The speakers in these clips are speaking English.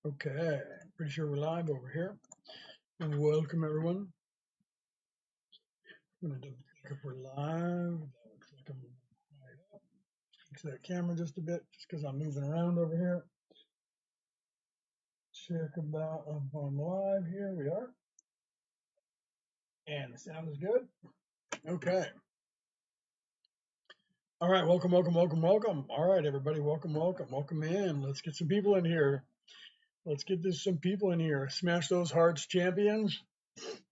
Okay, pretty sure we're live over here. And welcome everyone. I'm gonna double check if we're live. That looks like I'm right up. Fix that camera just a bit, just because I'm moving around over here. Check about if I'm live. Here we are. And the sound is good. Okay. All right, welcome. All right, everybody, welcome in. Let's get some people in here. Let's get some people in here. Smash those hearts, champions.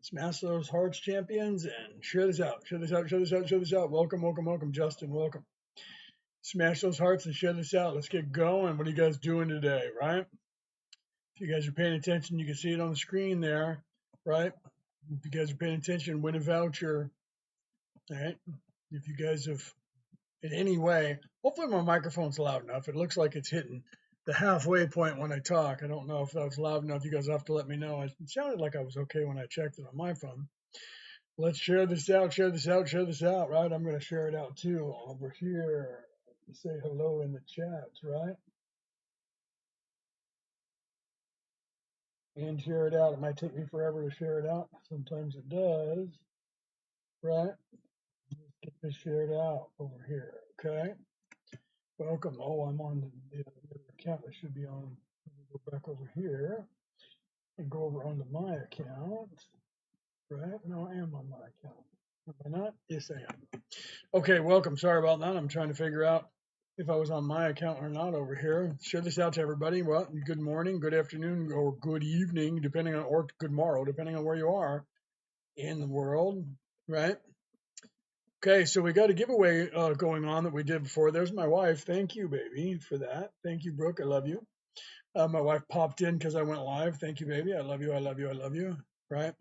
Smash those hearts, champions, and share this out. Share this out. Welcome, Justin. Welcome. Smash those hearts and share this out. Let's get going. What are you guys doing today, right? If you guys are paying attention, you can see it on the screen there, right? If you guys are paying attention, win a voucher, right? If you guys have, in any way, hopefully my microphone's loud enough. It looks like it's hitting the halfway point when I talk. I don't know if that was loud enough. You guys have to let me know. It sounded like I was okay when I checked it on my phone. Let's share this out, right? I'm going to share it out too over here. Say hello in the chat, right? And share it out. It might take me forever to share it out. Sometimes it does, right? Let's get this shared out over here, okay? Welcome. Oh, I'm on the other account. I should be on. Let me go back over here and go over onto my account, right? No, I am on my account. Am I not? Yes, I am. Okay, welcome. Sorry about that. I'm trying to figure out if I was on my account or not over here. Share this out to everybody. Well, good morning, good afternoon, or good evening, depending on, or good morrow, depending on where you are in the world, right? Okay, so we got a giveaway going on that we did before. There's my wife. Thank you, baby, for that. Thank you, Brooke. I love you. My wife popped in because I went live. Thank you, baby. I love you. Right?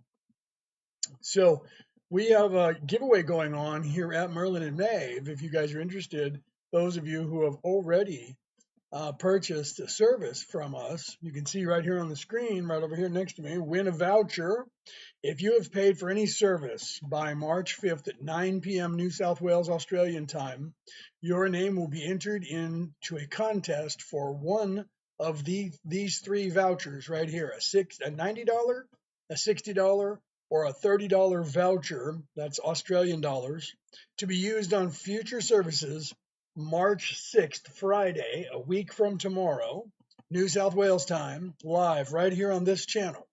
So we have a giveaway going on here at Merlin and Maeve. If you guys are interested, those of you who have already purchased a service from us, you can see right here on the screen, right over here next to me, win a voucher. If you have paid for any service by March 5th at 9 p.m. New South Wales Australian time, your name will be entered into a contest for one of these three vouchers right here: a $90, a $60, or a $30 voucher. That's Australian dollars, to be used on future services March 6th, Friday, a week from tomorrow, New South Wales time, live right here on this channel.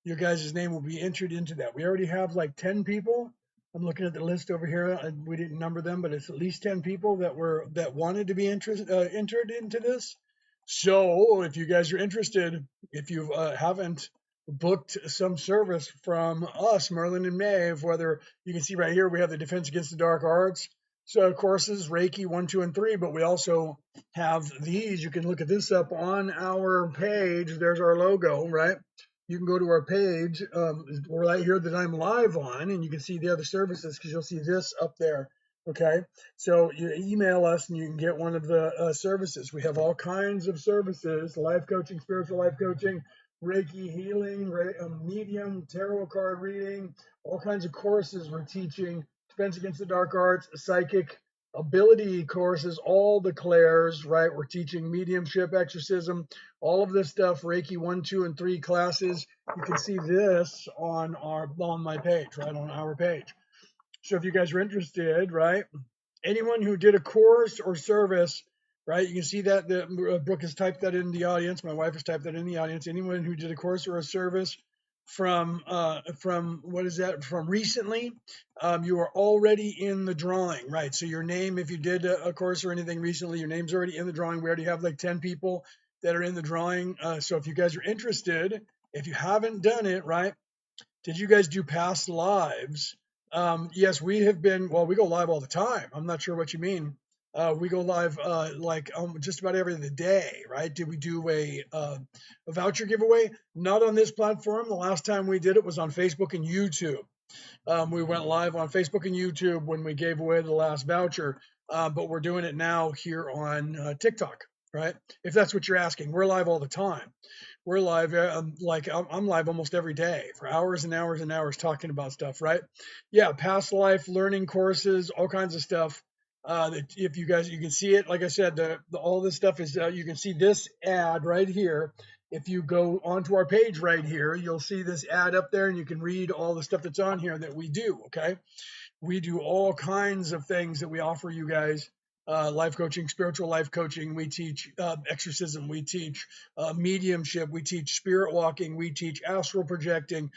Your guys' name will be entered into that. We already have like 10 people. I'm looking at the list over here. We didn't number them, but it's at least 10 people that wanted to be entered into this. So if you guys are interested, if you haven't booked some service from us, Merlin and Maeve, whether you can see right here, we have the Defense Against the Dark Arts courses, Reiki 1, 2, and 3, but we also have these. You can look at this up on our page. There's our logo, right? You can go to our page right here that I'm live on, and you can see the other services because you'll see this up there. Okay, so you email us and you can get one of the services. We have all kinds of services: life coaching, spiritual life coaching, Reiki healing, medium, tarot card reading, all kinds of courses we're teaching. Defense Against the Dark Arts, psychic ability courses, all the clairs, right? We're teaching mediumship, exorcism, all of this stuff, Reiki 1, 2, and 3 classes. You can see this on my page, right, on our page. So if you guys are interested, right, anyone who did a course or service, right, you can see that Brooke has typed that in the audience. My wife has typed that in the audience. Anyone who did a course or a service from what is that, from recently, you are already in the drawing, right? So your name, if you did a course or anything recently, your name's already in the drawing. We already have like 10 people that are in the drawing. So if you guys are interested, if you haven't done it, right, did you guys do past lives? Yes, we have been. Well, we go live all the time. I'm not sure what you mean. We go live like just about every other day, right? Did we do a voucher giveaway? Not on this platform. The last time we did it was on Facebook and YouTube. We went live on Facebook and YouTube when we gave away the last voucher, but we're doing it now here on TikTok, right? If that's what you're asking, we're live all the time. We're live, like I'm live almost every day for hours and hours and hours talking about stuff, right? Yeah, past life learning courses, all kinds of stuff. If you guys, you can see it. Like I said, all this stuff is, you can see this ad right here. If you go onto our page right here, you'll see this ad up there and you can read all the stuff that's on here that we do. Okay. We do all kinds of things that we offer you guys. Life coaching, spiritual life coaching. We teach exorcism. We teach mediumship. We teach spirit walking. We teach astral projecting.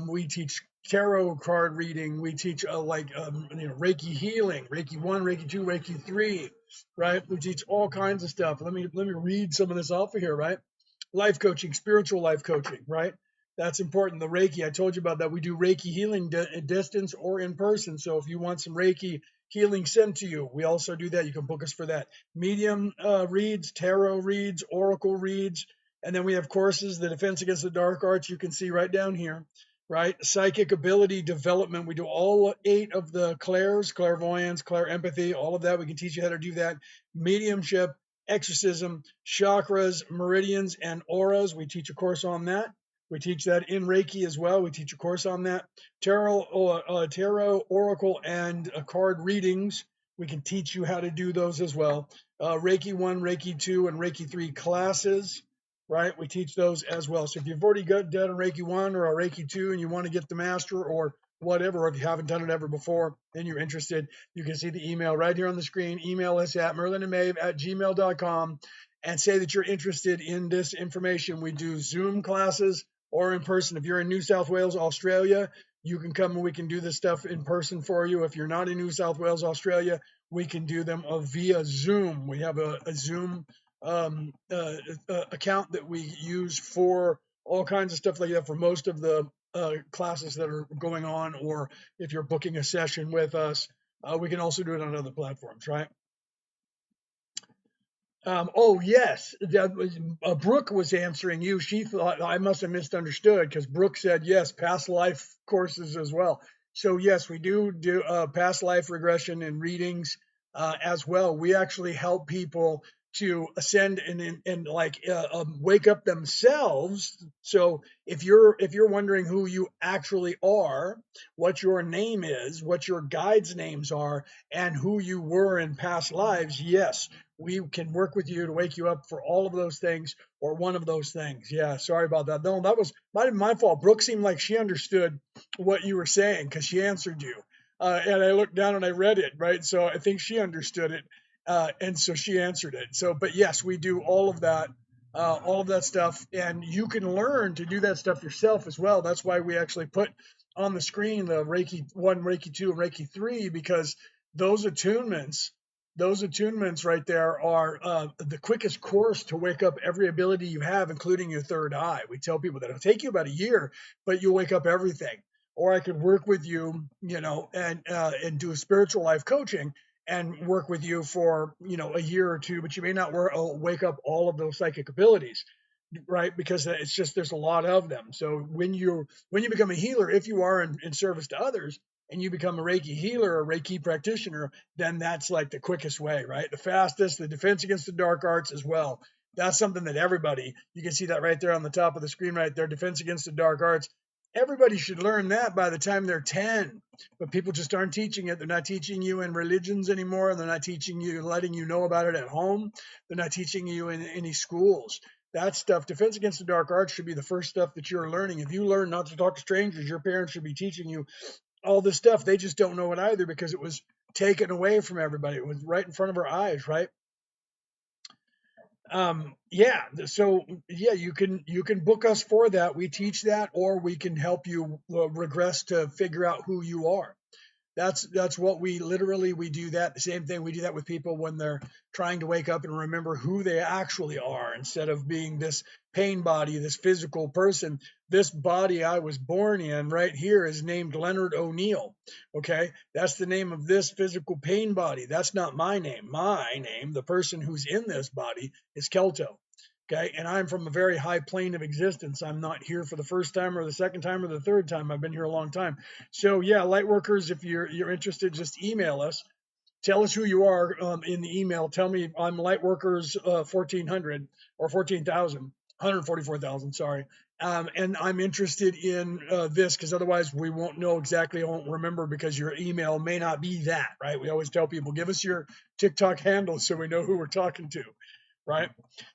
We teach tarot card reading. We teach Reiki healing, Reiki 1, Reiki 2, Reiki 3, right? We teach all kinds of stuff. Let me read some of this off of here, right? Life coaching, spiritual life coaching, right? That's important. The Reiki, I told you about that. We do Reiki healing distance or in person. So if you want some Reiki healing sent to you, we also do that. You can book us for that. Medium reads, tarot reads, oracle reads. And then we have courses, the Defense Against the Dark Arts, you can see right down here, right? Psychic ability development. We do all 8 of the clairs, clairvoyance, empathy, all of that. We can teach you how to do that. Mediumship, exorcism, chakras, meridians, and auras. We teach a course on that. We teach that in Reiki as well. We teach a course on that. Tarot, oracle, and card readings. We can teach you how to do those as well. Reiki 1, Reiki 2, and Reiki 3 classes, right? We teach those as well. So if you've already got done a Reiki 1 or a Reiki 2 and you want to get the master or whatever, or if you haven't done it ever before and you're interested, you can see the email right here on the screen. Email us at merlinandmaeve@gmail.com and say that you're interested in this information. We do Zoom classes or in person. If you're in New South Wales, Australia, you can come and we can do this stuff in person for you. If you're not in New South Wales, Australia, we can do them via Zoom. We have a Zoom account that we use for all kinds of stuff like that for most of the classes that are going on, or if you're booking a session with us, we can also do it on other platforms, right? Oh yes, Brooke was answering you. She thought I must have misunderstood because Brooke said yes, past life courses as well. So yes, we do past life regression and readings as well. We actually help people to ascend and wake up themselves. So if you're wondering who you actually are, what your name is, what your guides' names are, and who you were in past lives, yes, we can work with you to wake you up for all of those things or one of those things. Yeah, sorry about that. No, that was my fault. Brooke seemed like she understood what you were saying because she answered you. And I looked down and I read it, right? So I think she understood it. And so she answered it. So, but yes, we do all of that stuff. And you can learn to do that stuff yourself as well. That's why we actually put on the screen the Reiki 1, Reiki 2, and Reiki 3, because those attunements right there are the quickest course to wake up every ability you have, including your third eye. We tell people that it'll take you about a year, but you'll wake up everything. Or I could work with you, and do a spiritual life coaching and work with you for, a year or two, but you may not wake up all of those psychic abilities, right? Because it's just, there's a lot of them. So when you become a healer, if you are in service to others, and you become a Reiki healer or Reiki practitioner, then that's like the quickest way, right? The fastest. The Defense Against the Dark Arts as well. That's something that everybody, you can see that right there on the top of the screen right there, Defense Against the Dark Arts. Everybody should learn that by the time they're 10, but people just aren't teaching it. They're not teaching you in religions anymore. They're not teaching you, letting you know about it at home. They're not teaching you in any schools. That stuff, Defense Against the Dark Arts, should be the first stuff that you're learning. If you learn not to talk to strangers, your parents should be teaching you all this stuff. They just don't know it either because it was taken away from everybody. It was right in front of our eyes, right? Yeah. So yeah, you can book us for that. We teach that, or we can help you regress to figure out who you are. That's what we do that. The same thing, we do that with people when they're trying to wake up and remember who they actually are, instead of being this pain body, this physical person. This body I was born in right here is named Leonard O'Neill. Okay, that's the name of this physical pain body. That's not my name. My name, the person who's in this body, is Kelto. Okay, and I'm from a very high plane of existence. I'm not here for the first time or the second time or the third time. I've been here a long time. So yeah, Lightworkers, if you're interested, just email us. Tell us who you are in the email. Tell me I'm Lightworkers 1400 or 14,000, 144,000. Sorry. And I'm interested in this because otherwise we won't know exactly. I won't remember because your email may not be that, right? We always tell people, give us your TikTok handle so we know who we're talking to, right?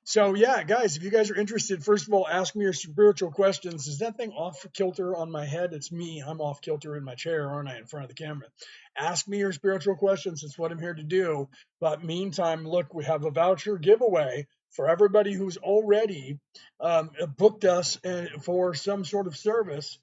So, yeah, guys, if you guys are interested, first of all, ask me your spiritual questions. Is that thing off kilter on my head? It's me. I'm off kilter in my chair, aren't I, in front of the camera? Ask me your spiritual questions. It's what I'm here to do. But meantime, look, we have a voucher giveaway for everybody who's already booked us for some sort of service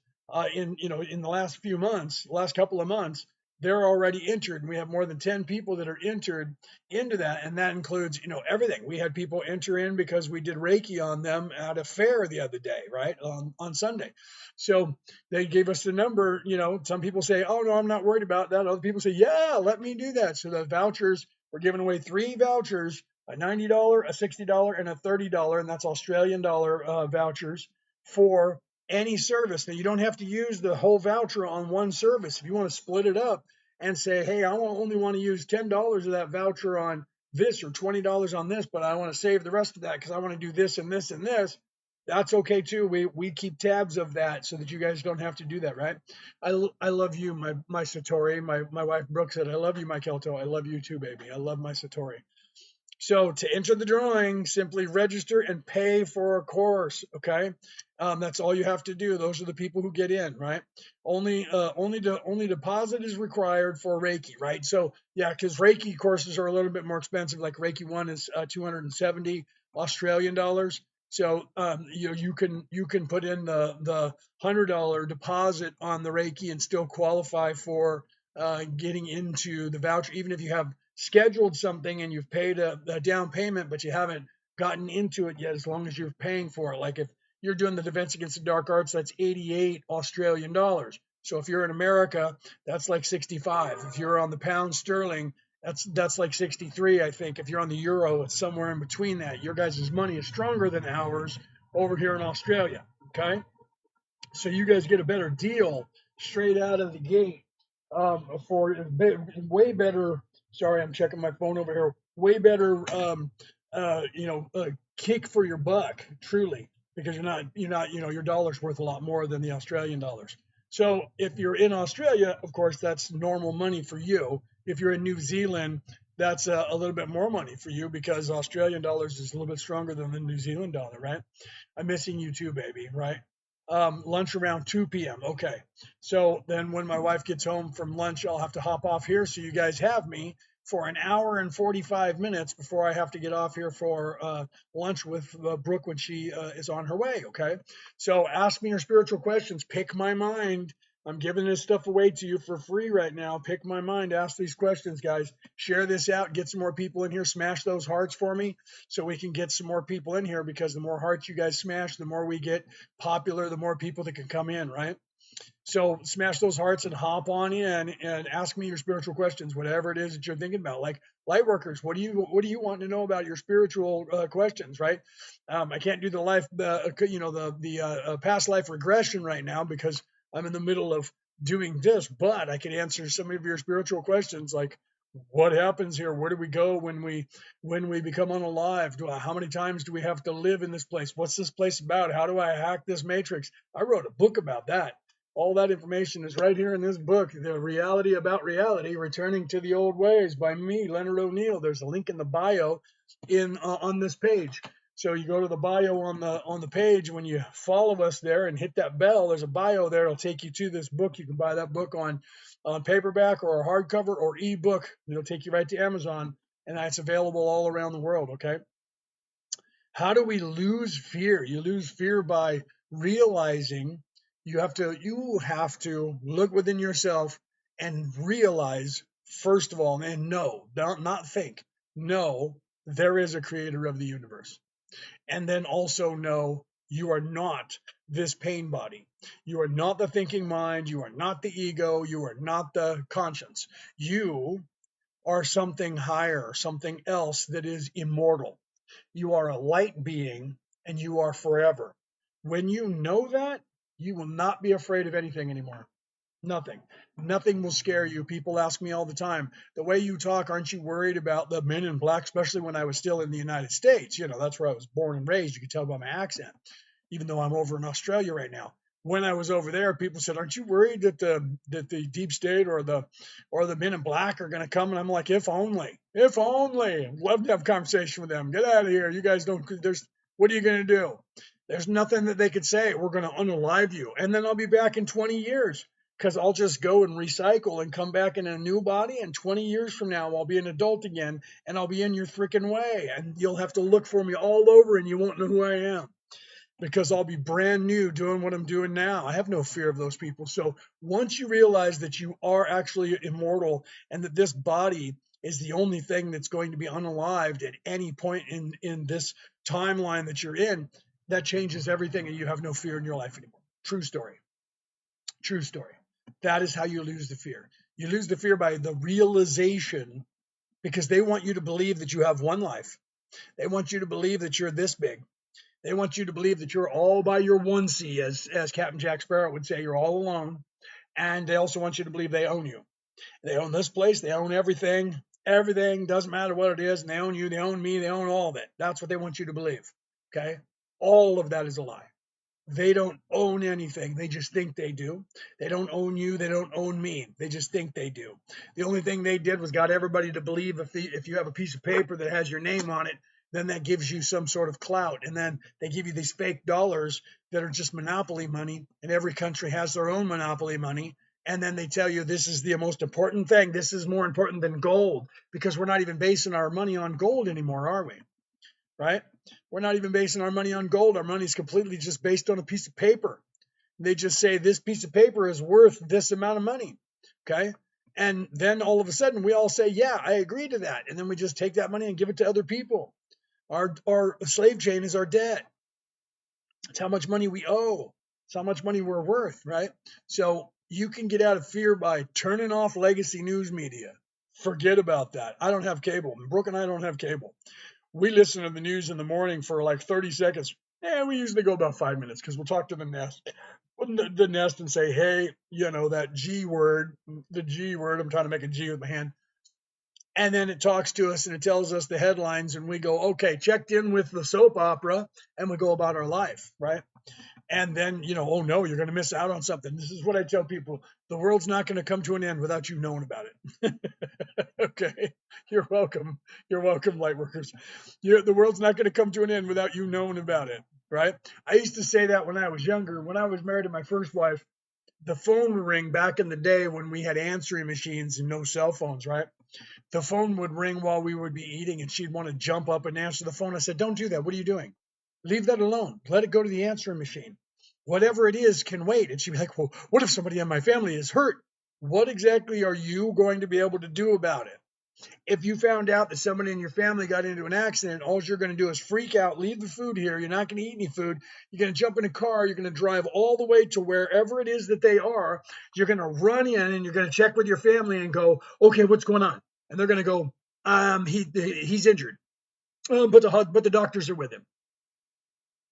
in the last few months, last couple of months. They're already entered. We have more than 10 people that are entered into that, and that includes everything. We had people enter in because we did Reiki on them at a fair the other day, right, on Sunday. So they gave us the number. Some people say, oh no, I'm not worried about that. Other people say, yeah, let me do that. So the vouchers, we're giving away 3 vouchers, a $90, a $60, and a $30, and that's Australian dollar vouchers for any service. Now, you don't have to use the whole voucher on one service. If you want to split it up and say, hey, I only want to use $10 of that voucher on this or $20 on this, but I want to save the rest of that because I want to do this and this and this, that's okay too. We keep tabs of that so that you guys don't have to do that, right? I love you, my Satori. My wife Brooke said, I love you, my Kelto. I love you too, baby. I love my Satori. So to enter the drawing, simply register and pay for a course. Okay, that's all you have to do. Those are the people who get in, right? Only deposit is required for Reiki, right? So yeah, because Reiki courses are a little bit more expensive. Like Reiki 1 is 270 Australian dollars. So you can put in the $100 deposit on the Reiki and still qualify for getting into the voucher, even if you have scheduled something and you've paid a down payment, but you haven't gotten into it yet, as long as you're paying for it. Like if you're doing the Defense Against the Dark Arts, that's 88 Australian dollars. So if you're in America, that's like 65. If you're on the pound sterling, that's like 63, I think. If you're on the euro, it's somewhere in between that. Your guys' money is stronger than ours over here in Australia. Okay. So you guys get a better deal straight out of the gate for way better. Sorry, I'm checking my phone over here. Way better, kick for your buck, truly, because your dollar's worth a lot more than the Australian dollars. So if you're in Australia, of course, that's normal money for you. If you're in New Zealand, that's a little bit more money for you because Australian dollars is a little bit stronger than the New Zealand dollar, right? I'm missing you too, baby, right? Lunch around 2 p.m. Okay. So then when my wife gets home from lunch, I'll have to hop off here. So you guys have me for an hour and 45 minutes before I have to get off here for lunch with Brooke when she is on her way. Okay. So ask me your spiritual questions. Pick my mind. I'm giving this stuff away to you for free right now. Pick my mind. Ask these questions, guys. Share this out. Get some more people in here. Smash those hearts for me so we can get some more people in here because the more hearts you guys smash, the more we get popular, the more people that can come in, right? So smash those hearts and hop on in and ask me your spiritual questions, whatever it is that you're thinking about. Like light workers, what do you want to know about your spiritual questions, right? I can't do the past life regression right now because I'm in the middle of doing this, but I can answer some of your spiritual questions, like what happens here? Where do we go when we become unalive? How many times do we have to live in this place? What's this place about? How do I hack this matrix? I wrote a book about that. All that information is right here in this book, The Reality About Reality, Returning to the Old Ways by me, Leonard O'Neill. There's a link in the bio on this page. So you go to the bio on the page. When you follow us there and hit that bell, there's a bio there. It'll take you to this book. You can buy that book on paperback or a hardcover or ebook. It'll take you right to Amazon, and that's available all around the world. Okay. How do we lose fear? You lose fear by realizing you have to look within yourself and realize, first of all, and know, not think, know there is a creator of the universe. And then also know you are not this pain body. You are not the thinking mind. You are not the ego. You are not the conscience. You are something higher, something else that is immortal. You are a light being and you are forever. When you know that, you will not be afraid of anything anymore. Nothing. Nothing will scare you. People ask me all the time, the way you talk, aren't you worried about the men in black, especially when I was still in the United States? That's where I was born and raised. You can tell by my accent. even though I'm over in Australia right now. When I was over there, people said, "Aren't you worried that the deep state or the men in black are going to come?" And I'm like, "If only, if only. I'd love to have a conversation with them. Get out of here. You guys don't. There's what are you going to do? There's nothing that they could say. We're going to unalive you, and then I'll be back in 20 years." Because I'll just go and recycle and come back in a new body. And 20 years from now, I'll be an adult again and I'll be in your freaking way. And you'll have to look for me all over and you won't know who I am because I'll be brand new doing what I'm doing now. I have no fear of those people. So once you realize that you are actually immortal and that this body is the only thing that's going to be unalived at any point in this timeline that you're in, that changes everything and you have no fear in your life anymore. True story. True story. That is how you lose the fear. You lose the fear by the realization because they want you to believe that you have one life. They want you to believe that you're this big. They want you to believe that you're all by your onesie, as Captain Jack Sparrow would say, you're all alone. And they also want you to believe they own you. They own this place. They own everything. Everything doesn't matter what it is. And they own you. They own me. They own all of it. That's what they want you to believe. Okay. All of that is a lie. They don't own anything. They just think they do. They don't own you. They don't own me. They just think they do. The only thing they did was got everybody to believe if you have a piece of paper that has your name on it, then that gives you some sort of clout. And then they give you these fake dollars that are just monopoly money. And every country has their own monopoly money. And then they tell you this is the most important thing. This is more important than gold because we're not even basing our money on gold anymore, are we? Right? We're not even basing our money on gold. Our money is completely just based on a piece of paper. They just say this piece of paper is worth this amount of money. Okay. And then all of a sudden we all say, yeah, I agree to that. And then we just take that money and give it to other people. Our slave chain is our debt. It's how much money we owe. It's how much money we're worth, right? So you can get out of fear by turning off legacy news media. Forget about that. I don't have cable. Brooke and I don't have cable. We listen to the news in the morning for like 30 seconds. We usually go about 5 minutes because we'll talk to the nest, and say, hey, that G word, the G word, I'm trying to make a G with my hand. And then it talks to us and it tells us the headlines and we go, okay, checked in with the soap opera and we go about our life, right? And then, oh no, you're going to miss out on something. This is what I tell people. The world's not going to come to an end without you knowing about it. Okay. You're welcome. You're welcome, Lightworkers. The world's not going to come to an end without you knowing about it. Right. I used to say that when I was younger. When I was married to my first wife, the phone would ring back in the day when we had answering machines and no cell phones. Right. The phone would ring while we would be eating and she'd want to jump up and answer the phone. I said, don't do that. What are you doing? Leave that alone. Let it go to the answering machine. Whatever it is can wait. And she'd be like, well, what if somebody in my family is hurt? What exactly are you going to be able to do about it? If you found out that somebody in your family got into an accident, all you're going to do is freak out, leave the food here. You're not going to eat any food. You're going to jump in a car. You're going to drive all the way to wherever it is that they are. You're going to run in and you're going to check with your family and go, okay, what's going on? And they're going to go, he's injured. But the doctors are with him.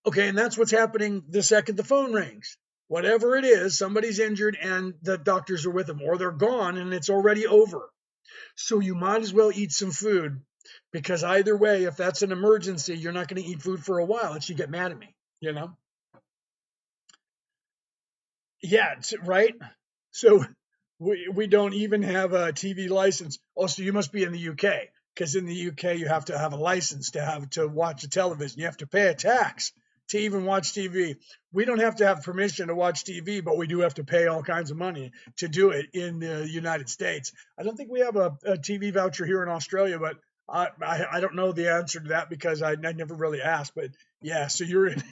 Okay, and that's what's happening the second the phone rings. Whatever it is, somebody's injured and the doctors are with them, or they're gone and it's already over. So you might as well eat some food because either way, if that's an emergency, you're not going to eat food for a while unless you get mad at me, Yeah, right? So we don't even have a TV license. Oh, so you must be in the UK because in the UK you have to have a license to watch a television. You have to pay a tax to even watch TV. We don't have to have permission to watch TV, but we do have to pay all kinds of money to do it in the United States. I don't think we have a TV voucher here in Australia, but I don't know the answer to that because I never really asked. But yeah, so you're in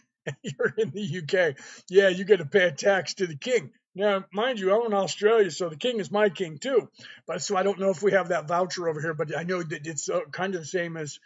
you're in the UK. Yeah, you got to pay a tax to the king. Now, mind you, I'm in Australia, so the king is my king too. But so I don't know if we have that voucher over here, but I know that it's kind of the same as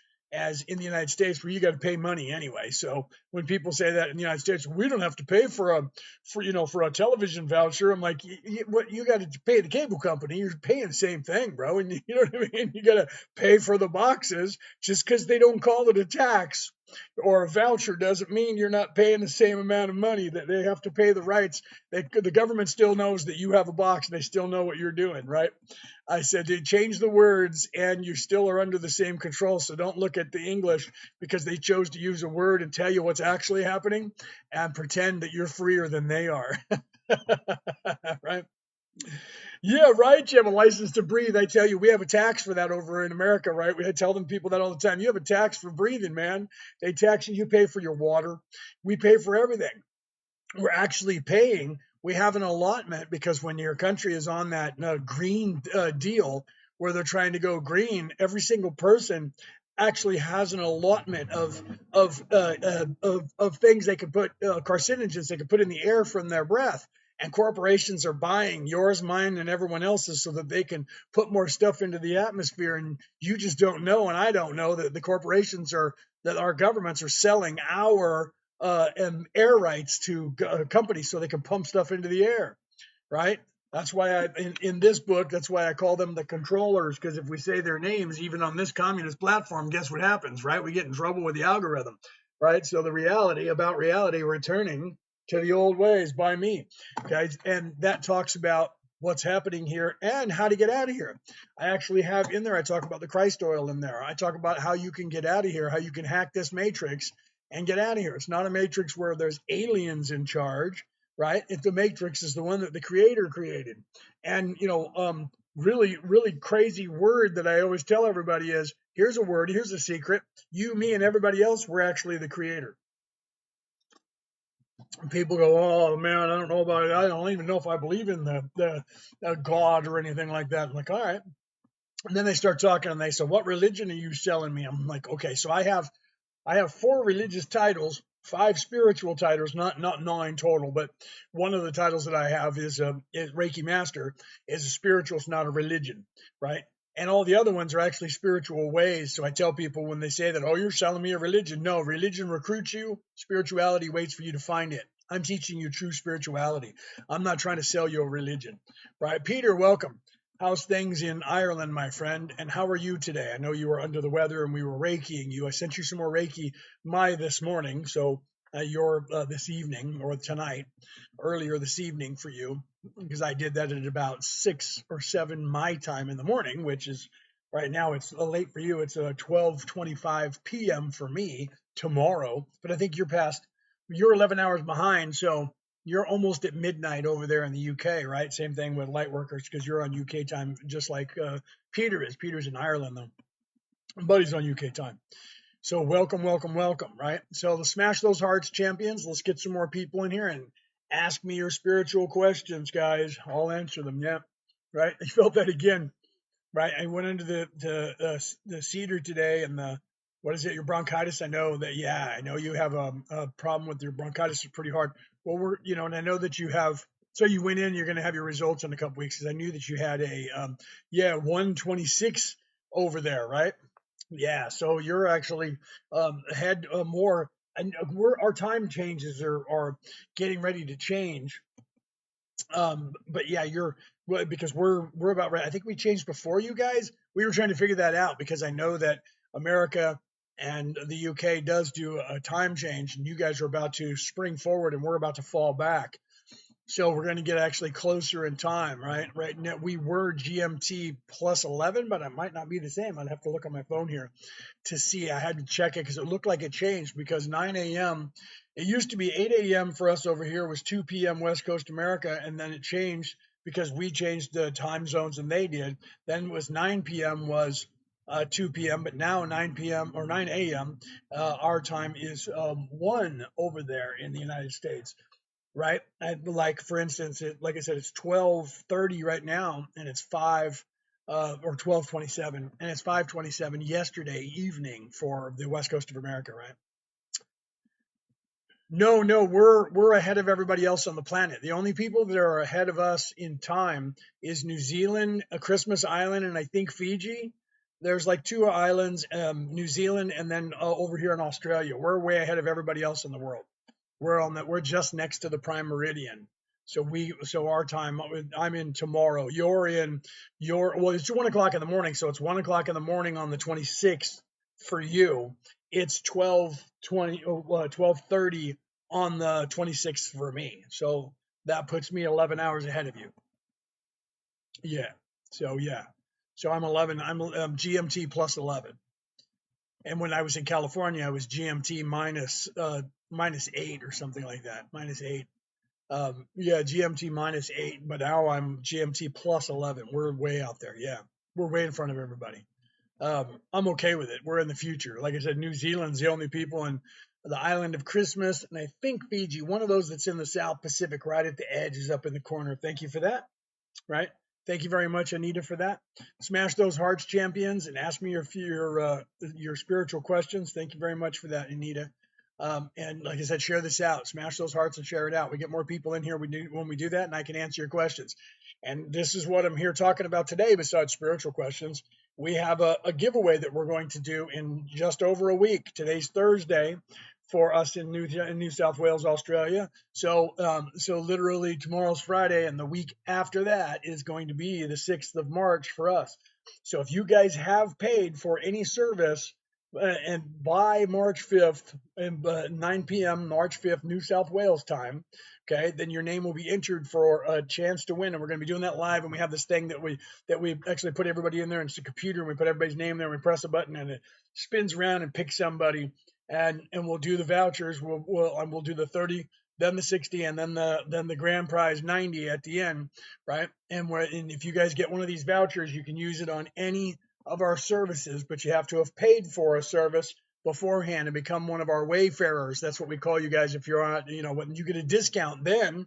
in the United States, where you got to pay money anyway. So when people say that in the United States, we don't have to pay for a television voucher, I'm like, what, you got to pay the cable company. You're paying the same thing, bro. And you know what I mean? You got to pay for the boxes just because they don't call it a tax. or a voucher doesn't mean you're not paying the same amount of money, that they have to pay the rights. The government still knows that you have a box and they still know what you're doing, right? I said, they change the words and you still are under the same control. So don't look at the English because they chose to use a word and tell you what's actually happening and pretend that you're freer than they are. Right? Yeah, right. You have a license to breathe. I tell you, we have a tax for that over in America, right? We tell them people that all the time. You have a tax for breathing, man. They tax you. You pay for your water. We pay for everything. We're actually paying. We have an allotment because when your country is on that green deal where they're trying to go green, every single person actually has an allotment of things they can put carcinogens they can put in the air from their breath. And corporations are buying yours, mine, and everyone else's so that they can put more stuff into the atmosphere. And you just don't know, and I don't know that the corporations are that our governments are selling our and air rights to companies so they can pump stuff into the air, right? That's why in this book, that's why I call them the controllers, because if we say their names, even on this communist platform, guess what happens, right? We get in trouble with the algorithm, right? So the reality about reality returning to the old ways by me, guys. And that talks about what's happening here and how to get out of here. I actually have in there, I talk about the Christ oil in there. I talk about how you can get out of here, how you can hack this matrix and get out of here. It's not a matrix where there's aliens in charge, right? If the matrix is the one that the creator created. And, really, really crazy word that I always tell everybody is, here's a word, here's a secret. You, me, and everybody else, we're actually the creator. And people go, oh man, I don't know about it. I don't even know if I believe in the God or anything like that. I'm like, all right. And then they start talking and they say, what religion are you selling me? I'm like, okay, so I have 4 religious titles, 5 spiritual titles, not 9 total, but one of the titles that I have is Reiki Master. Is a spiritual, it's not a religion, right? And all the other ones are actually spiritual ways. So I tell people when they say that, oh, you're selling me a religion. No, religion recruits you. Spirituality waits for you to find it. I'm teaching you true spirituality. I'm not trying to sell you a religion, right? Peter, welcome. How's things in Ireland, my friend? And how are you today? I know you were under the weather and we were Reikiing you. I sent you some more Reiki this morning. So you're this evening or tonight, earlier this evening for you, because I did that at about 6 or 7 my time in the morning, which is right now it's late for you. It's 12:25 p.m. for me tomorrow, but I think you're 11 hours behind. So you're almost at midnight over there in the UK, right? Same thing with light workers because you're on UK time, just like Peter is. Peter's in Ireland though, but he's on UK time. So welcome, welcome, welcome, right? So let's smash those hearts, champions. Let's get some more people in here and ask me your spiritual questions, guys. I'll answer them. Yeah, right. I felt that again, right? I went into the cedar today and what is it? Your bronchitis. I know that. Yeah, I know you have a problem with your bronchitis. It's pretty hard. Well, and I know that you have. So you went in. You're going to have your results in a couple weeks because I knew that you had a 126 over there, right? Yeah, so you're actually had more, and our time changes are getting ready to change. But yeah, because we're about right. I think we changed before you guys. We were trying to figure that out because I know that America and the UK does do a time change, and you guys are about to spring forward, and we're about to fall back. So we're going to get actually closer in time, right? Right now we were GMT plus 11, but it might not be the same. I'd have to look on my phone here to see. I had to check it because it looked like it changed because 9 a.m. It used to be 8 a.m. for us over here was 2 p.m. West Coast America, and then it changed because we changed the time zones and they did. Then it was 9 p.m. was 2 p.m. But now 9 p.m. or 9 a.m. Our time is 1 over there in the United States. Right? Like for instance, like I said, it's 12:30 right now, and it's 5 or 12:27, and it's 5:27 yesterday evening for the West Coast of America, right? No, we're ahead of everybody else on the planet. The only people that are ahead of us in time is New Zealand, a Christmas Island, and I think Fiji. There's like 2 islands, New Zealand, and then over here in Australia. We're way ahead of everybody else in the world. We're just next to the prime meridian. So our time, I'm in tomorrow. Well, it's 1 o'clock in the morning. So it's 1 o'clock in the morning on the 26th for you. it's 12:30 on the 26th for me. So that puts me 11 hours ahead of you. Yeah. So yeah. So I'm 11. I'm GMT plus 11. And when I was in California, I was GMT minus 8 or something like that. Minus 8. Yeah, GMT minus 8, but now I'm GMT plus 11. We're way out there. Yeah. We're way in front of everybody. I'm okay with it. We're in the future. Like I said, New Zealand's the only people in the island of Christmas, and I think Fiji, one of those that's in the South Pacific, right at the edge, is up in the corner. Thank you for that. Right. Thank you very much, Anita, for that. Smash those hearts, champions, and ask me your spiritual questions. Thank you very much for that, Anita. And like I said, share this out. Smash those hearts and share it out. We get more people in here when we do that, and I can answer your questions. And this is what I'm here talking about today. Besides spiritual questions, we have a giveaway that we're going to do in just over a week. Today's Thursday for us in New South Wales, Australia. So literally tomorrow's Friday, and the week after that is going to be the 6th of March for us. So if you guys have paid for any service and by March 5th and 9 p.m. March 5th, New South Wales time, okay, then your name will be entered for a chance to win. And we're going to be doing that live. And we have this thing that we actually put everybody in there, and it's a computer, and we put everybody's name there, and we press a button, and it spins around and picks somebody. And we'll do the vouchers. We'll do the 30, then the 60, and then the grand prize 90 at the end, right? And if you guys get one of these vouchers, you can use it on any of our services, but you have to have paid for a service beforehand and become one of our wayfarers. That's what we call you guys. If you're on, when you get a discount, then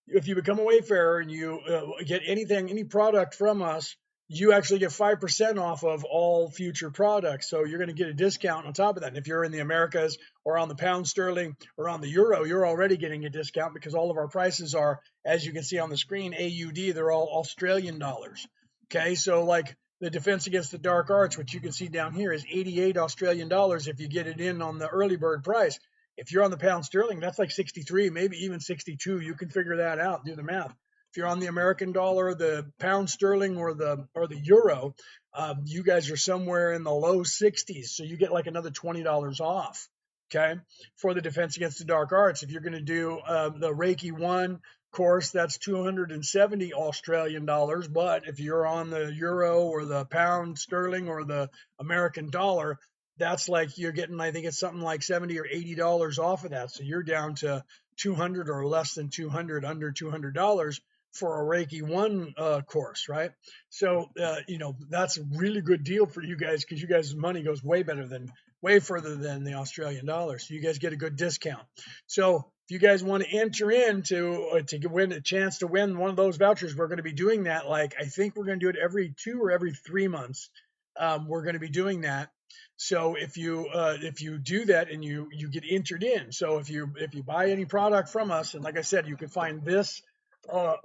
if you become a wayfarer and you get any product from us, you actually get 5% off of all future products. So you're going to get a discount on top of that. And if you're in the Americas or on the pound sterling or on the euro, you're already getting a discount because all of our prices are, as you can see on the screen, AUD. They're all Australian dollars. Okay, so like the Defense Against the Dark Arts, which you can see down here, is 88 Australian dollars if you get it in on the early bird price. If you're on the pound sterling, that's like 63, maybe even 62. You can figure that out. Do the math. If you're on the American dollar, the pound sterling, or the euro, you guys are somewhere in the low 60s. So you get like another $20 off. Okay, for the Defense Against the Dark Arts. If you're going to do the Reiki 1 course, that's 270 Australian dollars. But if you're on the euro or the pound sterling or the American dollar, that's like you're getting, I think it's something like $70 or $80 off of that. So you're down to 200 or less than 200, under $200 for a Reiki 1 course, right? So, that's a really good deal for you guys because you guys' money goes way further than the Australian dollar. So you guys get a good discount. So if you guys want to enter in to win a chance to win one of those vouchers, we're going to be doing that. Like, I think we're going to do it every 2 or every 3 months. We're going to be doing that. So if you do that and you get entered in, so if you buy any product from us, and like I said, you can find this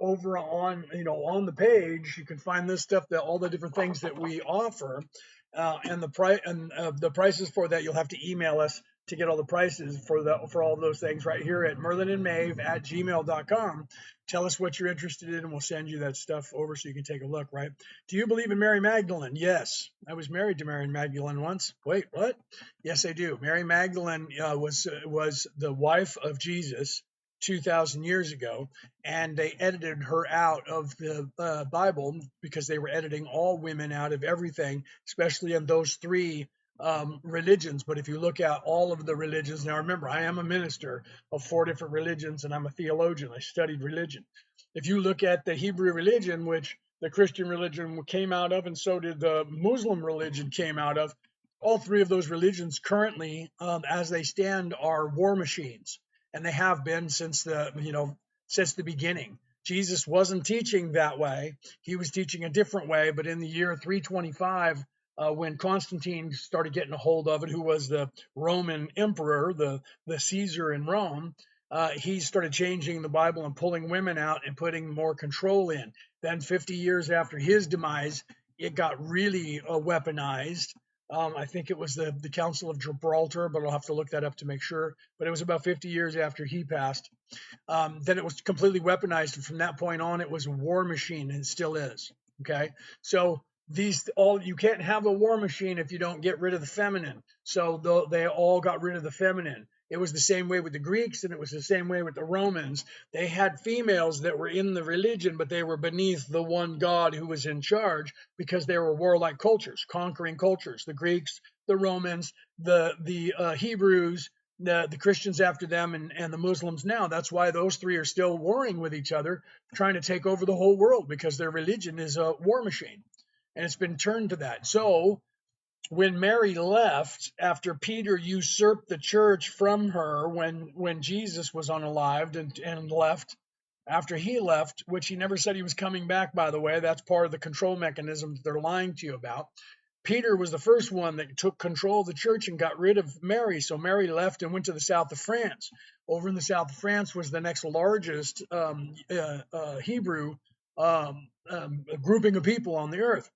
over on the page. You can find this stuff, all the different things that we offer, and the prices for that. You'll have to email us to get all the prices for all of those things right here at merlinandmaeve@gmail.com. Tell us what you're interested in, and we'll send you that stuff over so you can take a look, right? Do you believe in Mary Magdalene? Yes. I was married to Mary Magdalene once. Wait, what? Yes, I do. Mary Magdalene was the wife of Jesus 2,000 years ago, and they edited her out of the Bible because they were editing all women out of everything, especially in those 3 religions. But if you look at all of the religions, now remember, I am a minister of 4 different religions, and I'm a theologian. I studied religion. If you look at the Hebrew religion, which the Christian religion came out of, and so did the Muslim religion came out of, all 3 of those religions currently, as they stand, are war machines, and they have been since the beginning. Jesus wasn't teaching that way. He was teaching a different way, but in the year 325, when Constantine started getting a hold of it, who was the Roman emperor, the Caesar in Rome, he started changing the Bible and pulling women out and putting more control in. Then 50 years after his demise, it got really weaponized. I think it was the Council of Gibraltar, but I'll have to look that up to make sure. But it was about 50 years after he passed. Then it was completely weaponized. And from that point on, it was a war machine, and it still is. Okay. So you can't have a war machine if you don't get rid of the feminine. So they all got rid of the feminine. It was the same way with the Greeks, and it was the same way with the Romans. They had females that were in the religion, but they were beneath the one God who was in charge, because they were warlike cultures, conquering cultures. The Greeks, the Romans, the Hebrews, the Christians after them, and the Muslims now. That's why those three are still warring with each other, trying to take over the whole world, because their religion is a war machine. And it's been turned to that. So when Mary left, after Peter usurped the church from her, when Jesus was unalived and left, after he left, which he never said he was coming back, by the way, that's part of the control mechanism that they're lying to you about. Peter was the first one that took control of the church and got rid of Mary. So Mary left and went to the south of France. Over in the south of France was the next largest Hebrew grouping of people on the earth.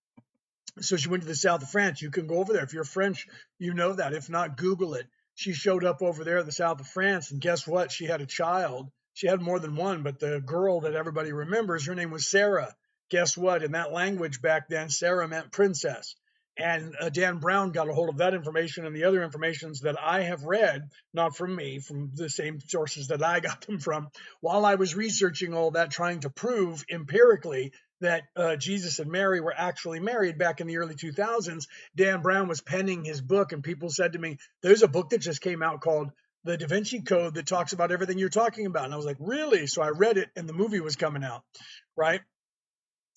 So she went to the south of France. You can go over there. If you're French, you know that. If not, Google it. She showed up over there in the south of France, and guess what? She had a child. She had more than one, but the girl that everybody remembers, her name was Sarah. Guess what? In that language back then, Sarah meant princess. And Dan Brown got a hold of that information and the other informations that I have read, not from me, from the same sources that I got them from, while I was researching all that, trying to prove empirically that Jesus and Mary were actually married back in the early 2000s. Dan Brown was penning his book, and people said to me, there's a book that just came out called The Da Vinci Code that talks about everything you're talking about. And I was like, really? So I read it, and the movie was coming out, right?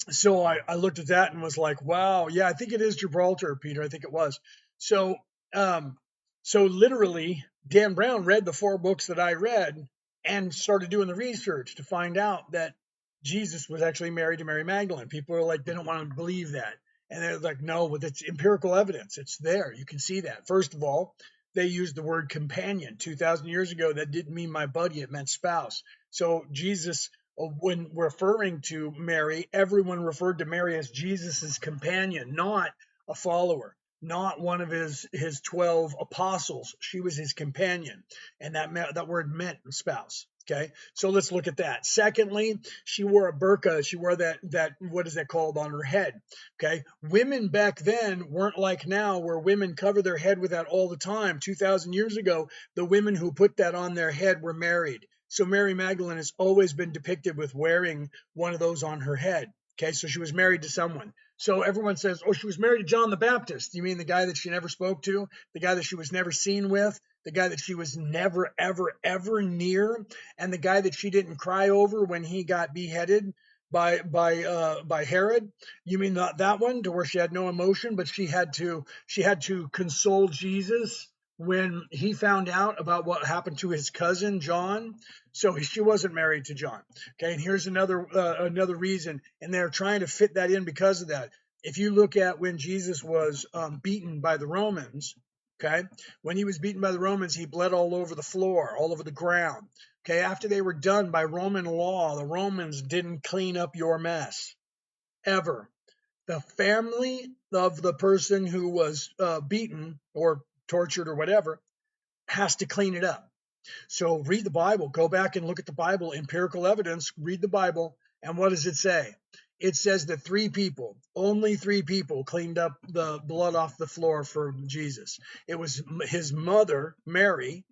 So I looked at that and was like, wow, yeah, I think it is Gibraltar, Peter. I think it was. So, so literally, Dan Brown read the 4 books that I read and started doing the research to find out that Jesus was actually married to Mary Magdalene. People are like, they don't want to believe that. And they're like, no, but it's empirical evidence. It's there. You can see that. First of all, they used the word companion. 2,000 years ago, that didn't mean my buddy. It meant spouse. So Jesus, when referring to Mary, everyone referred to Mary as Jesus's companion, not a follower, not one of his 12 apostles. She was his companion, and that word meant spouse. Okay, so let's look at that. Secondly, she wore a burqa. She wore that what is that called, on her head. Okay, women back then weren't like now, where women cover their head with that all the time. 2,000 years ago, the women who put that on their head were married. So Mary Magdalene has always been depicted with wearing one of those on her head. Okay, so she was married to someone. So everyone says, oh, she was married to John the Baptist. You mean the guy that she never spoke to, the guy that she was never seen with, the guy that she was never, ever, ever near, and the guy that she didn't cry over when he got beheaded by Herod? You mean not that one, to where she had no emotion, but she had to console Jesus when he found out about what happened to his cousin John? So she wasn't married to John. Okay, and here's another reason, and they're trying to fit that in because of that. If you look at when Jesus was beaten by the Romans, okay, when he was beaten by the Romans, he bled all over the floor, all over the ground. Okay, after they were done, by Roman law, the Romans didn't clean up your mess, ever. The family of the person who was beaten or tortured or whatever has to clean it up. So read the Bible, go back and look at the Bible, empirical evidence, read the Bible, and what does it say? It says that 3 people, only 3 people, cleaned up the blood off the floor for Jesus. It was his mother, Mary.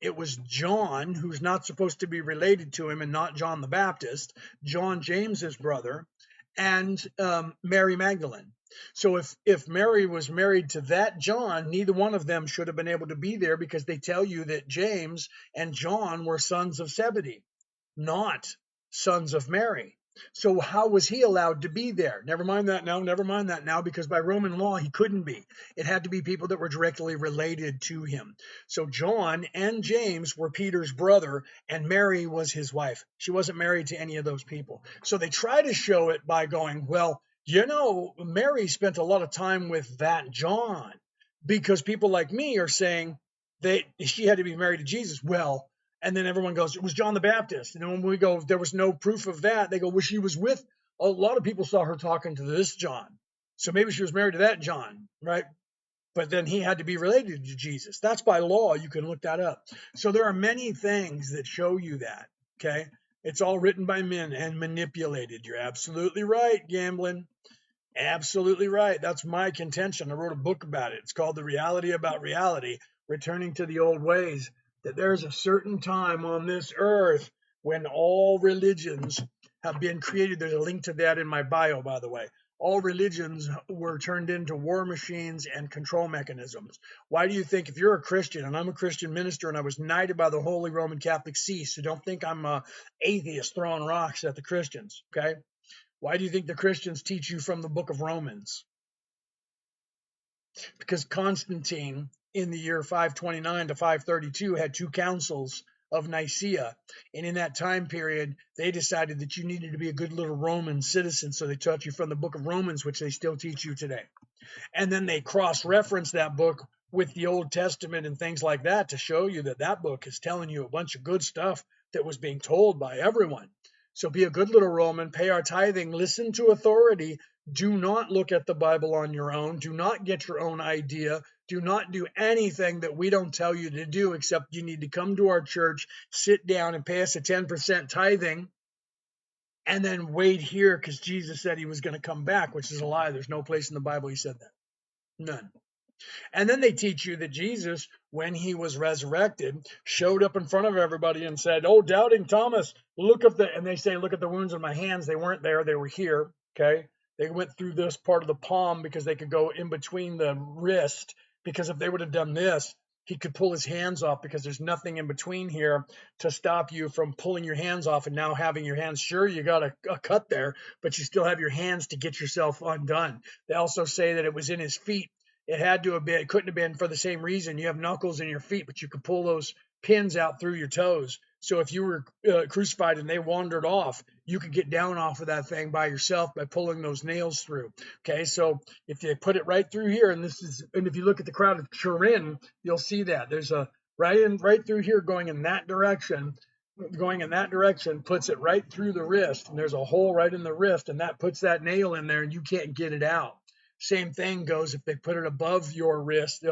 It was John, who's not supposed to be related to him, and not John the Baptist, John James's brother, and Mary Magdalene. So if Mary was married to that John, neither one of them should have been able to be there, because they tell you that James and John were sons of Zebedee, not sons of Mary. So how was he allowed to be there? Never mind that now, because by Roman law, he couldn't be. It had to be people that were directly related to him. So John and James were Peter's brother, and Mary was his wife. She wasn't married to any of those people. So they try to show it by going, well, Mary spent a lot of time with that John, because people like me are saying that she had to be married to Jesus. Well, and then everyone goes, it was John the Baptist. And then when we go, there was no proof of that. They go, well, she was with, a lot of people saw her talking to this John. So maybe she was married to that John, right? But then he had to be related to Jesus. That's by law. You can look that up. So there are many things that show you that, okay? It's all written by men and manipulated. You're absolutely right, Gambling. Absolutely right. That's my contention. I wrote a book about it. It's called The Reality About Reality, Returning to the Old Ways. That there's a certain time on this earth when all religions have been created. There's a link to that in my bio, by the way. All religions were turned into war machines and control mechanisms. Why do you think, if you're a Christian, and I'm a Christian minister, and I was knighted by the Holy Roman Catholic See, so don't think I'm a atheist throwing rocks at the Christians, okay? Why do you think the Christians teach you from the book of Romans? Because Constantine, in the year 529 to 532, had two councils of Nicaea. And in that time period, they decided that you needed to be a good little Roman citizen. So they taught you from the book of Romans, which they still teach you today. And then they cross-reference that book with the Old Testament and things like that to show you that that book is telling you a bunch of good stuff that was being told by everyone. So be a good little Roman, pay our tithing, listen to authority. Do not look at the Bible on your own. Do not get your own idea. Do not do anything that we don't tell you to do, except you need to come to our church, sit down and pay us a 10% tithing, and then wait here because Jesus said he was going to come back, which is a lie. There's no place in the Bible he said that. None. And then they teach you that Jesus, when he was resurrected, showed up in front of everybody and said, "Oh, doubting Thomas, look at the," and they say, "Look at the wounds on my hands. They weren't there, they were here." Okay. They went through this part of the palm because they could go in between the wrist, because if they would have done this, he could pull his hands off, because there's nothing in between here to stop you from pulling your hands off and now having your hands. Sure, you got a cut there, but you still have your hands to get yourself undone. They also say that it was in his feet. It had to have been, it couldn't have been for the same reason. You have knuckles in your feet, but you could pull those pins out through your toes. So if you were crucified and they wandered off, you could get down off of that thing by yourself by pulling those nails through. Okay, so if they put it right through here, and if you look at the crowd of Turin, you'll see that there's a right through here going in that direction. Going in that direction puts it right through the wrist, and there's a hole right in the wrist, and that puts that nail in there, and you can't get it out. Same thing goes if they put it above your wrist,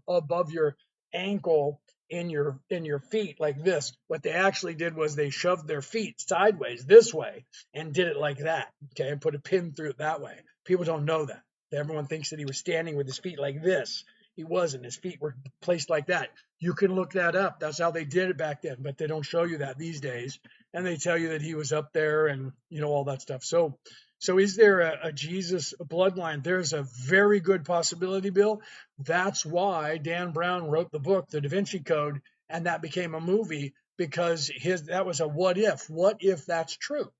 above your ankle, in your feet like this. What they actually did was they shoved their feet sideways this way and did it like that. Okay, and put a pin through it that way. People don't know that. Everyone thinks that he was standing with his feet like this. He wasn't. His feet were placed like that. You can look that up. That's how they did it back then, but they don't show you that these days. And they tell you that he was up there and all that stuff. So is there a Jesus bloodline? There's a very good possibility, Bill. That's why Dan Brown wrote the book, The Da Vinci Code, and that became a movie, because that was a what if. What if that's true?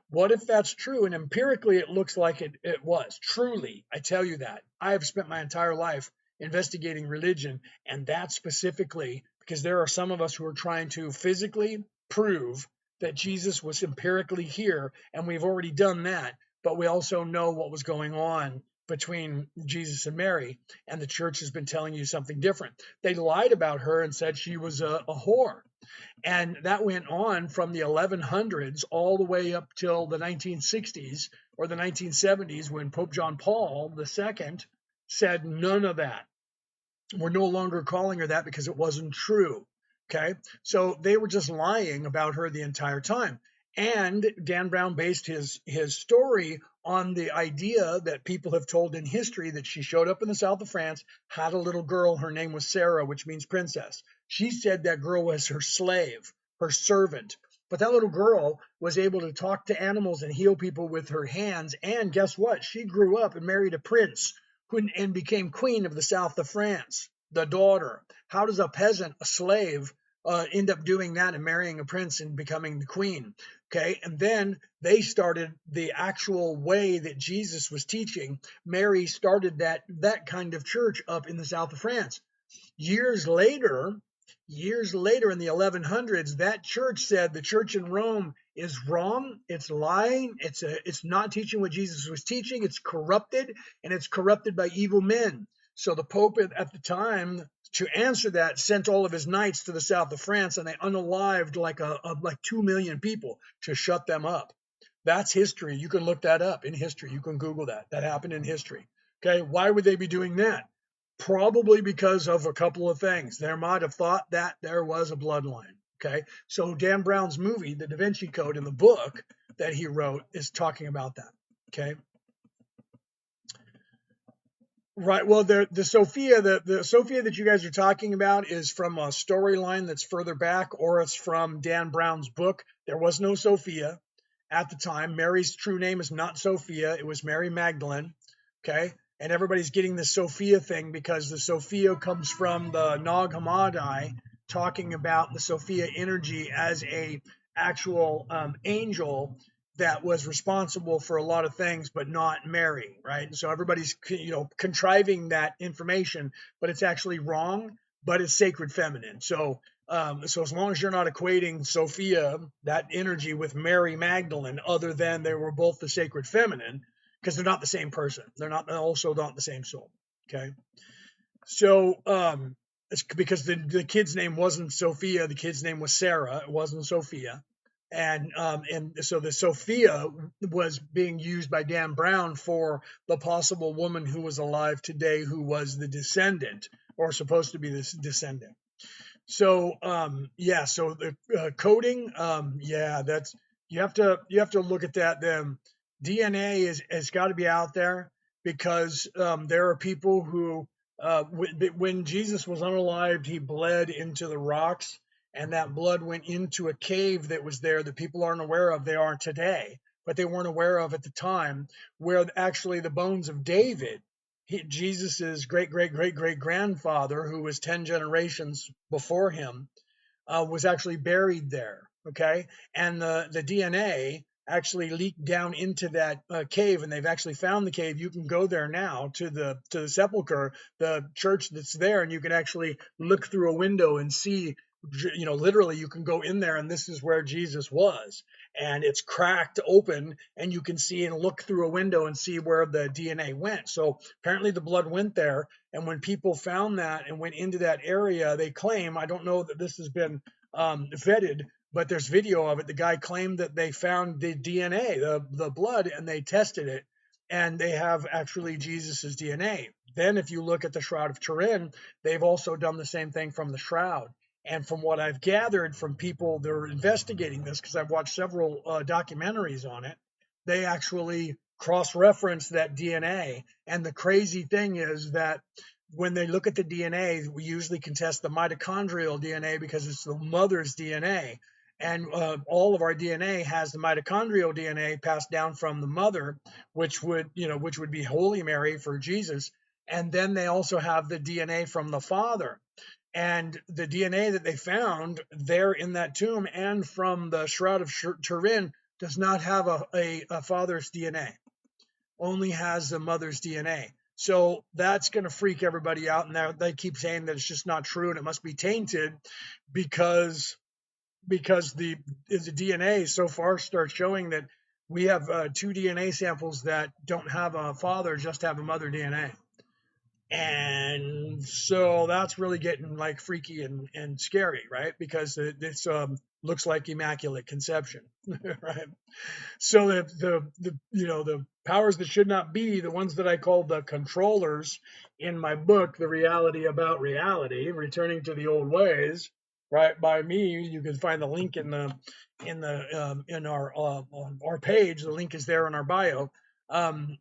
What if that's true? And empirically, it looks like it was. Truly, I tell you that. I have spent my entire life investigating religion, and that specifically because there are some of us who are trying to physically prove that Jesus was empirically here, and we've already done that, but we also know what was going on between Jesus and Mary, and the church has been telling you something different. They lied about her and said she was a whore. And that went on from the 1100s all the way up till the 1960s or the 1970s, when Pope John Paul II said none of that. We're no longer calling her that because it wasn't true. Okay. So they were just lying about her the entire time. And Dan Brown based his story on the idea that people have told in history, that she showed up in the south of France, had a little girl. Her name was Sarah, which means princess. She said that girl was her slave, her servant. But that little girl was able to talk to animals and heal people with her hands. And guess what? She grew up and married a prince and became queen of the south of France, the daughter. How does a peasant, a slave, end up doing that and marrying a prince and becoming the queen? Okay, and then they started the actual way that Jesus was teaching. Mary started that kind of church up in the south of France. Years later in the 1100s, that church said the church in Rome is wrong, it's lying, it's not teaching what Jesus was teaching, it's corrupted, and it's corrupted by evil men. So the Pope at the time, to answer that, sent all of his knights to the south of France, and they unalived like 2 million people to shut them up. That's history. You can look that up in history. You can Google that. That happened in history. Okay, why would they be doing that? Probably because of a couple of things. They might have thought that there was a bloodline. Okay, so Dan Brown's movie, The Da Vinci Code, in the book that he wrote, is talking about that. Okay. Right. Well, the Sophia, the Sophia that you guys are talking about is from a storyline that's further back, or it's from Dan Brown's book. There was no Sophia at the time. Mary's true name is not Sophia. It was Mary Magdalene. Okay. And everybody's getting the Sophia thing because the Sophia comes from the Nag Hammadi talking about the Sophia energy as a actual angel that was responsible for a lot of things, but not Mary, right? And so everybody's contriving that information, but it's actually wrong. But it's sacred feminine. So as long as you're not equating Sophia, that energy, with Mary Magdalene, other than they were both the sacred feminine, because they're not the same person. They're also not the same soul. Okay. So it's because the kid's name wasn't Sophia, the kid's name was Sarah. It wasn't Sophia. And so the Sophia was being used by Dan Brown for the possible woman who was alive today who was the descendant, or supposed to be the descendant. So yeah, so the coding, yeah, that's you have to look at that. Then DNA has got to be out there, because there are people who when Jesus was unalived, he bled into the rocks, and that blood went into a cave that was there that people aren't aware of. They are today, but they weren't aware of at the time, where actually the bones of David, Jesus's great great great great grandfather, who was 10 generations before him, was actually buried there. Okay, and the DNA actually leaked down into that cave, and they've actually found the cave. You can go there now to the sepulcher, the church that's there, and you can actually look through a window and see. Literally, you can go in there, and this is where Jesus was, and it's cracked open, and you can see and look through a window and see where the DNA went. So apparently, the blood went there. And when people found that and went into that area, they claim, I don't know that this has been vetted, but there's video of it. The guy claimed that they found the DNA, the blood, and they tested it, and they have actually Jesus's DNA. Then, if you look at the Shroud of Turin, they've also done the same thing from the Shroud. And from what I've gathered from people that are investigating this, because I've watched several documentaries on it, they actually cross-reference that DNA. And the crazy thing is that when they look at the DNA, we usually can test the mitochondrial DNA because it's the mother's DNA. And all of our DNA has the mitochondrial DNA passed down from the mother, which would be Holy Mary for Jesus. And then they also have the DNA from the father. And the DNA that they found there in that tomb and from the Shroud of Turin does not have a father's DNA, only has the mother's DNA. So that's going to freak everybody out. And they keep saying that it's just not true and it must be tainted, because the DNA so far starts showing that we have 2 DNA samples that don't have a father, just have a mother DNA. And so that's really getting like freaky and scary, right? Because this looks like immaculate conception, right? So the powers that should not be, the ones that I call the controllers in my book, The Reality About Reality, Returning to the Old Ways, right? By me, you can find the link in our page. The link is there in our bio.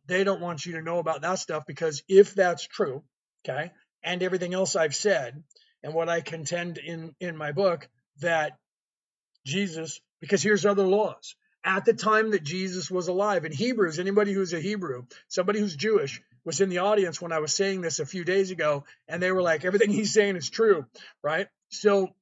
They don't want you to know about that stuff, because if that's true, okay, and everything else I've said, and what I contend in my book, that Jesus, because here's other laws. At the time that Jesus was alive, in Hebrews, anybody who's a Hebrew, somebody who's Jewish, was in the audience when I was saying this a few days ago, and they were like, everything he's saying is true, right? So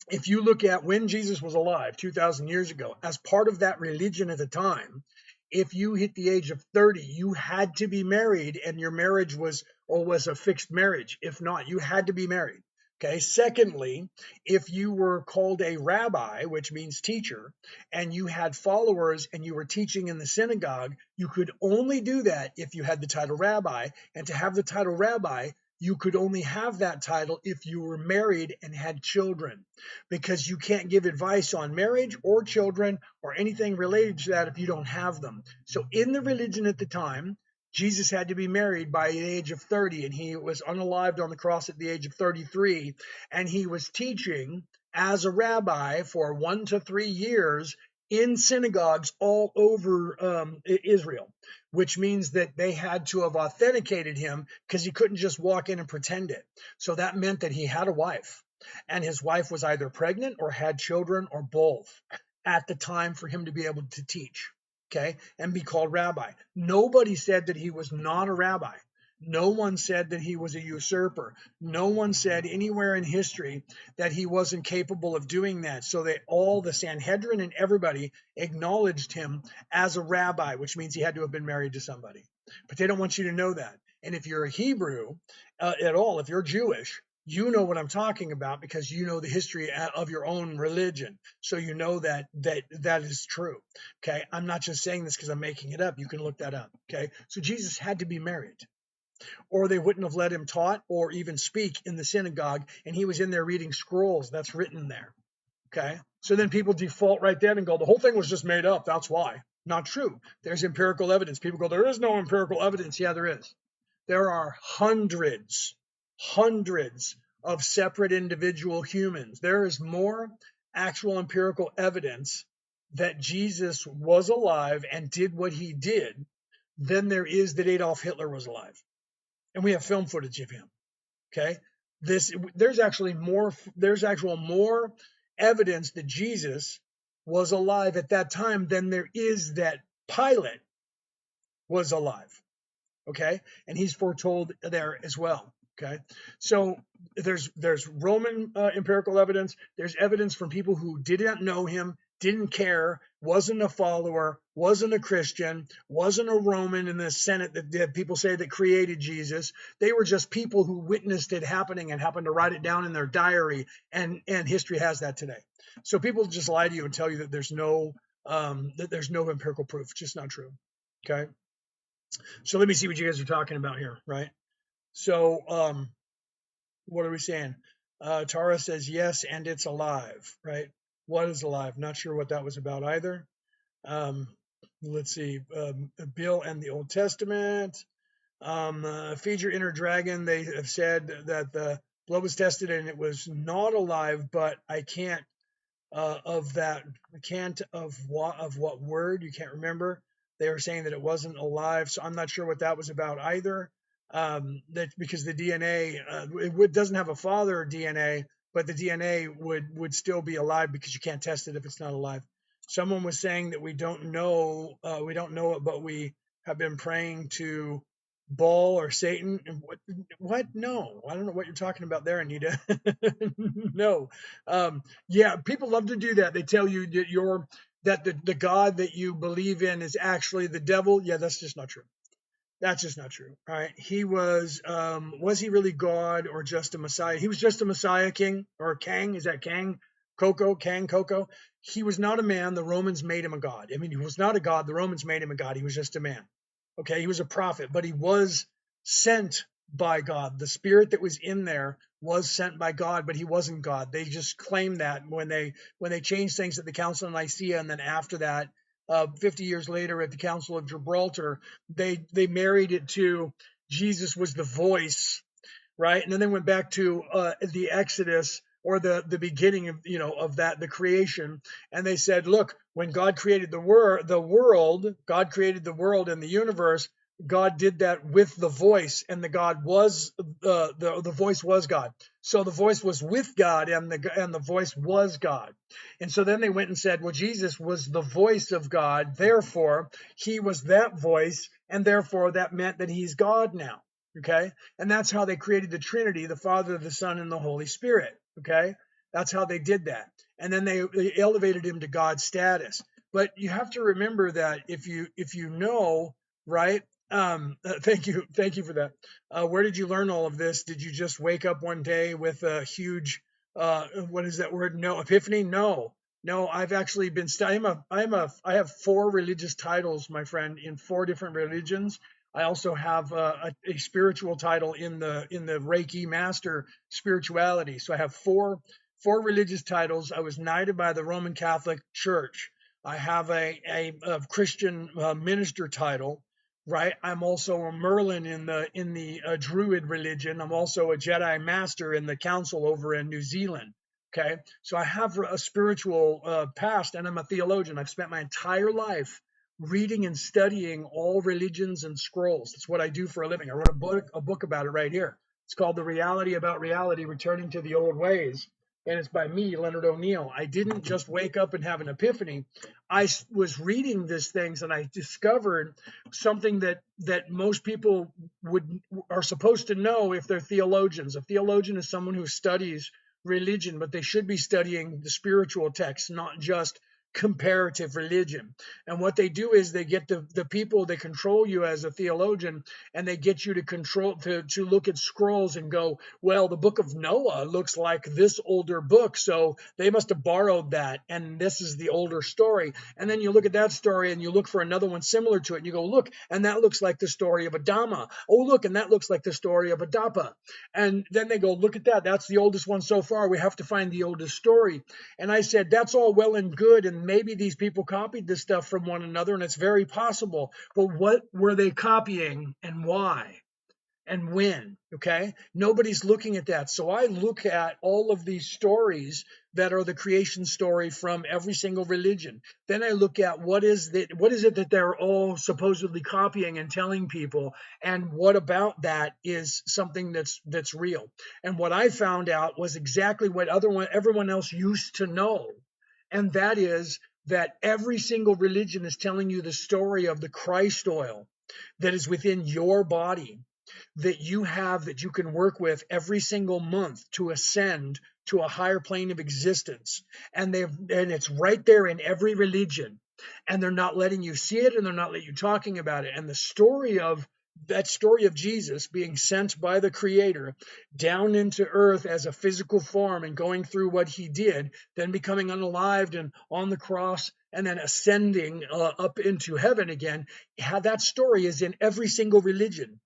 if you look at when Jesus was alive 2,000 years ago, as part of that religion at the time, if you hit the age of 30, you had to be married, and your marriage was a fixed marriage. If not, you had to be married. Okay. Secondly, if you were called a rabbi, which means teacher, and you had followers and you were teaching in the synagogue, you could only do that if you had the title rabbi. And to have the title rabbi, you could only have that title if you were married and had children, because you can't give advice on marriage or children or anything related to that if you don't have them. So in the religion at the time, Jesus had to be married by the age of 30, and he was unalived on the cross at the age of 33, and he was teaching as a rabbi for 1 to 3 years in synagogues all over Israel, which means that they had to have authenticated him because he couldn't just walk in and pretend it. So that meant that he had a wife, and his wife was either pregnant or had children or both at the time for him to be able to teach, okay, and be called rabbi. Nobody said that he was not a rabbi. No one said that he was a usurper. No one said anywhere in history that he wasn't capable of doing that. So they all, the Sanhedrin and everybody, acknowledged him as a rabbi, which means he had to have been married to somebody. But they don't want you to know that. And if you're a Hebrew at all, if you're Jewish, you know what I'm talking about because you know the history of your own religion. So you know that is true. Okay. I'm not just saying this because I'm making it up. You can look that up. Okay. So Jesus had to be married, or they wouldn't have let him taught or even speak in the synagogue. And he was in there reading scrolls that's written there. Okay. So then people default right then and go, the whole thing was just made up. That's why. Not true. There's empirical evidence. People go, there is no empirical evidence. Yeah, there is. There are hundreds of separate individual humans. There is more actual empirical evidence that Jesus was alive and did what he did than there is that Adolf Hitler was alive. And we have film footage of him. Okay. There's actually more evidence that Jesus was alive at that time than there is that Pilate was alive. Okay, and he's foretold there as well. Okay, so there's Roman empirical evidence. There's evidence from people who didn't know him, didn't care, wasn't a follower, wasn't a Christian, wasn't a Roman in the Senate that people say that created Jesus. They were just people who witnessed it happening and happened to write it down in their diary, and history has that today. So people just lie to you and tell you that there's no empirical proof. It's just not true. Okay. So let me see what you guys are talking about here, right? So what are we saying? Tara says yes, and it's alive, right? What is alive? Not sure what that was about either. Let's see. Bill and the Old Testament. Feed your inner dragon. They have said that the blood was tested and it was not alive, but I can't of what word, you can't remember. They were saying that it wasn't alive, so I'm not sure what that was about either. That because the DNA it doesn't have a father DNA, but the DNA would still be alive because you can't test it if it's not alive. Someone was saying that we don't know it, but we have been praying to Baal or Satan. What? No, I don't know what you're talking about there, Anita. No. Yeah, people love to do that. They tell you that the God that you believe in is actually the devil. Yeah, that's just not true. That's just not true. All right. He was he really God or just a Messiah? He was just a Messiah king or Kang. Is that Kang? Kang Coco. He was not a man. The Romans made him a god. I mean, he was not a god. The Romans made him a god. He was just a man. Okay. He was a prophet, but he was sent by God. The spirit that was in there was sent by God, but he wasn't God. They just claimed that when they changed things at the Council of Nicaea, and then after that, 50 years later at the Council of Gibraltar, they married it to Jesus was the voice, right? And then they went back to the Exodus or the beginning of the creation, and they said, look, when God created the world, God created the world and the universe. God did that with the voice, and the voice was God. So the voice was with God, and the voice was God. And so then they went and said, well, Jesus was the voice of God, therefore he was that voice, and therefore that meant that he's God now. Okay, and that's how they created the Trinity, the Father, the Son, and the Holy Spirit. Okay, that's how they did that, and then they elevated him to God status. But you have to remember that if you know, right? Thank you for that. Where did you learn all of this? Did you just wake up one day with a huge what is that word? No, epiphany? No, I've actually been studying. I have 4 religious titles, my friend, in 4 different religions. I also have a spiritual title in the Reiki Master Spirituality. So I have four religious titles. I was knighted by the Roman Catholic Church. I have a Christian minister title. Right. I'm also a Merlin in the Druid religion. I'm also a Jedi Master in the Council over in New Zealand. Okay, so I have a spiritual past, and I'm a theologian. I've spent my entire life reading and studying all religions and scrolls. That's what I do for a living. I wrote a book about it right here. It's called The Reality About Reality, Returning to the Old Ways. And it's by me, Leonard O'Neill. I didn't just wake up and have an epiphany. I was reading these things, and I discovered something that most people are supposed to know if they're theologians. A theologian is someone who studies religion, but they should be studying the spiritual text, not just comparative religion. And what they do is they get the people, they control you as a theologian, and they get you to look at scrolls and go, well, the book of Noah looks like this older book, so they must have borrowed that, and this is the older story. And then you look at that story and you look for another one similar to it, and you go, look, and that looks like the story of Adama. Oh, look, and that looks like the story of Adapa. And then they go, look at that, that's the oldest one so far, we have to find the oldest story. And I said, that's all well and good, and maybe these people copied this stuff from one another, and it's very possible, but what were they copying and why and when? Okay, nobody's looking at that. So I look at all of these stories that are the creation story from every single religion. Then I look at what is it that they're all supposedly copying and telling people, and what about that is something that's real. And what I found out was exactly what everyone else used to know, and that is that every single religion is telling you the story of the Christ oil that is within your body, that you can work with every single month to ascend to a higher plane of existence. And it's right there in every religion. And they're not letting you see it, and they're not letting you talking about it. And the story of Jesus being sent by the Creator down into earth as a physical form and going through what he did, then becoming unalived and on the cross, and then ascending up into heaven again, how that story is in every single religion.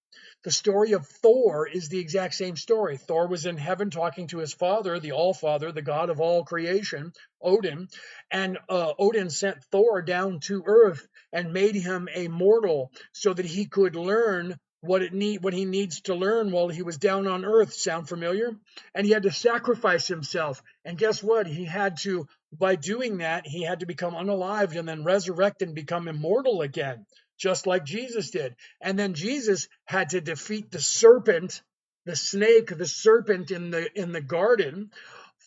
The story of Thor is the exact same story. Thor was in heaven talking to his father, the All-Father, the God of all creation, Odin, and Odin sent Thor down to earth and made him a mortal so that he could learn what he needs to learn while he was down on earth. Sound familiar? And he had to sacrifice himself. And guess what? By doing that, he had to become unalived and then resurrect and become immortal again, just like Jesus did. And then Jesus had to defeat the serpent, the snake, the serpent in the garden.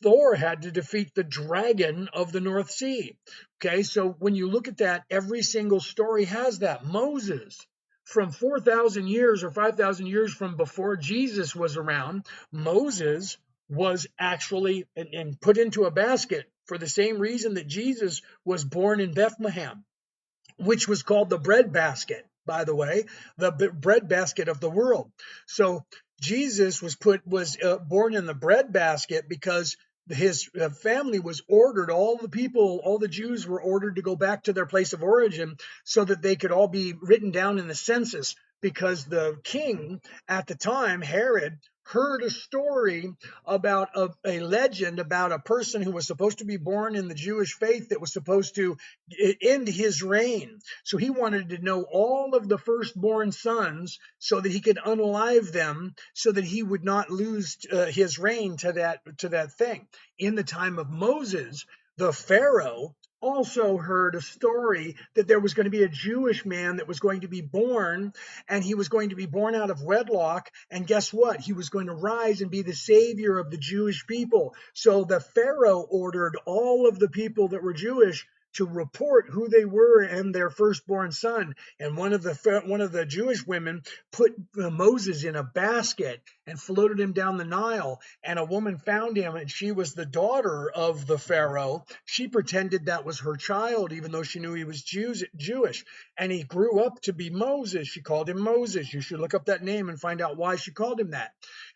Thor had to defeat the dragon of the North Sea. Okay, so when you look at that, every single story has that. Moses, from 4,000 years or 5,000 years from before Jesus was around, Moses was actually and put into a basket for the same reason that Jesus was born in Bethlehem, which was called the bread basket, by the way, the bread basket of the world. So Jesus was born in the bread basket because his family was ordered, all the Jews were ordered to go back to their place of origin so that they could all be written down in the census, because the king at the time, Herod, heard a story about a legend about a person who was supposed to be born in the Jewish faith that was supposed to end his reign. So he wanted to know all of the firstborn sons so that he could unalive them, so that he would not lose his reign to that thing. In the time of Moses, the Pharaoh also heard a story that there was going to be a Jewish man that was going to be born, and he was going to be born out of wedlock. And guess what? He was going to rise and be the savior of the Jewish people. So the Pharaoh ordered all of the people that were Jewish to report who they were and their firstborn son. And one of the Jewish women put Moses in a basket and floated him down the Nile. And a woman found him, and she was the daughter of the Pharaoh. She pretended that was her child, even though she knew he was Jewish. And he grew up to be Moses. She called him Moses. You should look up that name and find out why she called him that.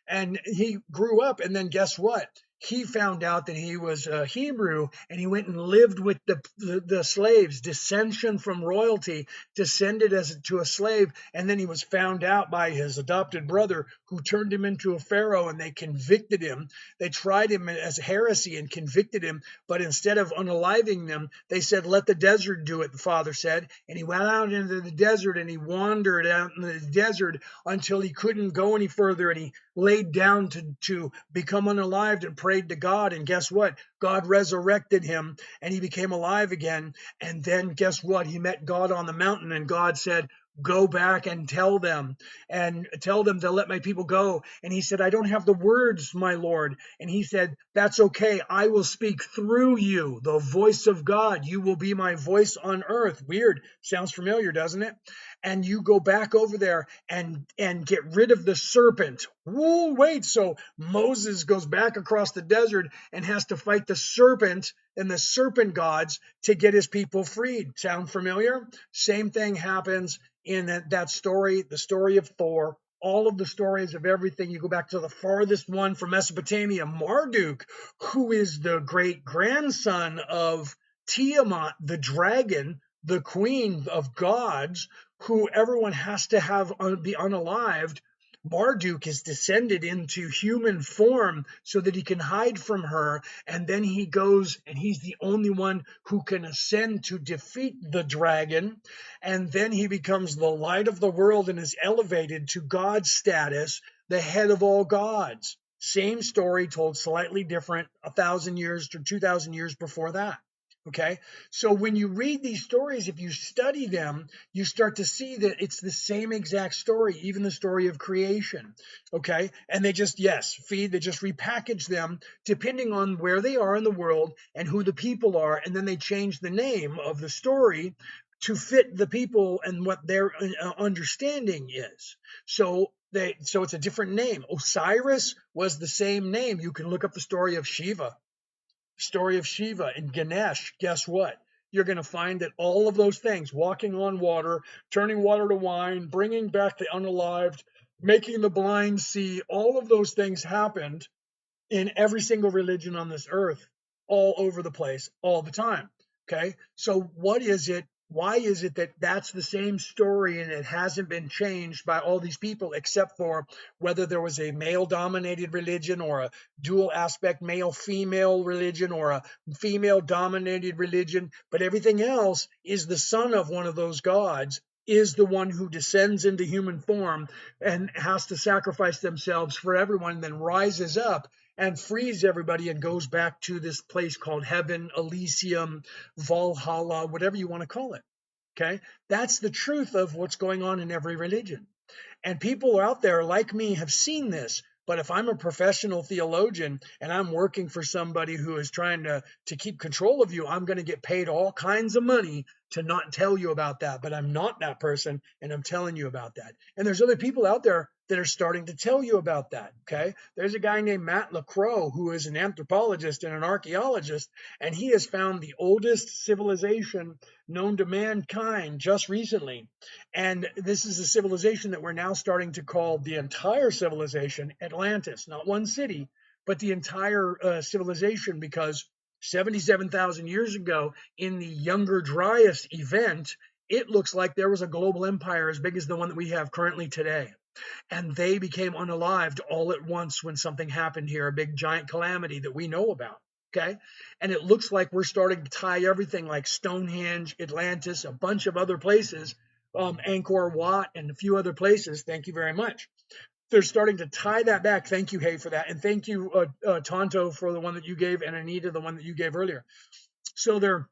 And he grew up, and then guess what? He found out that he was a Hebrew, and he went and lived with the slaves. Dissension from royalty, descended to a slave, and then he was found out by his adopted brother, who turned him into a pharaoh, and they convicted him. They tried him as heresy and convicted him, but instead of unaliving them, they said, let the desert do it, the father said. And he went out into the desert, and he wandered out in the desert until he couldn't go any further, and he laid down to become unalived and prayed to God, and guess what? God resurrected him and he became alive again. And then guess what? He met God on the mountain, and God said, go back and tell them to let my people go. And he said, I don't have the words, my Lord. And he said, that's okay. I will speak through you, the voice of God. You will be my voice on earth. Weird. Sounds familiar, doesn't it? And you go back over there and get rid of the serpent. Whoa, wait. So Moses goes back across the desert and has to fight the serpent and the serpent gods to get his people freed. Sound familiar? Same thing happens in that story, the story of Thor, all of the stories of everything. You go back to the farthest one from Mesopotamia, Marduk, who is the great grandson of Tiamat, the dragon, the queen of gods, who everyone has to have be unalived. Marduk is descended into human form so that he can hide from her, and then he goes and he's the only one who can ascend to defeat the dragon, and then he becomes the light of the world and is elevated to God's status, the head of all gods. Same story told slightly different 1,000 years to 2,000 years before that. Okay, so when you read these stories, if you study them, you start to see that it's the same exact story, even the story of creation. Okay, and they just, they just repackage them depending on where they are in the world and who the people are, and then they change the name of the story to fit the people and what their understanding is. So it's a different name. Osiris was the same name. You can look up the story of Shiva. Story of Shiva and Ganesh. Guess what? You're going to find that all of those things, walking on water, turning water to wine, bringing back the unalived, making the blind see, all of those things happened in every single religion on this earth, all over the place, all the time. Okay, so what is it? Why is it that that's the same story and it hasn't been changed by all these people, except for whether there was a male-dominated religion or a dual aspect male-female religion or a female-dominated religion, but everything else is the son of one of those gods is the one who descends into human form and has to sacrifice themselves for everyone, then rises up and frees everybody and goes back to this place called heaven, Elysium, Valhalla, whatever you want to call it. Okay, that's the truth of what's going on in every religion. And people out there like me have seen this. But if I'm a professional theologian and I'm working for somebody who is trying to keep control of you, I'm going to get paid all kinds of money to not tell you about that. But I'm not that person, and I'm telling you about that. And there's other people out there that are starting to tell you about that. Okay, there's a guy named Matt LaCroix who is an anthropologist and an archaeologist, and he has found the oldest civilization known to mankind just recently. And this is a civilization that we're now starting to call the entire civilization Atlantis, not one city, but the entire civilization, because 77,000 years ago in the Younger Dryas event, it looks like there was a global empire as big as the one that we have currently today. And they became unalived all at once when something happened here, a big giant calamity that we know about. Okay, and it looks like we're starting to tie everything like Stonehenge, Atlantis, a bunch of other places, Angkor Wat, and a few other places. Thank you very much. They're starting to tie that back. Thank you, Hay, for that. And thank you, Tonto, for the one that you gave, and Anita, the one that you gave earlier. So they're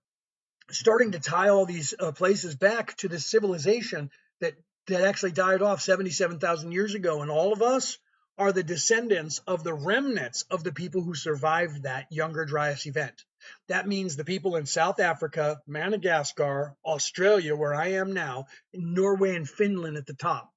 starting to tie all these places back to this civilization that actually died off 77,000 years ago. And all of us are the descendants of the remnants of the people who survived that Younger Dryas event. That means the people in South Africa, Madagascar, Australia, where I am now, Norway and Finland at the top.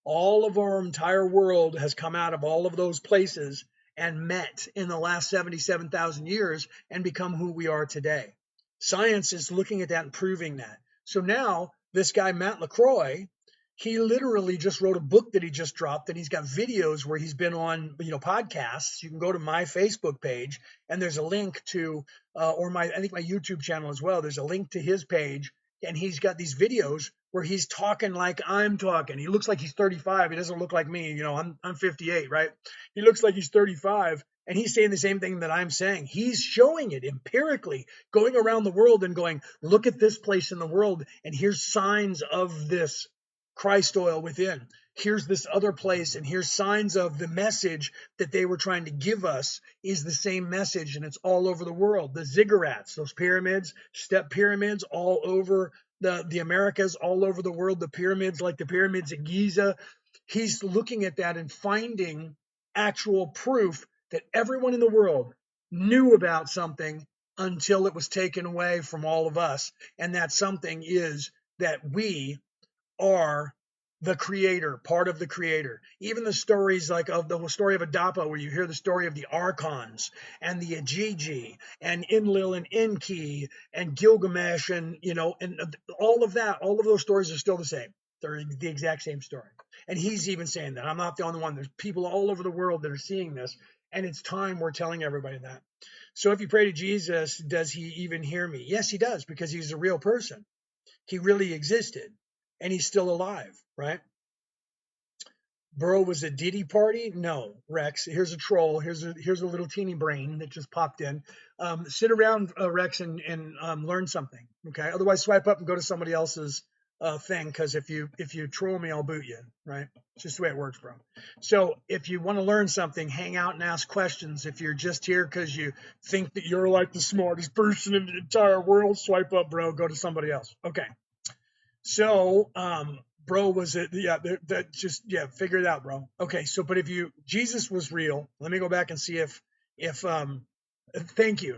All of our entire world has come out of all of those places and met in the last 77,000 years and become who we are today. Science is looking at that and proving that. So now this guy, Matt LaCroix, he literally just wrote a book that he just dropped, and he's got videos where he's been on, podcasts. You can go to my Facebook page, and there's a link to, I think my YouTube channel as well. There's a link to his page, and he's got these videos where he's talking like I'm talking. He looks like he's 35. He doesn't look like me. I'm 58, right? He looks like he's 35, and he's saying the same thing that I'm saying. He's showing it empirically, going around the world and going, look at this place in the world, and here's signs of this Christ oil within. Here's this other place, and here's signs of the message that they were trying to give us is the same message, and it's all over the world. The ziggurats, those pyramids, step pyramids all over the Americas, all over the world, the pyramids like the pyramids at Giza. He's looking at that and finding actual proof that everyone in the world knew about something until it was taken away from all of us. And that something is that we are the creator, part of the creator. Even the stories like of the story of Adapa, where you hear the story of the Archons and the Ajiji and Enlil and Enki and Gilgamesh, and and all of that, all of those stories are still the same. They're the exact same story. And he's even saying that. I'm not the only one. There's people all over the world that are seeing this, and it's time we're telling everybody that. So if you pray to Jesus, does he even hear me? Yes, he does, because he's a real person. He really existed, and he's still alive, right? Burrow was a Diddy party? No, Rex. Here's a troll. Here's a little teeny brain that just popped in. Sit around, Rex, and learn something. Okay. Otherwise, swipe up and go to somebody else's thing, because if you troll me, I'll boot you. Right? It's just the way it works, bro. So if you want to learn something, hang out and ask questions. If you're just here because you think that you're like the smartest person in the entire world, swipe up, bro. Go to somebody else. Okay. So, bro, was it? Yeah, that just, yeah, figure it out, bro. Okay, so, but if Jesus was real, let me go back and see if, thank you.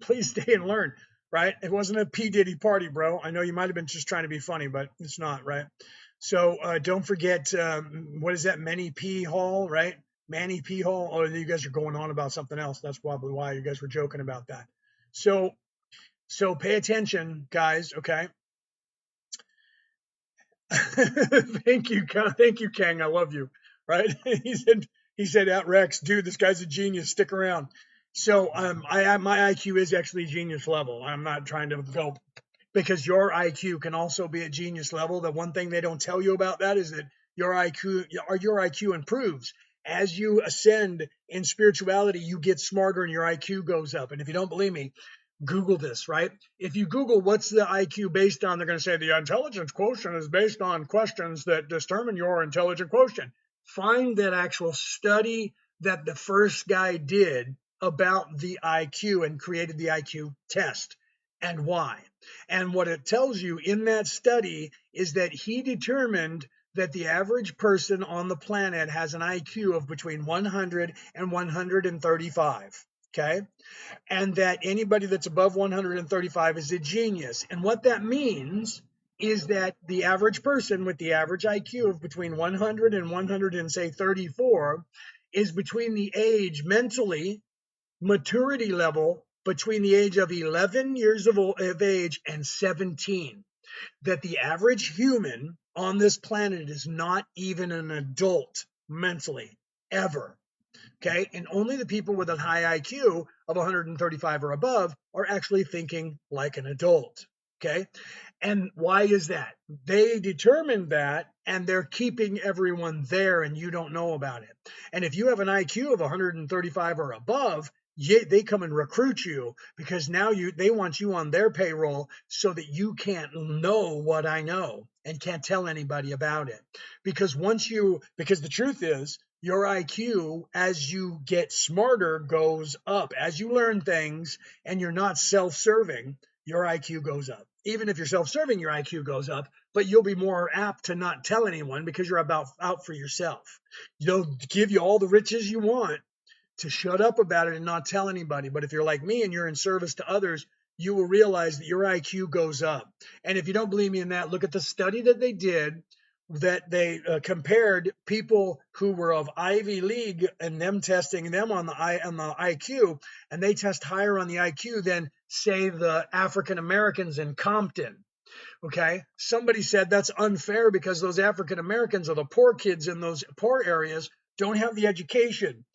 Please stay and learn, right? It wasn't a P. Diddy party, bro. I know you might have been just trying to be funny, but it's not, right? So, don't forget, what is that? Manny P. Hall, right? Manny P. Hall. Oh, you guys are going on about something else. That's probably why you guys were joking about that. So pay attention, guys, okay? Thank you, Kang. I love you. Right? he said at Rex, dude, this guy's a genius. Stick around. So my IQ is actually genius level. I'm not trying to go, because your IQ can also be at genius level. The one thing they don't tell you about that is that your IQ improves as you ascend in spirituality. You get smarter and your IQ goes up. And if you don't believe me, Google this, right? If you Google what's the IQ based on, they're going to say the intelligence quotient is based on questions that determine your intelligence quotient. Find that actual study that the first guy did about the IQ and created the IQ test, and why. And what it tells you in that study is that he determined that the average person on the planet has an IQ of between 100 and 135. Okay. And that anybody that's above 135 is a genius. And what that means is that the average person with the average IQ of between 100 and 134 is between the age mentally, maturity level, between the age of 11 years of age and 17. That the average human on this planet is not even an adult mentally, ever. Okay. And only the people with a high IQ of 135 or above are actually thinking like an adult. Okay. And why is that? They determined that, and they're keeping everyone there, and you don't know about it. And if you have an IQ of 135 or above, they come and recruit you, because now they want you on their payroll so that you can't know what I know and can't tell anybody about it. Because because the truth is, your IQ, as you get smarter, goes up. As you learn things and you're not self-serving, your IQ goes up. Even if you're self-serving, your IQ goes up, but you'll be more apt to not tell anyone because you're out for yourself. They'll give you all the riches you want to shut up about it and not tell anybody. But if you're like me and you're in service to others, you will realize that your IQ goes up. And if you don't believe me in that, look at the study that they did, that they compared people who were of Ivy League and them testing them on the IQ, and they test higher on the IQ than, say, the African Americans in Compton. Okay, somebody said that's unfair because those African Americans are the poor kids in those poor areas, don't have the education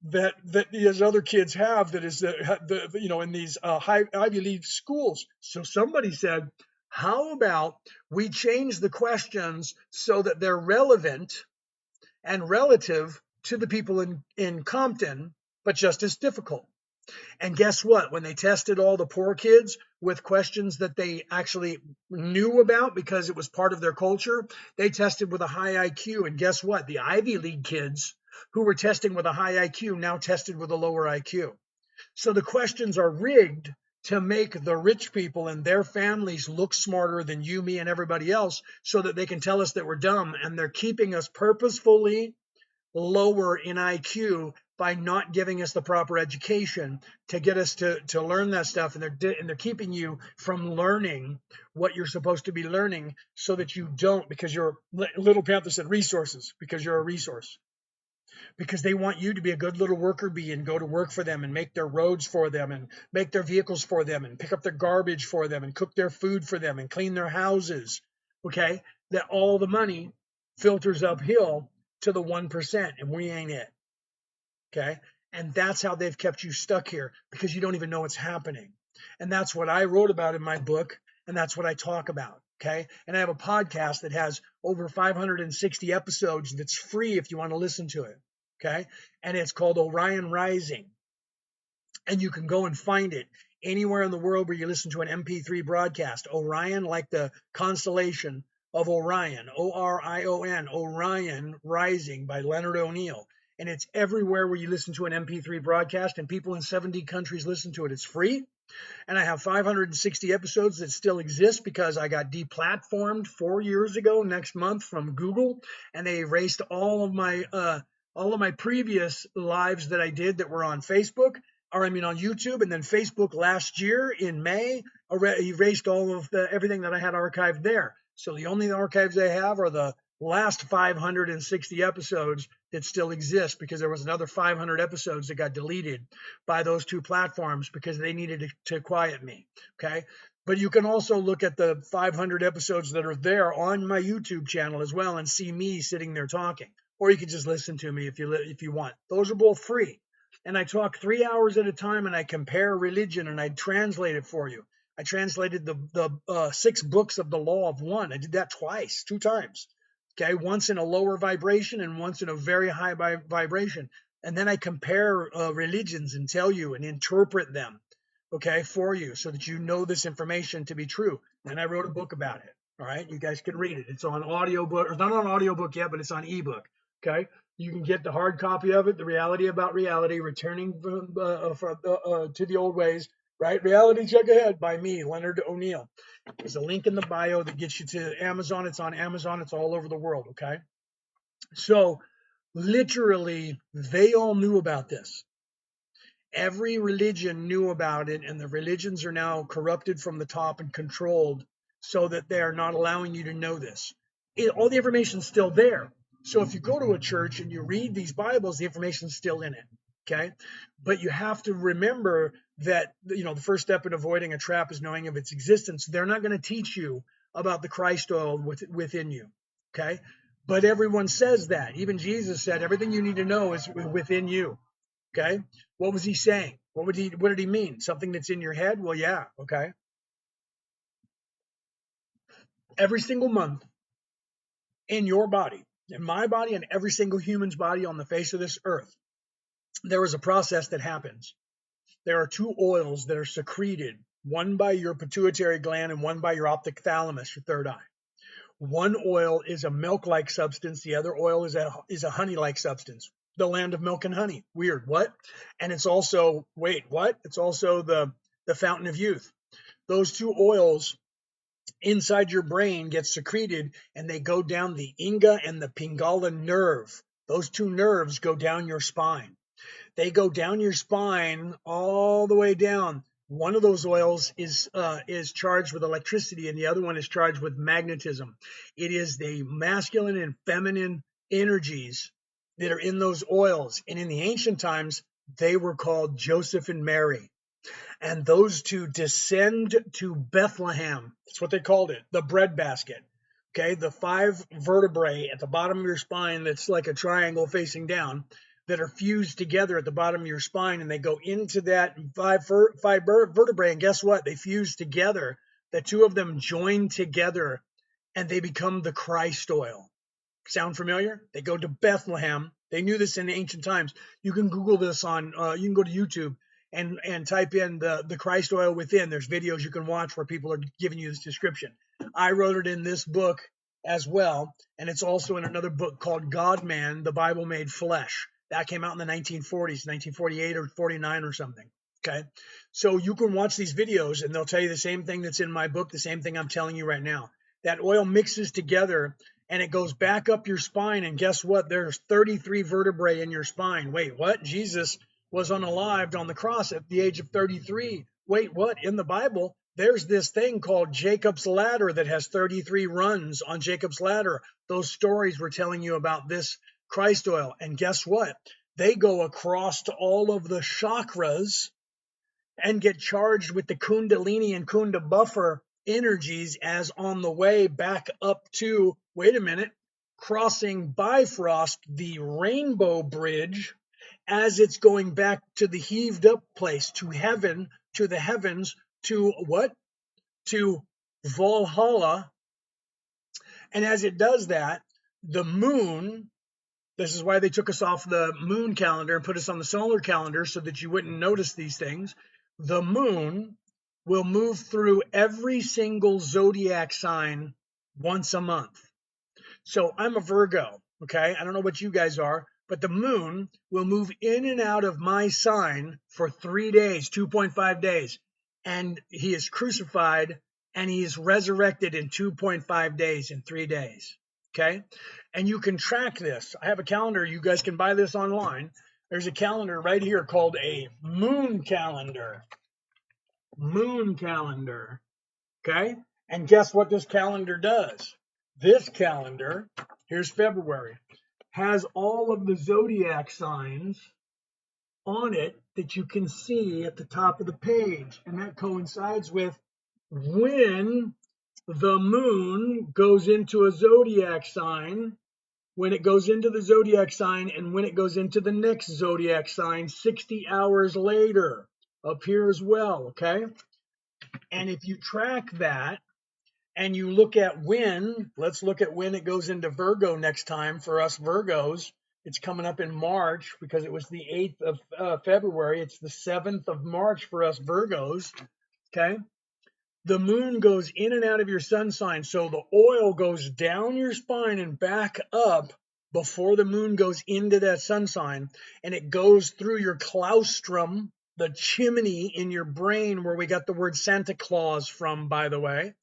that these other kids have, that is in these high Ivy League schools. So somebody said, how about we change the questions so that they're relevant and relative to the people in Compton, but just as difficult? And guess what? When they tested all the poor kids with questions that they actually knew about because it was part of their culture. They tested with a high IQ, and guess what? The Ivy League kids who were testing with a high IQ now tested with a lower IQ. So the questions are rigged to make the rich people and their families look smarter than you, me, and everybody else so that they can tell us that we're dumb. And they're keeping us purposefully lower in IQ by not giving us the proper education to get us to learn that stuff. And they're keeping you from learning what you're supposed to be learning so that you don't, because you're, Little Panther said resources, because you're a resource. Because they want you to be a good little worker bee and go to work for them and make their roads for them and make their vehicles for them and pick up their garbage for them and cook their food for them and clean their houses. Okay, that all the money filters uphill to the 1%, and we ain't it. Okay, and that's how they've kept you stuck here, because you don't even know what's happening. And that's what I wrote about in my book, and that's what I talk about. Okay, and I have a podcast that has over 560 episodes that's free if you want to listen to it. Okay, and it's called Orion Rising, and you can go and find it anywhere in the world where you listen to an MP3 broadcast. Orion, like the constellation of Orion, Orion, Orion Rising by Leonard O'Neill. And it's everywhere where you listen to an MP3 broadcast, and people in 70 countries listen to it. It's free. And I have 560 episodes that still exist because I got deplatformed 4 years ago next month from Google, and they erased all of my previous lives that I did that were on Facebook, or I mean on YouTube. And then Facebook last year in May erased all of everything that I had archived there. So the only archives I have are the last 560 episodes that still exist, because there was another 500 episodes that got deleted by those two platforms because they needed to quiet me. Okay, but you can also look at the 500 episodes that are there on my YouTube channel as well and see me sitting there talking, or you can just listen to me if you want. Those are both free, and I talk 3 hours at a time, and I compare religion, and I translate it for you. I translated the 6 books of the Law of One. I did that twice, 2 times. Okay, once in a lower vibration and once in a very high vibration. And then I compare religions and tell you and interpret them, okay, for you so that you know this information to be true. And I wrote a book about it. All right, you guys can read it. It's on audiobook, or not on audiobook yet, but it's on ebook. Okay, you can get the hard copy of it, The Reality About Reality, Returning to the Old Ways, right? Reality Check Ahead by me, Leonard O'Neill. There's a link in the bio that gets you to Amazon. It's on Amazon. It's all over the world, okay? So literally, they all knew about this. Every religion knew about it, and the religions are now corrupted from the top and controlled so that they are not allowing you to know this. All the information's still there. So if you go to a church and you read these Bibles, the information's still in it, okay? But you have to remember that, the first step in avoiding a trap is knowing of its existence. They're not going to teach you about the Christ oil within you, okay? But everyone says that. Even Jesus said everything you need to know is within you, okay? What was he saying? What did he mean? Something that's in your head? Well, yeah, okay. Every single month in your body, in my body, and every single human's body on the face of this earth, there is a process that happens. There are 2 oils that are secreted, one by your pituitary gland and one by your optic thalamus, your third eye. One oil is a milk-like substance. The other oil is a honey-like substance. The land of milk and honey. Weird. What? And it's also, wait, what? It's also the fountain of youth. Those 2 oils inside your brain get secreted, and they go down the Inga and the Pingala nerve. Those 2 nerves go down your spine. They go down your spine all the way down. One of those oils is charged with electricity, and the other one is charged with magnetism. It is the masculine and feminine energies that are in those oils. And in the ancient times, they were called Joseph and Mary. And those 2 descend to Bethlehem. That's what they called it, the breadbasket. Okay, the 5 vertebrae at the bottom of your spine that's like a triangle facing down, that are fused together at the bottom of your spine, and they go into that 5 vertebrae, and guess what? They fuse together. The 2 of them join together, and they become the Christ oil. Sound familiar? They go to Bethlehem. They knew this in ancient times. You can Google this you can go to YouTube and type in the Christ oil within. There's videos you can watch where people are giving you this description. I wrote it in this book as well, and it's also in another book called God Man, the Bible Made Flesh. That came out in the 1940s, 1948 or 49 or something. Okay, so you can watch these videos and they'll tell you the same thing that's in my book, the same thing I'm telling you right now. That oil mixes together and it goes back up your spine, and guess what? There's 33 vertebrae in your spine. Wait, what? Jesus was unalived on the cross at the age of 33. Wait, what? In the Bible, there's this thing called Jacob's ladder that has 33 runs on Jacob's ladder. Those stories were telling you about this Christ oil. And guess what? They go across to all of the chakras and get charged with the Kundalini and Kunda buffer energies as on the way back up to, wait a minute, crossing Bifrost, the rainbow bridge, as it's going back to the heaved up place, to heaven, to the heavens, to what? To Valhalla. And as it does that, the moon, this is why they took us off the moon calendar and put us on the solar calendar so that you wouldn't notice these things. The moon will move through every single zodiac sign once a month. So I'm a Virgo, okay? I don't know what you guys are, but the moon will move in and out of my sign for 3 days, 2.5 days. And he is crucified and he is resurrected in 2.5 days, in 3 days, okay? And you can track this. I have a calendar. You guys can buy this online. There's a calendar right here called a moon calendar. Moon calendar, okay? And guess what this calendar does? This calendar, here's February, has all of the zodiac signs on it that you can see at the top of the page. And that coincides with when the moon goes into a zodiac sign, when it goes into the zodiac sign, and when it goes into the next zodiac sign 60 hours later, up here as well, okay? And if you track that and you look at when, let's look at when it goes into Virgo next time for us Virgos. It's coming up in March because it was the 8th of February. It's the 7th of March for us Virgos, okay? The moon goes in and out of your sun sign. So the oil goes down your spine and back up before the moon goes into that sun sign. And it goes through your claustrum, the chimney in your brain where we got the word Santa Claus from, by the way.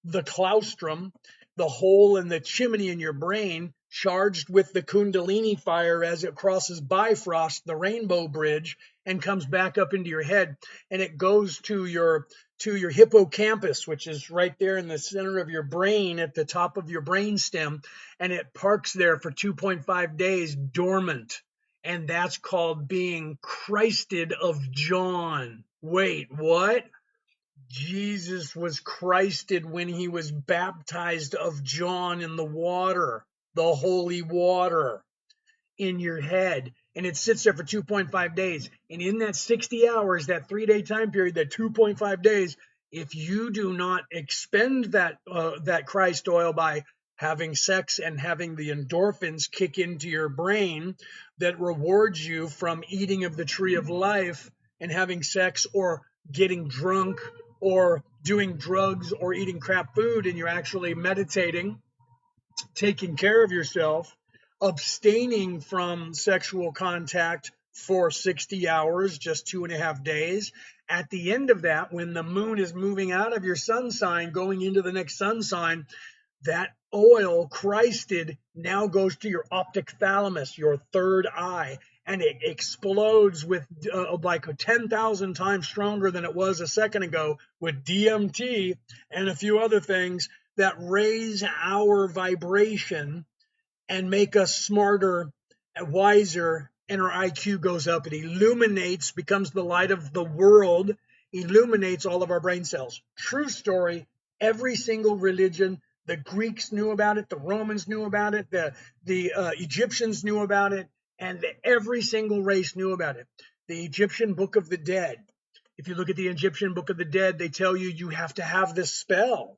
The claustrum, the hole in the chimney in your brain, charged with the Kundalini fire as it crosses Bifrost, the rainbow bridge, and comes back up into your head. And it goes to your hippocampus, which is right there in the center of your brain at the top of your brain stem, and it parks there for 2.5 days dormant. And that's called being Christed of John. Wait, what? Jesus was Christed when he was baptized of John in the water, the holy water in your head. And it sits there for 2.5 days. And in that 60 hours, that 3-day time period, that 2.5 days, if you do not expend that Christ oil by having sex and having the endorphins kick into your brain that rewards you from eating of the tree of life and having sex or getting drunk or doing drugs or eating crap food, and you're actually meditating, taking care of yourself, abstaining from sexual contact for 60 hours, just 2.5 days. At the end of that, when the moon is moving out of your sun sign, going into the next sun sign, that oil, Christed, now goes to your optic thalamus, your third eye, and it explodes with like 10,000 times stronger than it was a second ago with DMT and a few other things that raise our vibration and make us smarter and wiser, and our IQ goes up. It illuminates, becomes the light of the world, illuminates all of our brain cells. True story. Every single religion, the Greeks knew about it, the Romans knew about it, the Egyptians knew about it, and every single race knew about it. The Egyptian Book of the Dead. If you look at the Egyptian Book of the Dead, they tell you you have to have this spell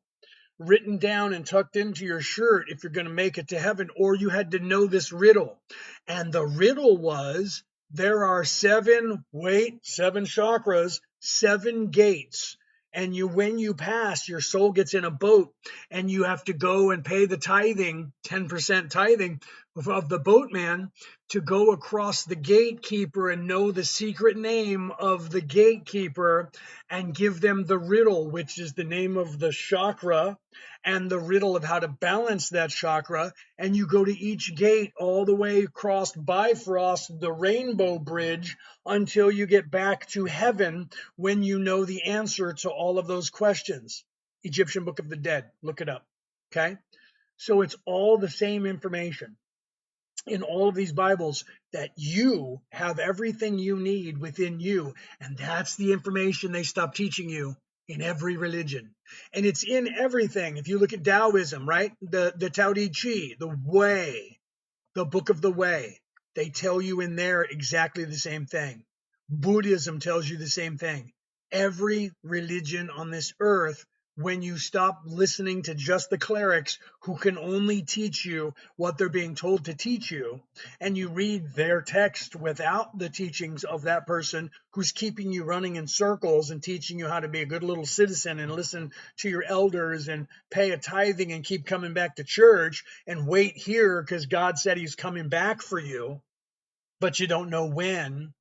written down and tucked into your shirt if you're going to make it to heaven, or you had to know this riddle. And the riddle was There are seven chakras, seven gates. And when you pass, your soul gets in a boat and you have to go and pay the tithing, 10% tithing of the boatman to go across the gatekeeper and know the secret name of the gatekeeper and give them the riddle, which is the name of the chakra and the riddle of how to balance that chakra. And you go to each gate all the way across Bifrost, the Rainbow Bridge, until you get back to heaven when you know the answer to all of those questions. Egyptian Book of the Dead, look it up. Okay? So it's all the same information in all of these Bibles, that you have everything you need within you. And that's the information they stop teaching you in every religion. And it's in everything. If you look at Taoism, right? The Tao Te Chi, the way, the book of the way, they tell you in there exactly the same thing. Buddhism tells you the same thing. Every religion on this earth, when you stop listening to just the clerics who can only teach you what they're being told to teach you, and you read their text without the teachings of that person who's keeping you running in circles and teaching you how to be a good little citizen and listen to your elders and pay a tithing and keep coming back to church and wait here because God said he's coming back for you, but you don't know when.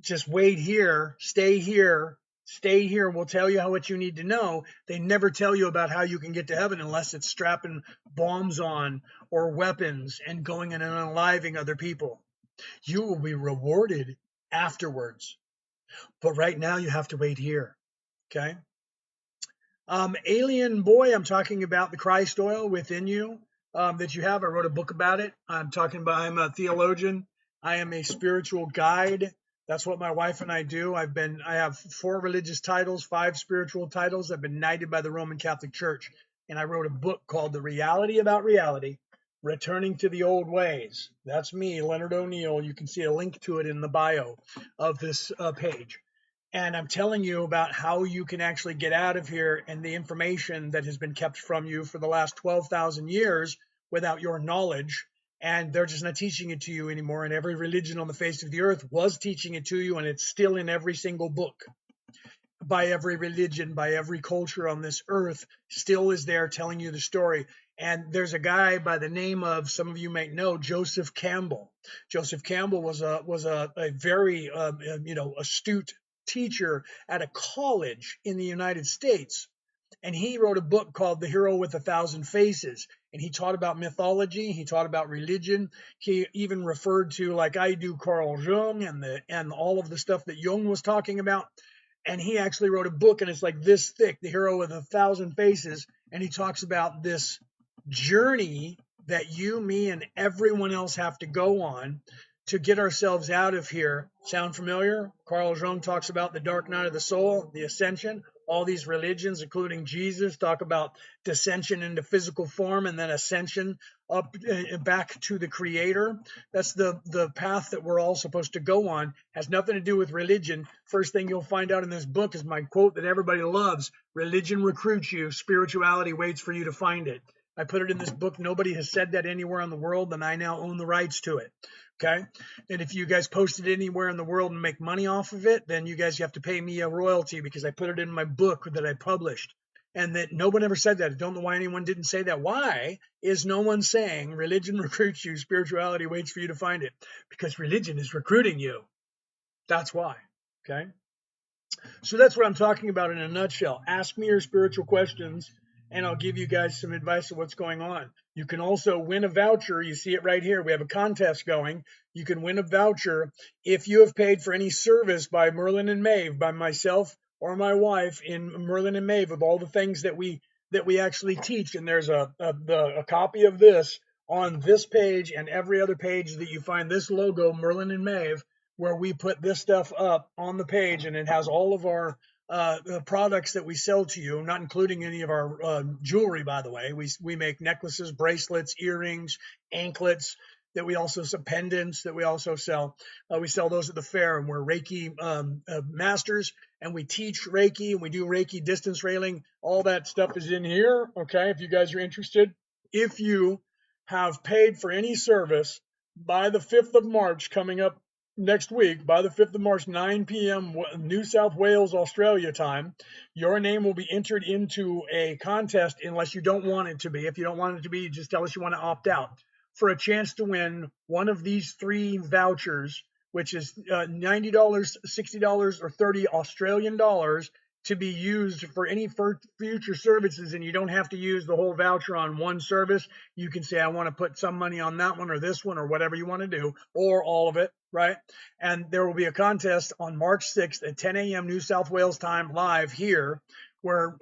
Just wait here, stay here, stay here. We'll tell you what you need to know. They never tell you about how you can get to heaven unless it's strapping bombs on or weapons and going in and unaliving other people. You will be rewarded afterwards. But right now you have to wait here. Okay. Alien Boy, I'm talking about the Christ oil within you that you have. I wrote a book about it. I'm a theologian. I am a spiritual guide. That's what my wife and I do. I have 4 religious titles, 5 spiritual titles. I've been knighted by the Roman Catholic Church. And I wrote a book called The Reality About Reality, Returning to the Old Ways. That's me, Leonard O'Neill. You can see a link to it in the bio of this page. And I'm telling you about how you can actually get out of here and the information that has been kept from you for the last 12,000 years without your knowledge. And they're just not teaching it to you anymore. And every religion on the face of the earth was teaching it to you, and it's still in every single book. By every religion, by every culture on this earth, still is there telling you the story. And there's a guy by the name of, some of you might know, Joseph Campbell. Joseph Campbell was a very astute teacher at a college in the United States. And he wrote a book called The Hero with a Thousand Faces. And he taught about mythology. He taught about religion. He even referred to, like I do, Carl Jung and all of the stuff that Jung was talking about. And he actually wrote a book, and it's like this thick, The Hero with a Thousand Faces. And he talks about this journey that you, me, and everyone else have to go on to get ourselves out of here. Sound familiar? Carl Jung talks about the dark night of the soul, the ascension. All these religions, including Jesus, talk about descension into physical form and then ascension up back to the creator. That's the path that we're all supposed to go on. Has nothing to do with religion. First thing you'll find out in this book is my quote that everybody loves: religion recruits you, spirituality waits for you to find it. I put it in this book. Nobody has said that anywhere in the world, and I now own the rights to it. Okay. And if you guys post it anywhere in the world and make money off of it, then you guys have to pay me a royalty because I put it in my book that I published. And that no one ever said that. I don't know why anyone didn't say that. Why is no one saying religion recruits you, spirituality waits for you to find it? Because religion is recruiting you. That's why. Okay. So that's what I'm talking about in a nutshell. Ask me your spiritual questions, and I'll give you guys some advice of what's going on. You can also win a voucher. You see it right here. We have a contest going. You can win a voucher if you have paid for any service by Merlin and Maeve, by myself or my wife in Merlin and Maeve, of all the things that we actually teach. And there's a copy of this on this page and every other page that you find this logo, Merlin and Maeve, where we put this stuff up on the page, and it has all of our products that we sell to you, not including any of our jewelry, by the way. We make necklaces, bracelets, earrings, anklets that we also sell, pendants that we also sell. We sell those at the fair, and we're Reiki masters, and we teach Reiki, and we do Reiki distance railing. All that stuff is in here, okay, if you guys are interested. If you have paid for any service by the 5th of March coming up next week, by the 5th of March, 9 p.m. New South Wales, Australia time, your name will be entered into a contest unless you don't want it to be. If you don't want it to be, just tell us you want to opt out for a chance to win one of these three vouchers, which is $90, $60, or 30 Australian dollars to be used for any future services. And you don't have to use the whole voucher on one service. You can say, I want to put some money on that one or this one or whatever you want to do, or all of it, right? And there will be a contest on March 6th at 10 a.m. New South Wales time live here, where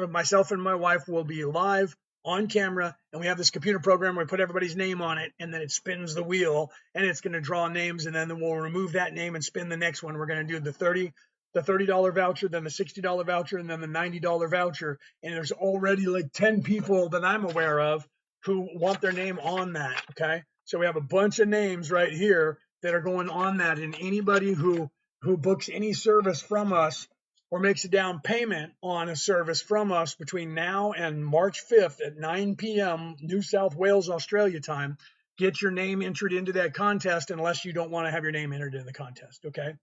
myself and my wife will be live on camera, and we have this computer program where we put everybody's name on it, and then it spins the wheel, and it's going to draw names, and then we'll remove that name and spin the next one. We're going to do the $30 voucher, then the $60 voucher, and then the $90 voucher. And there's already like 10 people that I'm aware of who want their name on that. Okay. So we have a bunch of names right here that are going on that. And anybody who books any service from us or makes a down payment on a service from us between now and March 5th at 9 p.m. New South Wales, Australia time, get your name entered into that contest unless you don't want to have your name entered in the contest. Okay.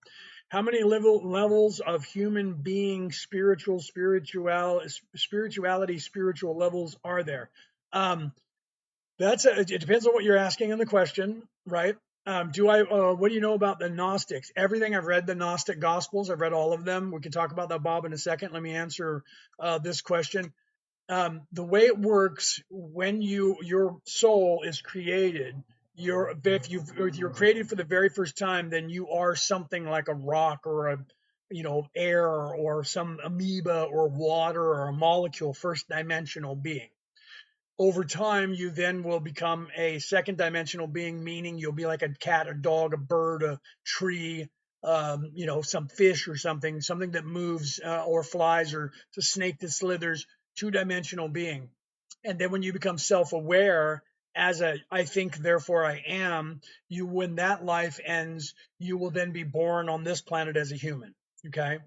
How many levels of human being, spiritual levels are there? It depends on what you're asking in the question, right? What do you know about the Gnostics? Everything. I've read the Gnostic Gospels. I've read all of them. We can talk about that, Bob, in a second. Let me answer this question. The way it works when your soul is created, if you're created for the very first time, then you are something like a rock or a air or some amoeba or water or a molecule, first dimensional being. Over time, you then will become a second dimensional being, meaning you'll be like a cat, a dog, a bird, a tree, some fish or something that moves or flies, or a snake that slithers, two-dimensional being. And then when you become self-aware as a I think, therefore I am, when that life ends, you will then be born on this planet as a human. Okay.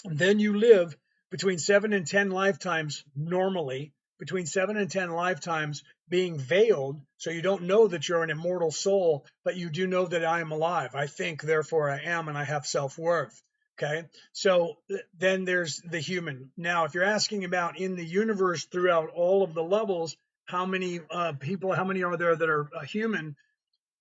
And then you live between 7 and 10 lifetimes normally, between 7 and 10 lifetimes being veiled. So you don't know that you're an immortal soul, but you do know that I am alive. I think, therefore I am, and I have self-worth. Okay. So then there's the human. Now, if you're asking about in the universe throughout all of the levels, how many how many are there that are human?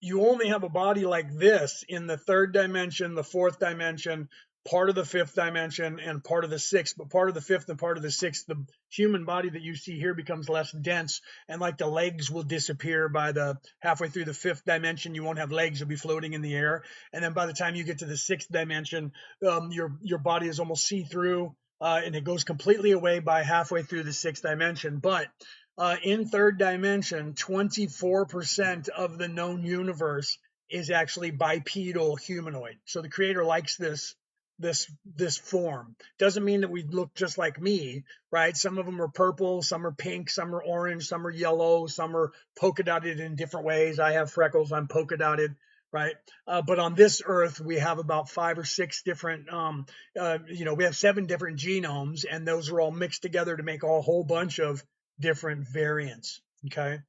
You only have a body like this in the third dimension, the fourth dimension, part of the fifth dimension, and part of the sixth. But part of the fifth and part of the sixth, the human body that you see here becomes less dense, and like the legs will disappear by the halfway through the fifth dimension. You won't have legs; you'll be floating in the air. And then by the time you get to the sixth dimension, your body is almost see-through, and it goes completely away by halfway through the sixth dimension. But in third dimension, 24% of the known universe is actually bipedal humanoid. So the creator likes this form. Doesn't mean that we look just like me, right? Some of them are purple, some are pink, some are orange, some are yellow, some are polka dotted in different ways. I have freckles, I'm polka dotted, right? But on this earth, we have about 5 or 6 different, we have 7 different genomes, and those are all mixed together to make a whole bunch of different variants. Okay.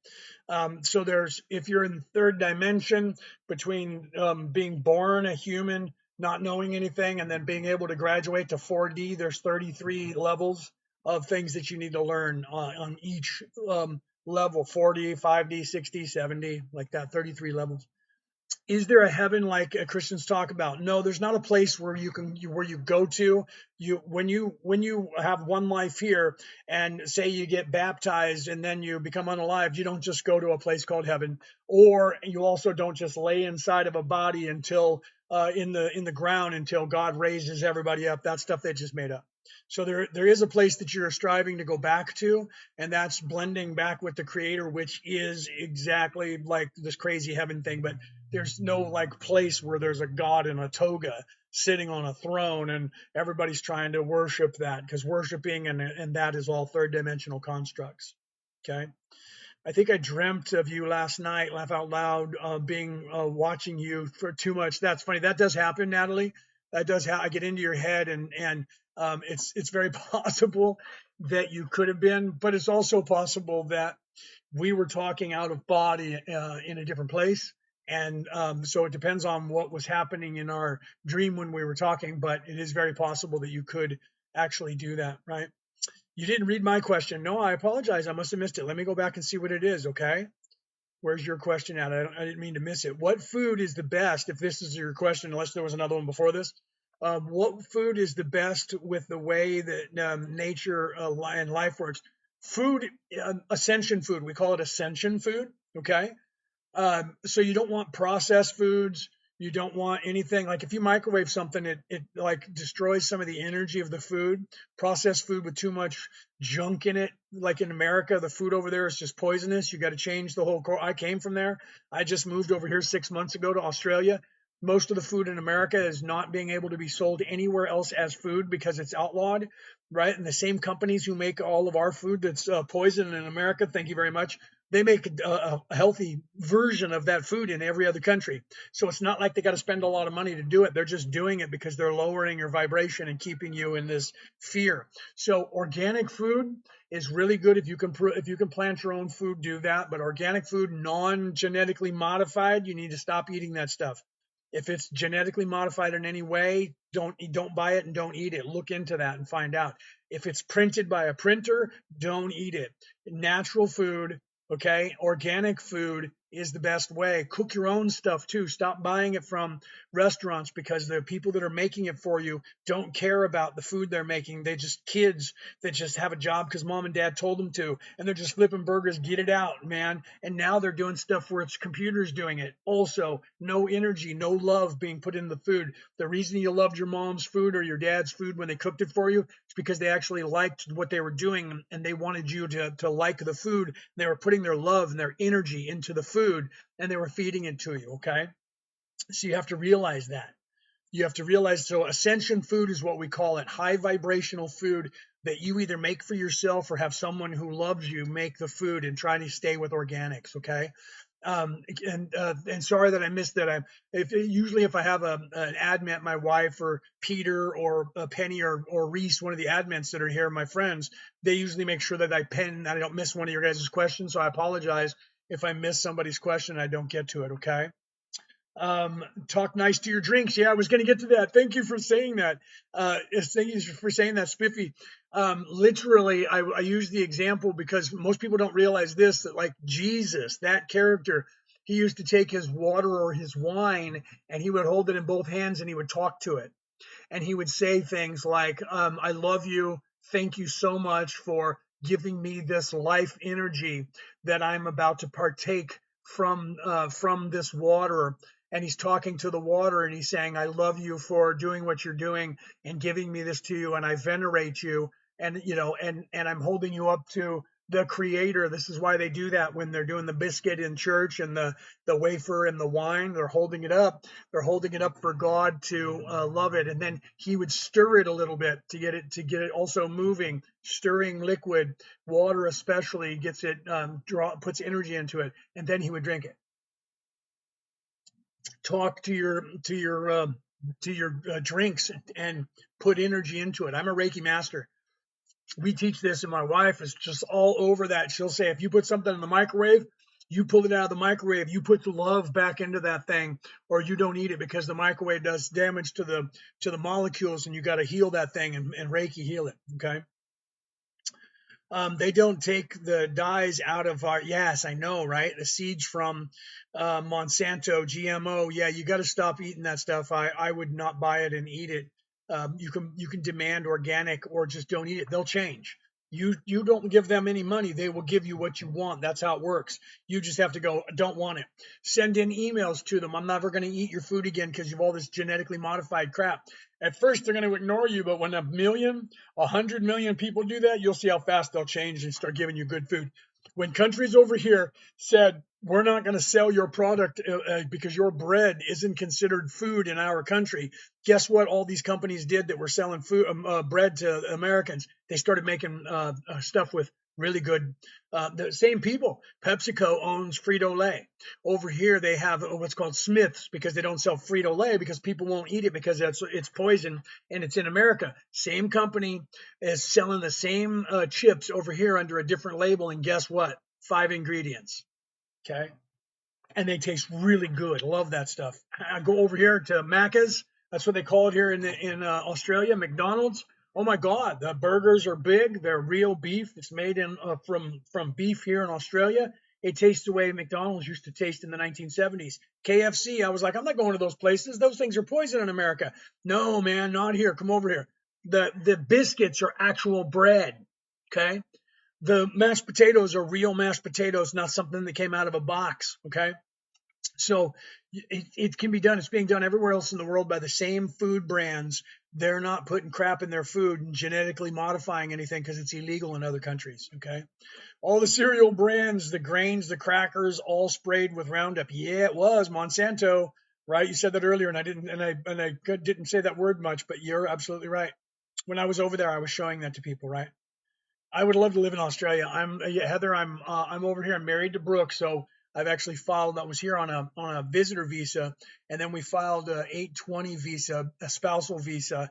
So if you're in the third dimension, between being born a human, not knowing anything, and then being able to graduate to 4D, there's 33 levels of things that you need to learn on each level: 4D, 5D, 6D, 7D, like that, 33 levels. Is there a heaven like Christians talk about? No, there's not a place where you go to. When you have one life here, and say you get baptized and then you become unalived, you don't just go to a place called heaven, or you also don't just lay inside of a body until in the ground until God raises everybody up. That's stuff they just made up. So there is a place that you're striving to go back to, and that's blending back with the Creator, which is exactly like this crazy heaven thing. But there's no like place where there's a God in a toga sitting on a throne and everybody's trying to worship that, because worshiping and that is all third dimensional constructs. Okay. I think I dreamt of you last night, laugh out loud, watching you for too much. That's funny. That does happen, Natalie. That does. I get into your head, and it's very possible that you could have been, but it's also possible that we were talking out of body in a different place, And so it depends on what was happening in our dream when we were talking, but it is very possible that you could actually do that, right? You didn't read my question. No, I apologize. I must have missed it. Let me go back and see what it is, okay? Where's your question at? I didn't mean to miss it. What food is the best, if this is your question, unless there was another one before this? What food is the best with the way that nature and life works? Food, ascension food. We call it ascension food, okay? So you don't want processed foods. You don't want anything like if you microwave something, it like destroys some of the energy of the food. Processed food with too much junk in it, like in America, the food over there is just poisonous. You got to change the whole. I came from there. I just moved over here 6 months ago to Australia. Most of the food in America is not being able to be sold anywhere else as food because it's outlawed, right? And the same companies who make all of our food that's poison in America, thank you very much, they make a healthy version of that food in every other country. So it's not like they got to spend a lot of money to do it. They're just doing it because they're lowering your vibration and keeping you in this fear. So organic food is really good if you can plant your own food, do that. But organic food, non-genetically modified, you need to stop eating that stuff. If it's genetically modified in any way, don't buy it and don't eat it. Look into that and find out. If it's printed by a printer, don't eat it. Natural food, okay, organic food is the best way. Cook your own stuff too. Stop buying it from restaurants because the people that are making it for you don't care about the food they're making. They just kids that just have a job because mom and dad told them to, and they're just flipping burgers. Get it out, man. And now they're doing stuff where it's computers doing it. Also, no energy, no love being put in the food. The reason you loved your mom's food or your dad's food when they cooked it for you is because they actually liked what they were doing and they wanted you to like the food. They were putting their love and their energy into the food and they were feeding it to you, okay? So you have to realize that. You have to realize, so ascension food is what we call it, high vibrational food that you either make for yourself or have someone who loves you make the food and try to stay with organics, okay? And sorry that I missed that. Usually if I have an admin, my wife or Peter or Penny or Reese, one of the admins that are here, my friends, they usually make sure that I don't miss one of your guys' questions. So I apologize if I miss somebody's question and I don't get to it, okay? Talk nice to your drinks. Yeah, I was going to get to that. Thank you for saying that. Thank you for saying that, Spiffy. Literally, I use the example because most people don't realize this, that like Jesus, that character, he used to take his water or his wine and he would hold it in both hands and he would talk to it. And he would say things like, I love you. Thank you so much for giving me this life energy that I'm about to partake from this water. And he's talking to the water and he's saying, I love you for doing what you're doing and giving me this to you. And I venerate you. And, and I'm holding you up to the creator. This is why they do that when they're doing the biscuit in church and the wafer and the wine. They're holding it up. They're holding it up for God to love it. And then he would stir it a little bit to get it also moving. Stirring liquid, water especially, gets it puts energy into it, and then he would drink it. Talk to your drinks and put energy into it. I'm a Reiki master. We teach this, and my wife is just all over that. She'll say, if you put something in the microwave, you pull it out of the microwave, you put the love back into that thing, or you don't eat it because the microwave does damage to the molecules, and you got to heal that thing and Reiki heal it. Okay. They don't take the dyes out of our, yes, I know, right? The seeds from Monsanto, GMO. Yeah, you got to stop eating that stuff. I would not buy it and eat it. You can demand organic or just don't eat it. They'll change. You don't give them any money. They will give you what you want. That's how it works. You just have to go, don't want it. Send in emails to them. I'm never going to eat your food again because you've all this genetically modified crap. At first, they're going to ignore you, but when 100 million people do that, you'll see how fast they'll change and start giving you good food. When countries over here said, we're not going to sell your product because your bread isn't considered food in our country, guess what all these companies did that were selling food, bread to Americans? They started making stuff with really good, the same people. PepsiCo owns Frito-Lay. Over here, they have what's called Smith's because they don't sell Frito-Lay because people won't eat it because it's poison and it's in America. Same company is selling the same chips over here under a different label. And guess what? 5 ingredients. Okay. and they taste really good. Love that stuff. I go over here to Macca's. That's what they call it here in Australia. McDonald's. Oh my God, the burgers are big. They're real beef. It's made in from beef here in Australia. It tastes the way McDonald's used to taste in the 1970s. KFC. I was like, I'm not going to those places. Those things are poison in America. No, man, not here. Come over here. The biscuits are actual bread. Okay. The mashed potatoes are real mashed potatoes, not something that came out of a box. Okay. So it can be done. It's being done everywhere else in the world by the same food brands. They're not putting crap in their food and genetically modifying anything because it's illegal in other countries. Okay. All the cereal brands, the grains, the crackers, all sprayed with Roundup. Yeah, it was Monsanto, right? You said that earlier, and I didn't say that word much, but you're absolutely right. When I was over there, I was showing that to people, right? I would love to live in Australia. Heather. I'm over here. I'm married to Brooke, so I've actually filed. I was here on a visitor visa, and then we filed a 820 visa, a spousal visa,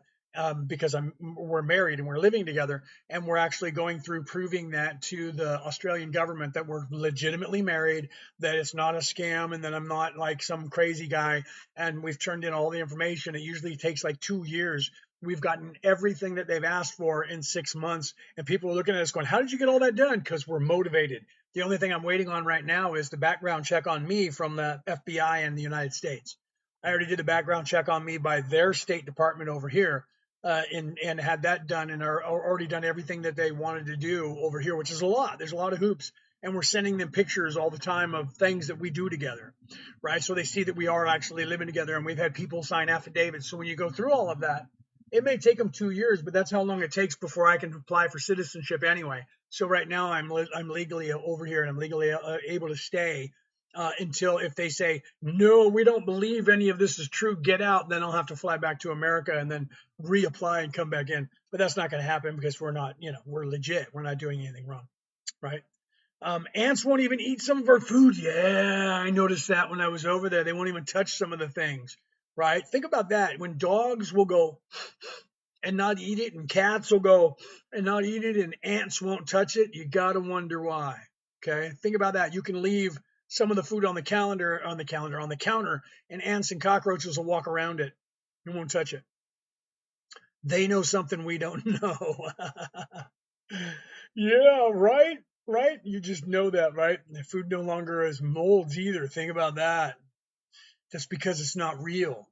because we're married and we're living together, and we're actually going through proving that to the Australian government that we're legitimately married, that it's not a scam, and that I'm not like some crazy guy. And we've turned in all the information. It usually takes like 2 years. We've gotten everything that they've asked for in 6 months. And people are looking at us going, how did you get all that done? Because we're motivated. The only thing I'm waiting on right now is the background check on me from the FBI in the United States. I already did a background check on me by their State Department over here, and had that done, and are already done everything that they wanted to do over here, which is a lot. There's a lot of hoops. And we're sending them pictures all the time of things that we do together, right? So they see that we are actually living together, and we've had people sign affidavits. So when you go through all of that, it may take them 2 years, but that's how long it takes before I can apply for citizenship anyway. So right now I'm legally over here, and I'm legally able to stay until, if they say no, we don't believe any of this is true, get out, then I'll have to fly back to America and then reapply and come back in. But that's not going to happen because we're not, we're legit. We're not doing anything wrong, right? Ants won't even eat some of our food. Yeah, I noticed that when I was over there. They won't even touch some of the things, right? Think about that. When dogs will go and not eat it, and cats will go and not eat it, and ants won't touch it, you got to wonder why. Okay, think about that. You can leave some of the food on the counter, and ants and cockroaches will walk around it and won't touch it. They know something we don't know. Yeah, right, right. You just know that, right? The food no longer has molds either. Think about that. That's because it's not real.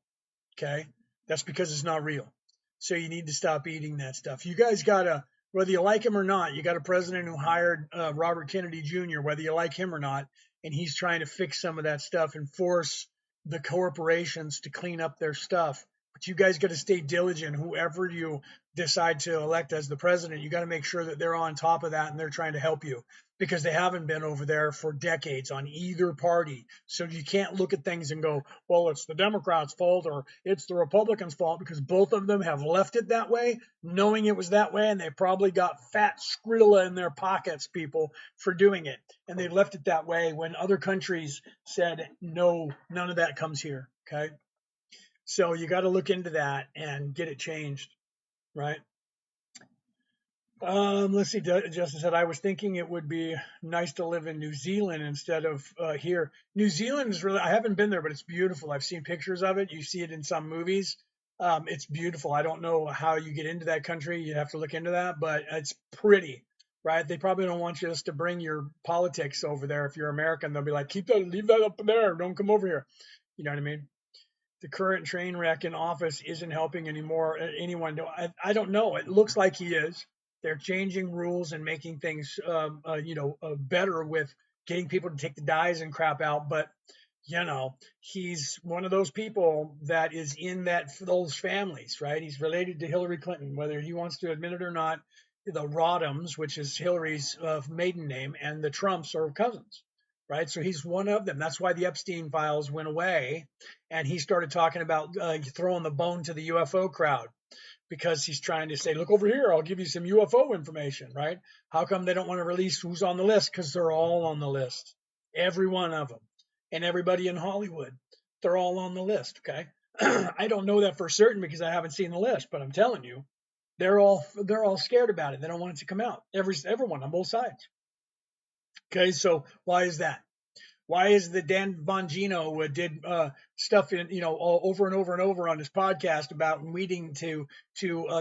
Okay, that's because it's not real. So you need to stop eating that stuff. You guys gotta, whether you like him or not, you got a president who hired Robert Kennedy Jr., whether you like him or not, and he's trying to fix some of that stuff and force the corporations to clean up their stuff. But you guys got to stay diligent. Whoever you decide to elect as the president, you got to make sure that they're on top of that and they're trying to help you, because they haven't been over there for decades on either party. So you can't look at things and go, well, it's the Democrats' fault or it's the Republicans' fault, because both of them have left it that way, knowing it was that way, and they probably got fat Skrilla in their pockets, people, for doing it. And they left it that way when other countries said, no, none of that comes here. Okay. So you got to look into that and get it changed, right? Let's see. Justin said, I was thinking it would be nice to live in New Zealand instead of here. New Zealand is really, I haven't been there, but it's beautiful. I've seen pictures of it. You see it in some movies. It's beautiful. I don't know how you get into that country. You have to look into that, but it's pretty, right? They probably don't want you just to bring your politics over there. If you're American, they'll be like, keep that, leave that up there. Don't come over here. You know what I mean? The current train wreck in office isn't helping anymore. Anyone? I don't know. It looks like he is. They're changing rules and making things, better with getting people to take the dyes and crap out. But he's one of those people that is in those families, right? He's related to Hillary Clinton, whether he wants to admit it or not. The Rodhams, which is Hillary's maiden name, and the Trumps are cousins, right? So he's one of them. That's why the Epstein files went away, and he started talking about throwing the bone to the UFO crowd, because he's trying to say, look over here, I'll give you some UFO information, right? How come they don't want to release who's on the list? Because they're all on the list, every one of them, and everybody in Hollywood, they're all on the list. Okay. I don't know that for certain because I haven't seen the list, but I'm telling you, they're all scared about it. They don't want it to come out. Everyone on both sides. Okay, so why is that? Why is the Dan Bongino did stuff in all over and over and over on his podcast about needing to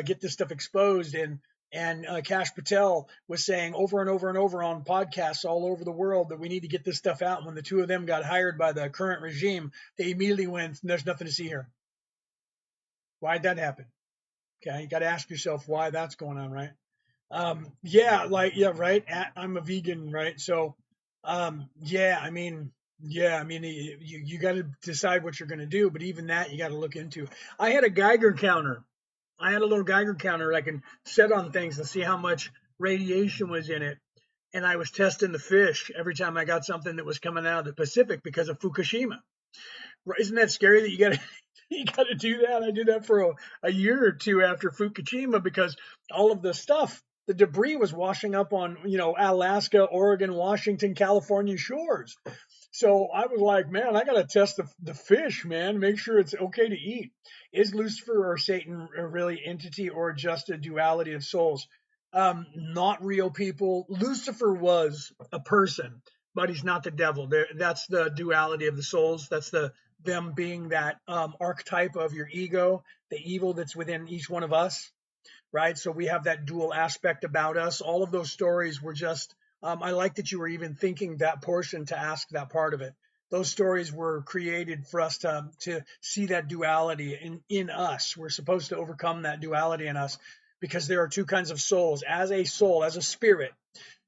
get this stuff exposed, and Kash Patel was saying over and over and over on podcasts all over the world that we need to get this stuff out. And when the two of them got hired by the current regime, they immediately went, "There's nothing to see here." Why'd that happen? Okay, you got to ask yourself why that's going on, right? Yeah, right. I'm a vegan, right? So, yeah, you got to decide what you're going to do, but even that you got to look into. I had a Geiger counter. I had a little Geiger counter I can set on things and see how much radiation was in it. And I was testing the fish every time I got something that was coming out of the Pacific because of Fukushima. Isn't that scary that you got to you got to do that? I did that for a year or two after Fukushima because all of the stuff, the debris was washing up on Alaska, Oregon, Washington, California shores. So I was like, man, I got to test the fish, man, make sure it's okay to eat. Is Lucifer or Satan a really entity or just a duality of souls? Not real people. Lucifer was a person, but he's not the devil. That's the duality of the souls. That's them being that archetype of your ego, the evil that's within each one of us, right? So we have that dual aspect about us. All of those stories were just, I like that you were even thinking that portion to ask that part of it. Those stories were created for us to see that duality in us. We're supposed to overcome that duality in us because there are two kinds of souls. As a soul, as a spirit,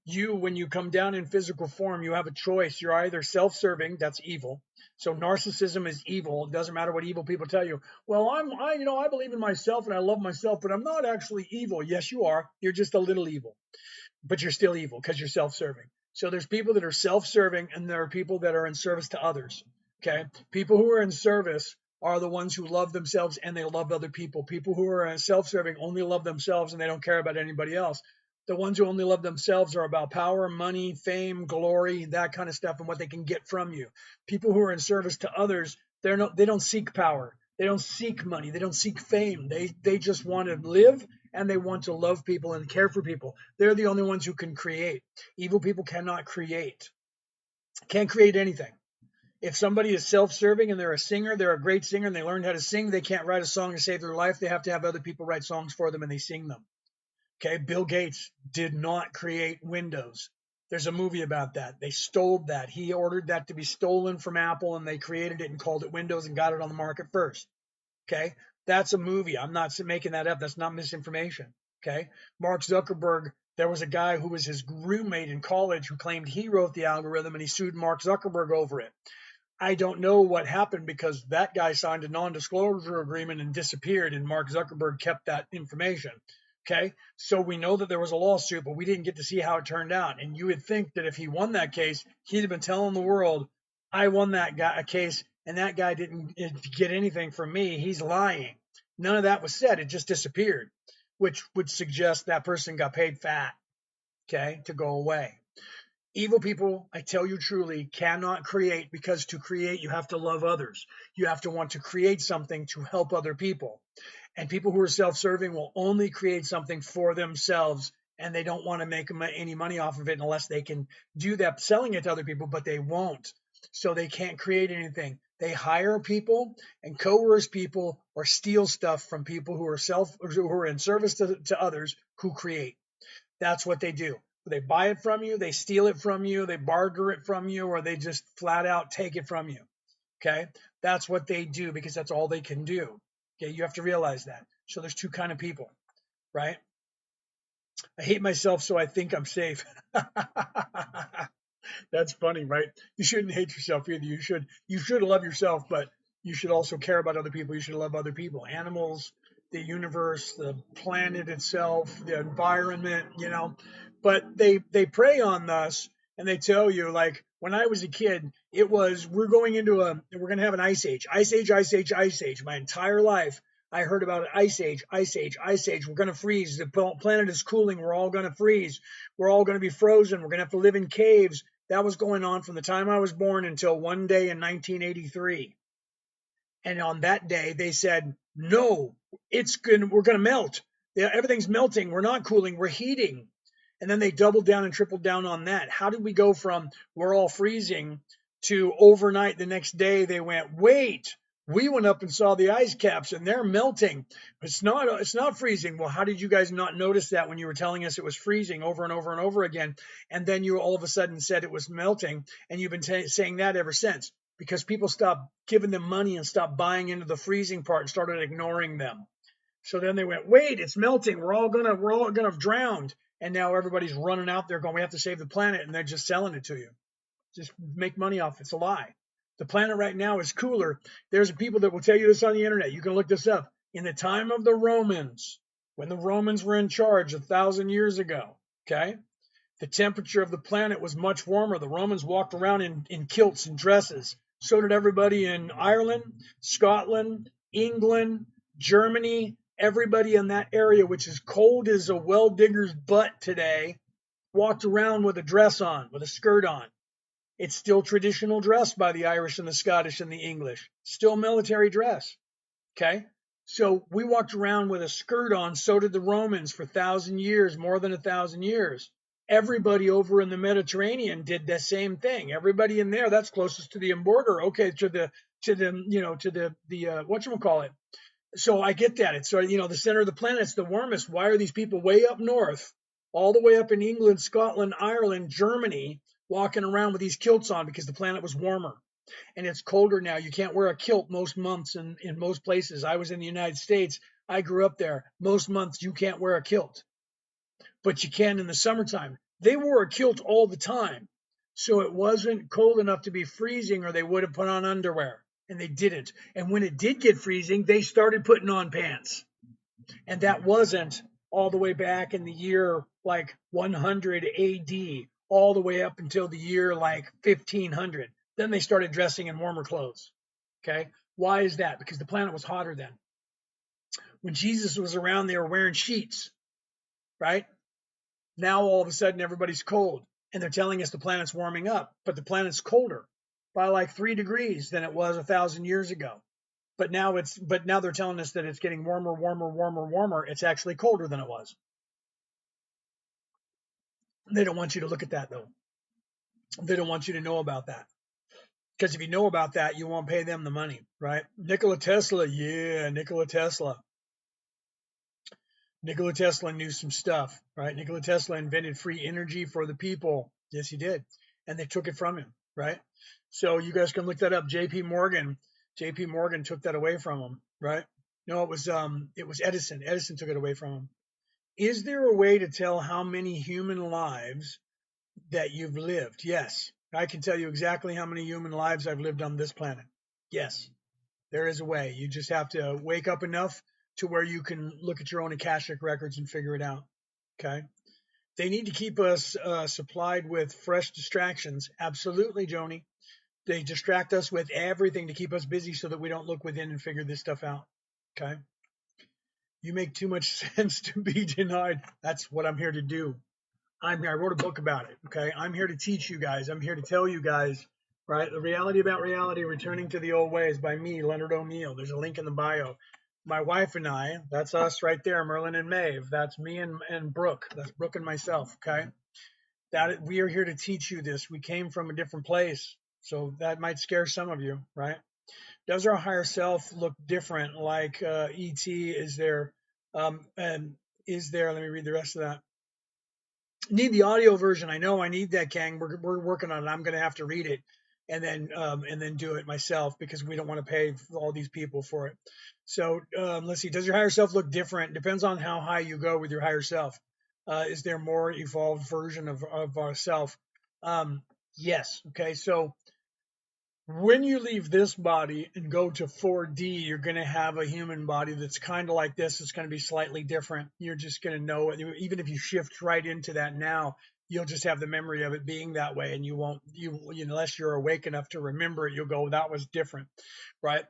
when you come down in physical form, you have a choice. You're either self-serving, that's evil. So narcissism is evil. It doesn't matter what evil people tell you. Well, I believe in myself and I love myself, but I'm not actually evil. Yes, you are. You're just a little evil, but you're still evil because you're self-serving. So there's people that are self-serving and there are people that are in service to others. Okay. People who are in service are the ones who love themselves and they love other people. People who are self-serving only love themselves and they don't care about anybody else. The ones who only love themselves are about power, money, fame, glory, that kind of stuff, and what they can get from you. People who are in service to others, they don't seek power. They don't seek money. They don't seek fame. They just want to live and they want to love people and care for people. They're the only ones who can create. Evil people cannot create. Can't create anything. If somebody is self-serving and they're a singer, they're a great singer and they learned how to sing, they can't write a song to save their life. They have to have other people write songs for them and they sing them. Okay, Bill Gates did not create Windows. There's a movie about that. They stole that. He ordered that to be stolen from Apple and they created it and called it Windows and got it on the market first. Okay, that's a movie. I'm not making that up. That's not misinformation. Okay, Mark Zuckerberg, there was a guy who was his roommate in college who claimed he wrote the algorithm and he sued Mark Zuckerberg over it. I don't know what happened because that guy signed a non-disclosure agreement and disappeared, and Mark Zuckerberg kept that information. Okay, so we know that there was a lawsuit, but we didn't get to see how it turned out. And you would think that if he won that case, he'd have been telling the world, I won that guy a case, and that guy didn't get anything from me. He's lying. None of that was said. It just disappeared, which would suggest that person got paid fat, okay, to go away. Evil people, I tell you truly, cannot create because to create, you have to love others. You have to want to create something to help other people. And people who are self-serving will only create something for themselves and they don't want to make any money off of it unless they can do that selling it to other people, but they won't. So they can't create anything. They hire people and coerce people or steal stuff from people who are in service to others who create. That's what they do. They buy it from you, they steal it from you, they barter it from you, or they just flat out take it from you. Okay, that's what they do because that's all they can do. Okay, you have to realize that. So there's two kind of people, right? I hate myself, so I think I'm safe. That's funny, right? You shouldn't hate yourself either. You should love yourself, but you should also care about other people. You should love other people, animals, the universe, the planet itself, the environment, But they prey on us and they tell you, like, when I was a kid, it was we're going to have an ice age. Ice age, ice age, ice age. My entire life I heard about it. Ice age, ice age, ice age. We're going to freeze. The planet is cooling. We're all going to freeze. We're all going to be frozen. We're going to have to live in caves. That was going on from the time I was born until one day in 1983. And on that day, they said, no, we're going to melt. Everything's melting. We're not cooling. We're heating. And then they doubled down and tripled down on that. How did we go from we're all freezing to overnight the next day they went, wait, we went up and saw the ice caps and they're melting. It's not freezing. Well, how did you guys not notice that when you were telling us it was freezing over and over and over again? And then you all of a sudden said it was melting, and you've been saying that ever since, because people stopped giving them money and stopped buying into the freezing part and started ignoring them. So then they went, wait, it's melting. We're all gonna drown. And now everybody's running out there going, we have to save the planet, and they're just selling it to you. Just make money off it. It's a lie. The planet right now is cooler. There's people that will tell you this on the internet. You can look this up. In the time of the Romans, when the Romans were in charge 1,000 years ago, okay, the temperature of the planet was much warmer. The Romans walked around in kilts and dresses. So did everybody in Ireland, Scotland, England, Germany, everybody in that area, which is cold as a well digger's butt today, walked around with a dress on, with a skirt on. It's still traditional dress by the Irish and the Scottish and the English. Still military dress. Okay? So we walked around with a skirt on. So did the Romans for 1,000 years, more than 1,000 years. Everybody over in the Mediterranean did the same thing. Everybody in there, that's closest to the border. Okay, to the whatchamacallit. So I get that. It's the center of the planet's the warmest. Why are these people way up north, all the way up in England, Scotland, Ireland, Germany, walking around with these kilts on? Because the planet was warmer. And it's colder now. You can't wear a kilt most months in most places. I was in the United States. I grew up there. Most months you can't wear a kilt, but you can in the summertime. They wore a kilt all the time. So it wasn't cold enough to be freezing, or they would have put on underwear, and they didn't. And when it did get freezing, they started putting on pants. And that wasn't all the way back in the year like 100 AD, all the way up until the year like 1500. Then they started dressing in warmer clothes. Okay. Why is that? Because the planet was hotter then. When Jesus was around, they were wearing sheets, right? Now all of a sudden everybody's cold, and they're telling us the planet's warming up, but the planet's colder by like 3 degrees than it was 1,000 years ago. But now they're telling us that it's getting warmer, warmer, warmer, warmer. It's actually colder than it was. They don't want you to look at that though. They don't want you to know about that. Because if you know about that, you won't pay them the money, right? Nikola Tesla, yeah, Nikola Tesla. Nikola Tesla knew some stuff, right? Nikola Tesla invented free energy for the people. Yes, he did. And they took it from him, right? So you guys can look that up. JP Morgan took that away from him, right? No, it was Edison. Edison took it away from him. Is there a way to tell how many human lives that you've lived? Yes. I can tell you exactly how many human lives I've lived on this planet. Yes, there is a way. You just have to wake up enough to where you can look at your own Akashic records and figure it out. Okay. They need to keep us supplied with fresh distractions. Absolutely, Joni. They distract us with everything to keep us busy so that we don't look within and figure this stuff out. Okay. You make too much sense to be denied. That's what I'm here to do. I wrote a book about it. Okay. I'm here to teach you guys. I'm here to tell you guys, right? The Reality About Reality, Returning to the Old Ways by me, Leonard O'Neill. There's a link in the bio. My wife and I, that's us right there, Merlin and Maeve. That's me and Brooke. That's Brooke and myself. Okay. That we are here to teach you this. We came from a different place. So that might scare some of you, right? Does our higher self look different like ET? Is there, let me read the rest of that. Need the audio version. I know I need that, Kang. We're working on it. I'm going to have to read it and then do it myself because we don't want to pay all these people for it. So let's see. Does your higher self look different? Depends on how high you go with your higher self. Is there more evolved version of ourself? Yes. Okay. So when you leave this body and go to 4D, you're going to have a human body that's kind of like this. It's going to be slightly different. You're just going to know it. Even if you shift right into that now, you'll just have the memory of it being that way. And you won't, unless you're awake enough to remember it, you'll go, that was different, right?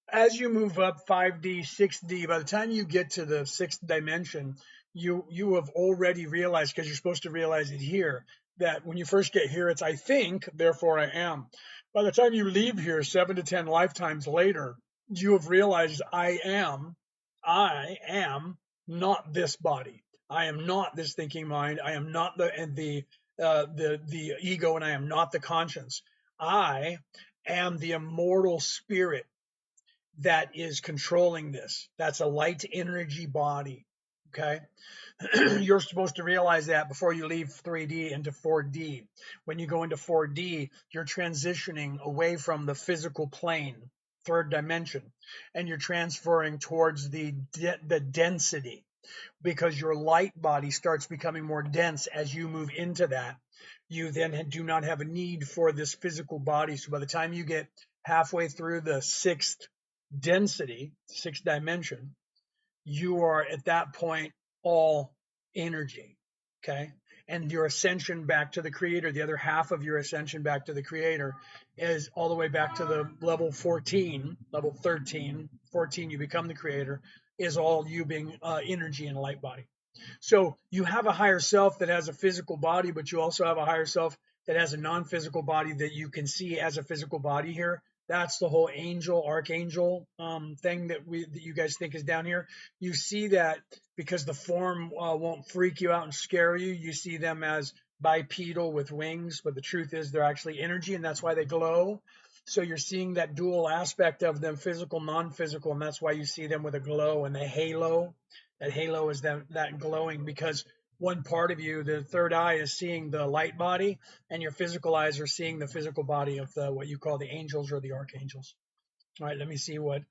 As you move up 5D, 6D, by the time you get to the 6th dimension, you have already realized, because you're supposed to realize it here, that when you first get here, it's I think, therefore I am. By the time you leave here 7 to 10 lifetimes later, you have realized I am not this body. I am not this thinking mind. I am not the ego, and I am not the conscience. I am the immortal spirit that is controlling this. That's a light energy body. Okay. You're supposed to realize that before you leave 3D into 4D. When you go into 4D, you're transitioning away from the physical plane, third dimension, and you're transferring towards the density, because your light body starts becoming more dense as you move into that. You then do not have a need for this physical body. So by the time you get halfway through the sixth density, sixth dimension, you are at that point all energy. Okay. And your ascension back to the creator, the other half of your ascension back to the creator, is all the way back to the level 14, level 13, 14, you become the creator, is all you being energy and light body. So you have a higher self that has a physical body, but you also have a higher self that has a non-physical body that you can see as a physical body here. That's the whole angel, archangel thing that you guys think is down here. You see that because the form won't freak you out and scare you. You see them as bipedal with wings, but the truth is they're actually energy, and that's why they glow. So you're seeing that dual aspect of them, physical, non-physical, and that's why you see them with a glow and a halo. That halo is that glowing, because one part of you, the third eye, is seeing the light body, and your physical eyes are seeing the physical body of the what you call the angels or the archangels. All right, let me see what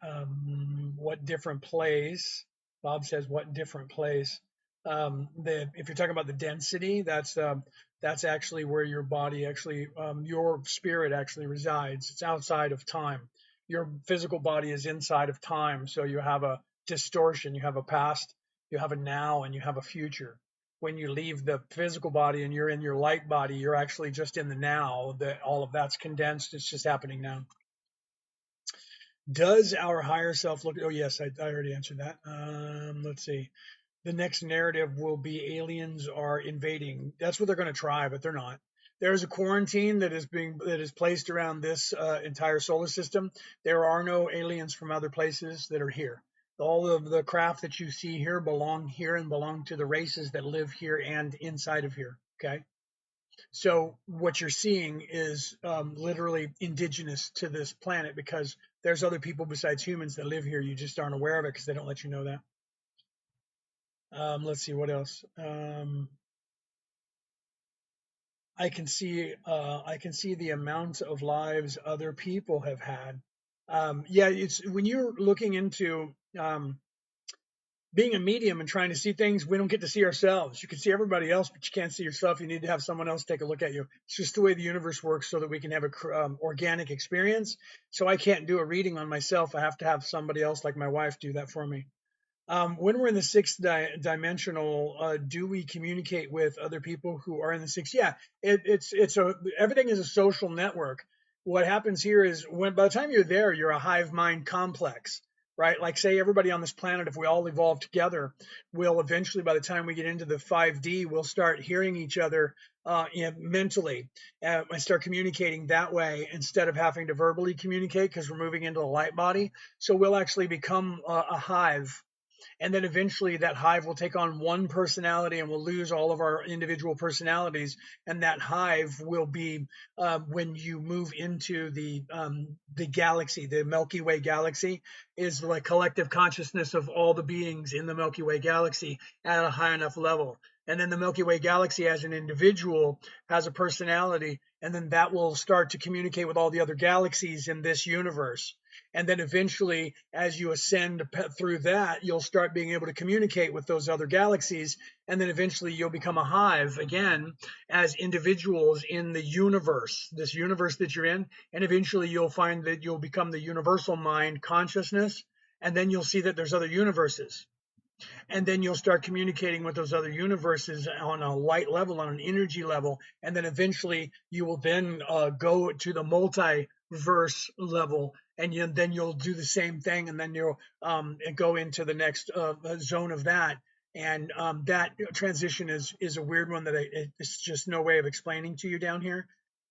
different place. Bob says what different place. If you're talking about the density, that's actually where your body actually, your spirit actually resides. It's outside of time. Your physical body is inside of time, so you have a distortion. You have a past, you have a now, and you have a future. When you leave the physical body and you're in your light body, you're actually just in the now. That all of that's condensed. It's just happening now. Does our higher self look? Oh, yes, I already answered that. Let's see. The next narrative will be aliens are invading. That's what they're going to try, but they're not. There is a quarantine that is placed around this entire solar system. There are no aliens from other places that are here. All of the craft that you see here and belong to the races that live here and inside of here. Okay. So what you're seeing is literally indigenous to this planet, because there's other people besides humans that live here. You just aren't aware of it because they don't let you know that. Let's see what else. I can see the amount of lives other people have had. Yeah, it's when you're looking into being a medium and trying to see things, we don't get to see ourselves. You can see everybody else, but you can't see yourself. You need to have someone else take a look at you. It's just the way the universe works, so that we can have a organic experience. So I can't do a reading on myself. I have to have somebody else, like my wife, do that for me. When we're in the sixth dimensional, do we communicate with other people who are in the sixth? Yeah, everything is a social network. What happens here is by the time you're there, you're a hive mind complex, right? Like, say everybody on this planet, if we all evolve together, we'll eventually, by the time we get into the 5D, we'll start hearing each other mentally, and start communicating that way instead of having to verbally communicate, because we're moving into the light body. So we'll actually become a hive, and then eventually that hive will take on one personality, and we'll lose all of our individual personalities. And that hive will be when you move into the galaxy, the Milky Way galaxy is the collective consciousness of all the beings in the Milky Way galaxy at a high enough level. And then the Milky Way galaxy as an individual has a personality, and then that will start to communicate with all the other galaxies in this universe. And then eventually, as you ascend through that, you'll start being able to communicate with those other galaxies. And then eventually you'll become a hive again as individuals in the universe, this universe that you're in. And eventually you'll find that you'll become the universal mind consciousness. And then you'll see that there's other universes. And then you'll start communicating with those other universes on a light level, on an energy level. And then eventually you will then go to the multiverse level, and then you'll do the same thing, and then you'll go into the next zone of that. And that transition is a weird one that it's just no way of explaining to you down here.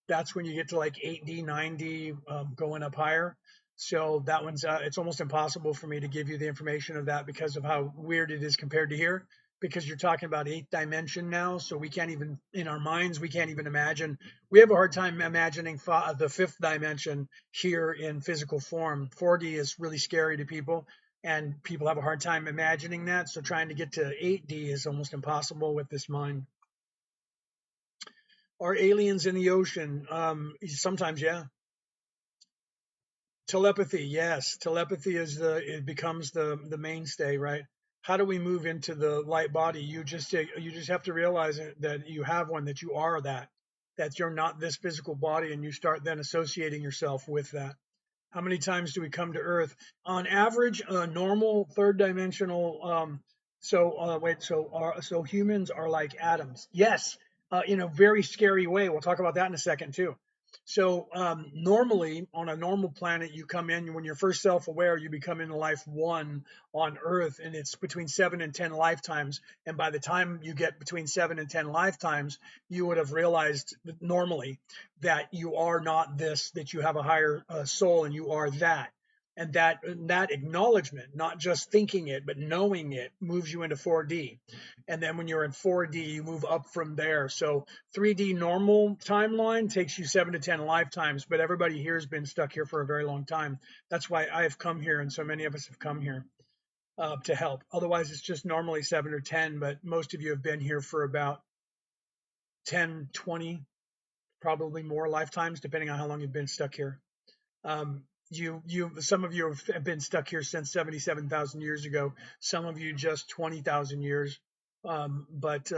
That's when you get to like 8D, 9D, going up higher. So that one's it's almost impossible for me to give you the information of that because of how weird it is compared to here. because you're talking about eighth dimension now. So we can't even, in our minds, we can't even imagine. We have a hard time imagining the fifth dimension here in physical form. 4D is really scary to people, and people have a hard time imagining that. So trying to get to 8D is almost impossible with this mind. Are aliens in the ocean? Sometimes, yeah. Telepathy, yes. Telepathy it becomes the mainstay, right? How do we move into the light body? You just have to realize that you have one, that you are that you're not this physical body, and you start then associating yourself with that. How many times do we come to Earth? On average, normal third dimensional. So humans are like atoms. Yes, in a very scary way. We'll talk about that in a second too. So normally on a normal planet, you come in when you're first self-aware, you become in life one on Earth, and it's between 7 and 10 lifetimes. And by the time you get between 7 and 10 lifetimes, you would have realized normally that you are not this, that you have a higher soul, and you are that. And that acknowledgement, not just thinking it, but knowing it, moves you into 4D. And then when you're in 4D, you move up from there. So 3D normal timeline takes you 7 to 10 lifetimes, but everybody here has been stuck here for a very long time. That's why I've come here, and so many of us have come here to help. Otherwise, it's just normally 7 or 10, but most of you have been here for about 10, 20, probably more lifetimes, depending on how long you've been stuck here. Some of you have been stuck here since 77,000 years ago. Some of you just 20,000 years. But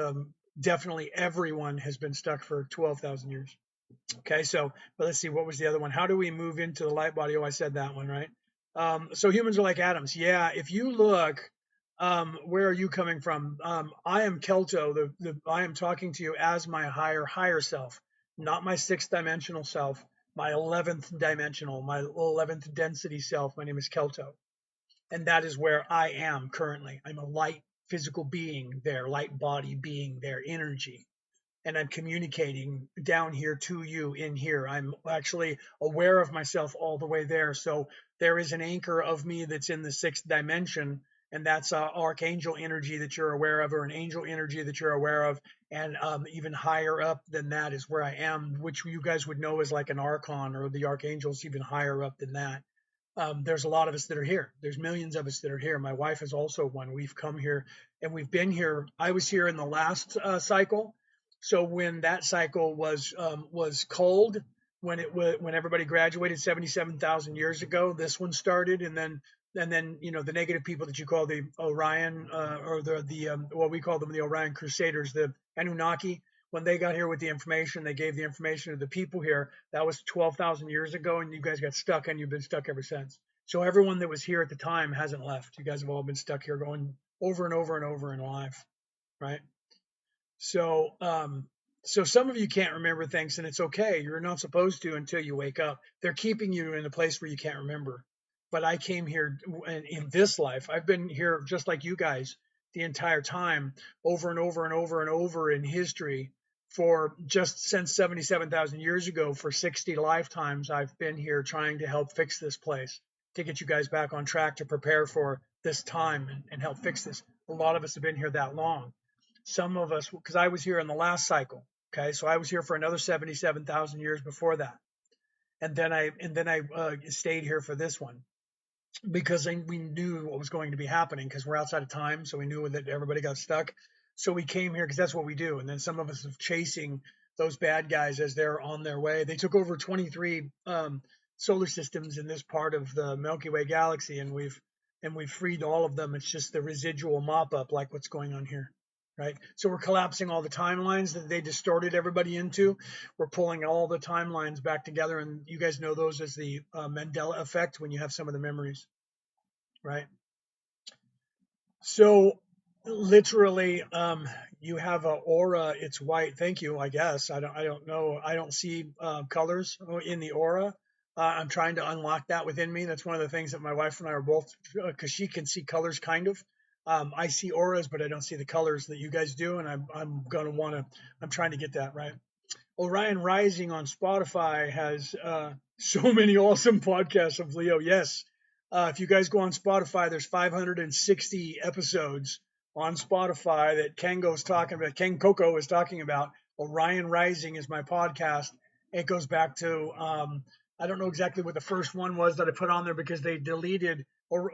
definitely everyone has been stuck for 12,000 years. Okay, but let's see, what was the other one? How do we move into the light body? Oh, I said that one, right? So humans are like atoms. Yeah, if you look, where are you coming from? I am Kelto. I am talking to you as my higher self, not my sixth dimensional self, my 11th dimensional, my 11th density self. My name is Kelto, and that is where I am currently. I'm a light physical being there, light body being there, energy, and I'm communicating down here to you in here. I'm actually aware of myself all the way there. So there is an anchor of me that's in the sixth dimension, and that's archangel energy that you're aware of, or an angel energy that you're aware of. And even higher up than that is where I am, which you guys would know as like an archon, or the archangels even higher up than that. There's a lot of us that are here. There's millions of us that are here. My wife is also one. We've come here and we've been here. I was here in the last cycle. So when that cycle was cold, when everybody graduated 77,000 years ago, this one started, and then the negative people that you call the Orion, or what we call them, the Orion Crusaders, the Anunnaki. When they got here with the information, they gave the information to the people here. That was 12,000 years ago, and you guys got stuck, and you've been stuck ever since. So everyone that was here at the time hasn't left. You guys have all been stuck here, going over and over and over in life, right? So, so some of you can't remember things, and it's okay. You're not supposed to until you wake up. They're keeping you in a place where you can't remember. But I came here in this life. I've been here just like you guys the entire time, over and over and over and over in history, for just since 77,000 years ago. For 60 lifetimes, I've been here trying to help fix this place, to get you guys back on track, to prepare for this time, and help fix this. A lot of us have been here that long. Some of us, because I was here in the last cycle. Okay, so I was here for another 77,000 years before that, and then I stayed here for this one, because we knew what was going to be happening, because we're outside of time, so we knew that everybody got stuck. So we came here because that's what we do. And then some of us are chasing those bad guys as they're on their way. They took over 23 solar systems in this part of the Milky Way galaxy, and we've freed all of them. It's just the residual mop up, like what's going on here. Right. So we're collapsing all the timelines that they distorted everybody into. We're pulling all the timelines back together. And you guys know those as the Mandela effect, when you have some of the memories. Right. So literally, you have an aura. It's white. Thank you. I guess I don't know. I don't see colors in the aura. I'm trying to unlock that within me. That's one of the things that my wife and I are both, because she can see colors kind of. I see auras, but I don't see the colors that you guys do, and I'm trying to get that right. Orion Rising on Spotify has so many awesome podcasts of Leo. Yes, if you guys go on Spotify, there's 560 episodes on Spotify that Ken Coco is talking about. Orion Rising is my podcast. It goes back to I don't know exactly what the first one was that I put on there because they deleted, or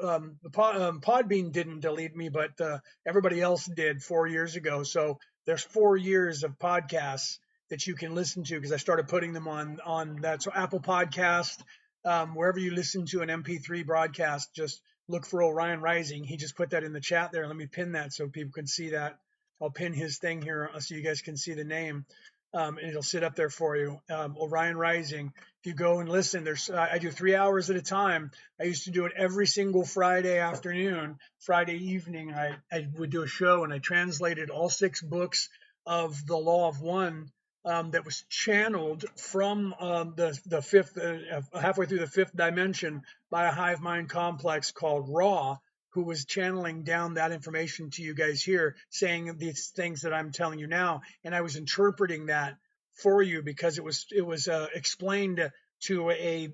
Podbean didn't delete me, but everybody else did 4 years ago. So there's 4 years of podcasts that you can listen to because I started putting them on that. So Apple Podcast, wherever you listen to an MP3 broadcast, just look for Orion Rising. He just put that in the chat there. Let me pin that so people can see that. I'll pin his thing here so you guys can see the name. And it'll sit up there for you. Orion Rising. If you go and listen, I do 3 hours at a time. I used to do it every single Friday afternoon, Friday evening. I would do a show and I translated all 6 books of the Law of One that was channeled from the fifth, halfway through the 5th dimension by a hive mind complex called Ra, who was channeling down that information to you guys here, saying these things that I'm telling you now, and I was interpreting that for you because it was explained to a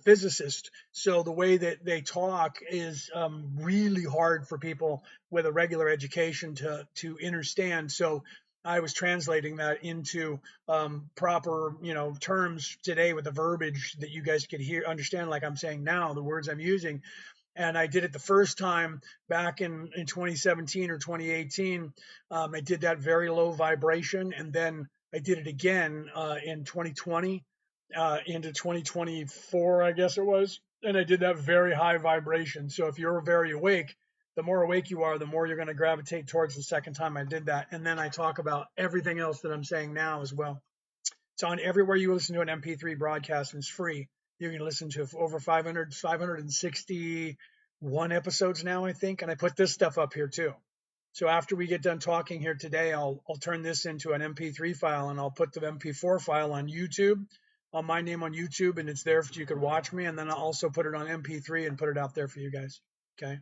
physicist. So the way that they talk is really hard for people with a regular education to understand. So I was translating that into proper, terms today with the verbiage that you guys could understand, like I'm saying now, the words I'm using. And I did it the first time back in 2017 or 2018. I did that very low vibration, and then I did it again in 2020 into 2024, I guess it was, and I did that very high vibration. So if you're very awake, the more awake you are, the more you're going to gravitate towards the second time I did that. And then I talk about everything else that I'm saying now as well. It's on everywhere you listen to an MP3 broadcast, and it's free. You can listen to over 561 episodes now, I think. And I put this stuff up here too. So after we get done talking here today, I'll turn this into an MP3 file, and I'll put the MP4 file on YouTube, on my name on YouTube, and it's there for you could watch me. And then I'll also put it on MP3 and put it out there for you guys. Okay.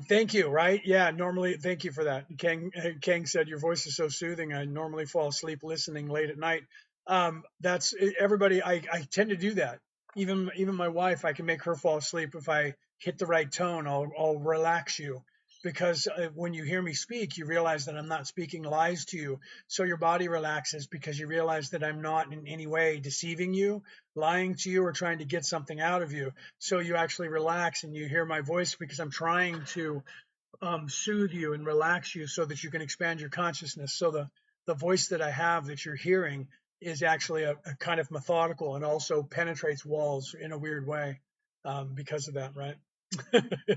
Thank you. Right. Yeah. Normally, thank you for that. Kang said your voice is so soothing. I normally fall asleep listening late at night. That's everybody. I tend to do that. Even my wife, I can make her fall asleep if I hit the right tone. I'll relax you because when you hear me speak, you realize that I'm not speaking lies to you. So your body relaxes because you realize that I'm not in any way deceiving you, lying to you, or trying to get something out of you. So you actually relax and you hear my voice because I'm trying to soothe you and relax you so that you can expand your consciousness. So the voice that I have that you're hearing is actually a kind of methodical and also penetrates walls in a weird way because of that, right?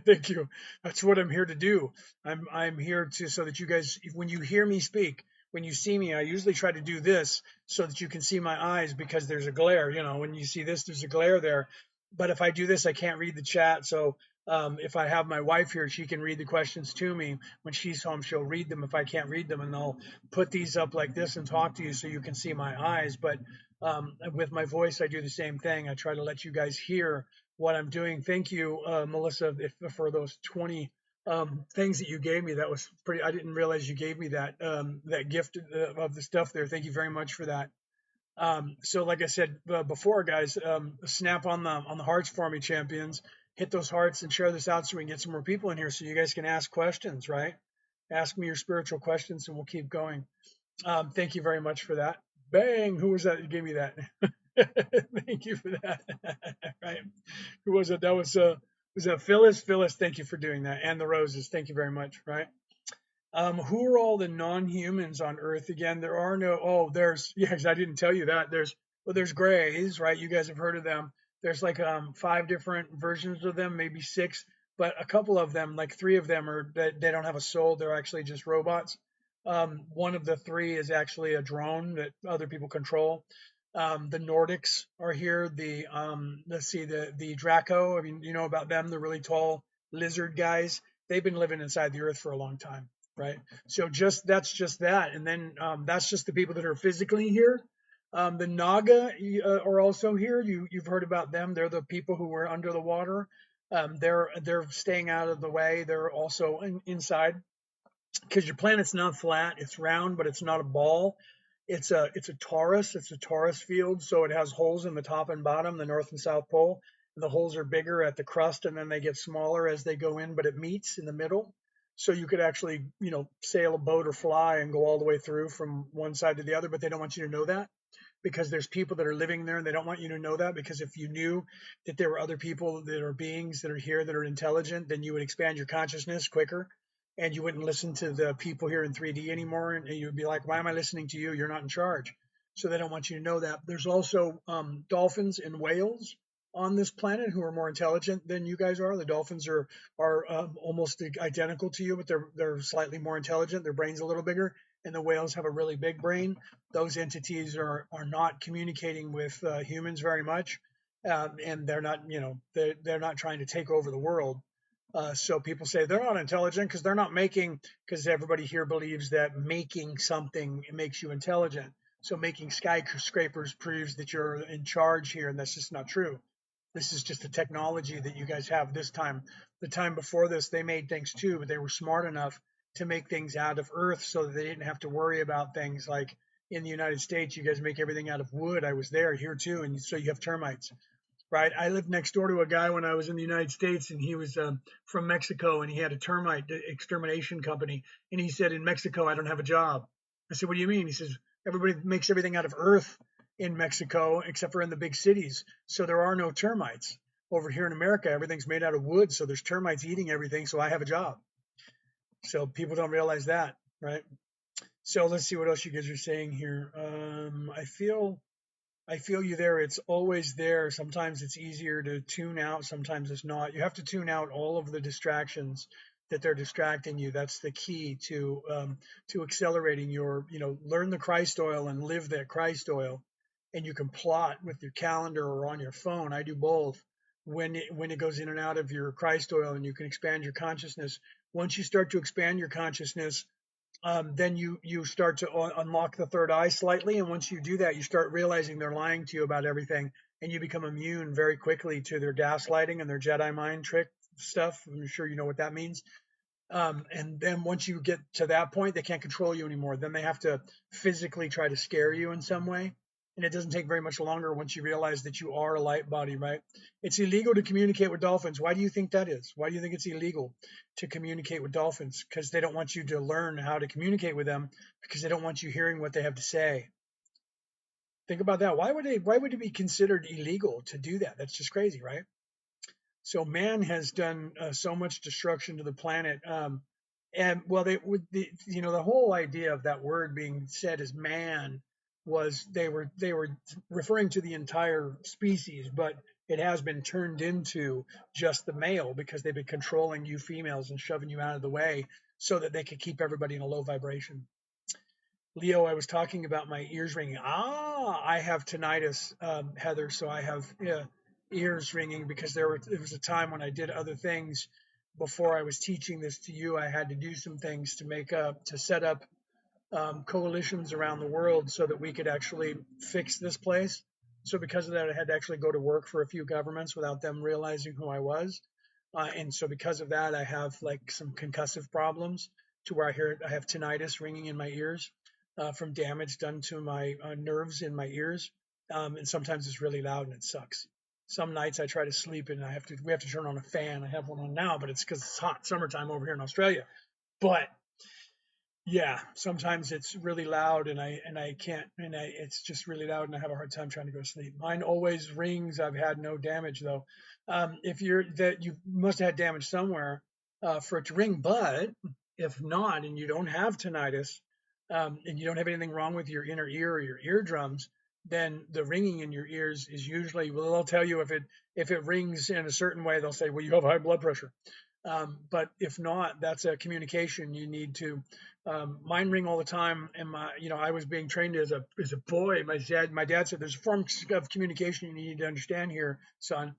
Thank you. That's what I'm here to do. I'm here to so that you guys, when you hear me speak, when you see me, I usually try to do this so that you can see my eyes because there's a glare. When you see this, there's a glare there. But if I do this, I can't read the chat. So if I have my wife here, she can read the questions to me. When she's home, she'll read them if I can't read them, and I'll put these up like this and talk to you so you can see my eyes. But with my voice, I do the same thing. I try to let you guys hear what I'm doing. Thank you, Melissa, for those 20 things that you gave me. That was pretty. I didn't realize you gave me that gift of the stuff there. Thank you very much for that. So like I said before, guys, snap on the hearts for me, champions. Hit those hearts and share this out so we can get some more people in here so you guys can ask questions, right? Ask me your spiritual questions and we'll keep going. Thank you very much for that. Bang! Who was that that gave me that? Thank you for that. Right? Who was it? That was that Phyllis? Phyllis, thank you for doing that. And the roses, thank you very much. Right? Who are all the non-humans on Earth again? There are no. Oh, yes. I didn't tell you that. There's grays, right? You guys have heard of them. There's like 5 different versions of them, maybe 6, but a couple of them, like 3 of them, they don't have a soul. They're actually just robots. One of the 3 is actually a drone that other people control. The Nordics are here. Let's see, the Draco. I mean, you know about them, the really tall lizard guys. They've been living inside the Earth for a long time, right? So that's just that, and then that's just the people that are physically here. The Naga are also here. You've heard about them. They're the people who were under the water. They're staying out of the way. They're also inside because your planet's not flat. It's round, but it's not a ball. It's a torus. It's a torus field, so it has holes in the top and bottom, the north and south pole. The holes are bigger at the crust, and then they get smaller as they go in, but it meets in the middle. So you could actually, sail a boat or fly and go all the way through from one side to the other, but they don't want you to know that because there's people that are living there and they don't want you to know that, because if you knew that there were other people that are beings that are here that are intelligent, then you would expand your consciousness quicker and you wouldn't listen to the people here in 3D anymore. And you would be like, why am I listening to you? You're not in charge. So they don't want you to know that. There's also dolphins and whales on this planet who are more intelligent than you guys are. The dolphins are almost identical to you, but they're slightly more intelligent. Their brain's a little bigger, and the whales have a really big brain. Those entities are not communicating with humans very much, and they're not, they're not trying to take over the world. So people say they're not intelligent because they're not making, because everybody here believes that making something makes you intelligent. So making skyscrapers proves that you're in charge here, and that's just not true. This is just the technology that you guys have this time. The time before this, they made things too, but they were smart enough to make things out of earth so that they didn't have to worry about things like in the United States, you guys make everything out of wood. I was there here too, and so you have termites, right? I lived next door to a guy when I was in the United States, and he was from Mexico, and he had a termite extermination company. And he said, in Mexico, I don't have a job. I said, what do you mean? He says, everybody makes everything out of earth in Mexico, except for in the big cities. So there are no termites. Over here in America, everything's made out of wood. So there's termites eating everything. So I have a job. So people don't realize that, right? So let's see what else you guys are saying here. I feel you there. It's always there. Sometimes it's easier to tune out. Sometimes it's not. You have to tune out all of the distractions that they're distracting you. That's the key to accelerating your, learn the Christ oil and live that Christ oil. And you can plot with your calendar or on your phone. I do both. When it goes in and out of your Christ oil, and you can expand your consciousness. Once you start to expand your consciousness, then you start to unlock the third eye slightly, and once you do that, you start realizing they're lying to you about everything, and you become immune very quickly to their gaslighting and their Jedi mind trick stuff. I'm sure you know what that means. And then once you get to that point, they can't control you anymore. Then they have to physically try to scare you in some way. And it doesn't take very much longer once you realize that you are a light body, right? It's illegal to communicate with dolphins. Why do you think that is? Why do you think it's illegal to communicate with dolphins? Because they don't want you to learn how to communicate with them, because they don't want you hearing what they have to say. Think about that. Why would it be considered illegal to do that? That's just crazy, right? So man has done so much destruction to the planet. And well, the whole idea of that word being said as man was they were referring to the entire species, but it has been turned into just the male because they've been controlling you females and shoving you out of the way so that they could keep everybody in a low vibration. Leo, I was talking about my ears ringing. I have tinnitus, Heather, so I have ears ringing because there was a time when I did other things before I was teaching this to you. I had to do some things to set up coalitions around the world so that we could actually fix this place. So because of that, I had to actually go to work for a few governments without them realizing who I was. And so because of that, I have like some concussive problems to where I have tinnitus ringing in my ears from damage done to my nerves in my ears. And sometimes it's really loud and it sucks. Some nights I try to sleep and we have to turn on a fan. I have one on now, but it's because it's hot summertime over here in Australia. But yeah, sometimes it's really loud and I can't, it's just really loud and I have a hard time trying to go to sleep. Mine always rings. I've had no damage though. If you must have had damage somewhere for it to ring, but if not, and you don't have tinnitus, and you don't have anything wrong with your inner ear or your eardrums, then the ringing in your ears is usually, well, they'll tell you if it rings in a certain way, they'll say, well, you have high blood pressure. But if not, that's a communication you need to. Mine ring all the time, and I was being trained as a boy. My dad said there's a form of communication you need to understand here, son.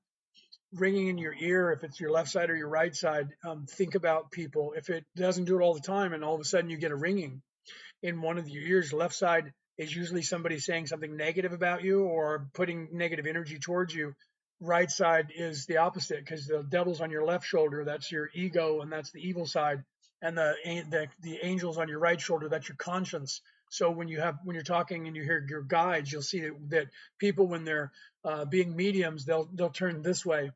Ringing in your ear, if it's your left side or your right side, think about people. If it doesn't do it all the time, and all of a sudden you get a ringing in one of your ears, left side is usually somebody saying something negative about you or putting negative energy towards you. Right side is the opposite because the devil's on your left shoulder. That's your ego, and that's the evil side. And the angels on your right shoulder. That's your conscience. So when you're talking and you hear your guides, you'll see that people, when they're being mediums, they'll turn this way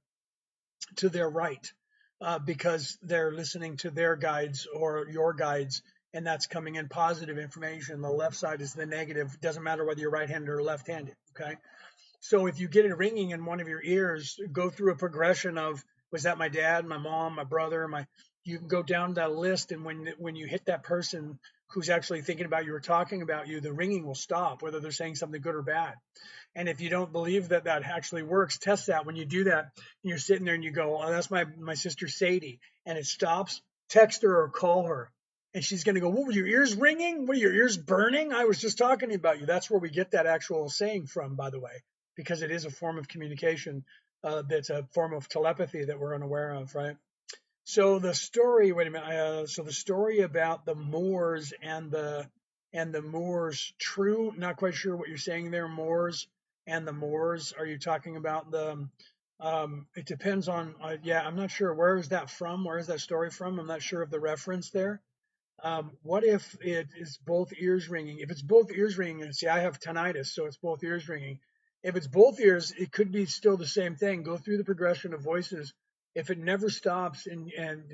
to their right. because they're listening to their guides or your guides, and that's coming in positive information. The left side is the negative. It doesn't matter whether you're right-handed or left-handed. Okay. So if you get it ringing in one of your ears, go through a progression of, was that my dad, my mom, my brother, my, you can go down that list. And when you hit that person who's actually thinking about you or talking about you, the ringing will stop, whether they're saying something good or bad. And if you don't believe that that actually works, test that. When you do that, and you're sitting there and you go, oh, that's my sister Sadie, and it stops, text her or call her. And she's going to go, what were your ears ringing? What are your ears burning? I was just talking about you. That's where we get that actual saying from, by the way, because it is a form of communication. That's a form of telepathy that we're unaware of, right? So the story, wait a minute. So the story about the Moors and the Moors, true. Not quite sure what you're saying there. Moors and the Moors. Are you talking about the? It depends on. Yeah, I'm not sure. Where is that from? Where is that story from? I'm not sure of the reference there. What if it is both ears ringing? If it's both ears ringing, and see, I have tinnitus, so it's both ears ringing. If it's both ears, it could be still the same thing. Go through the progression of voices. If it never stops, and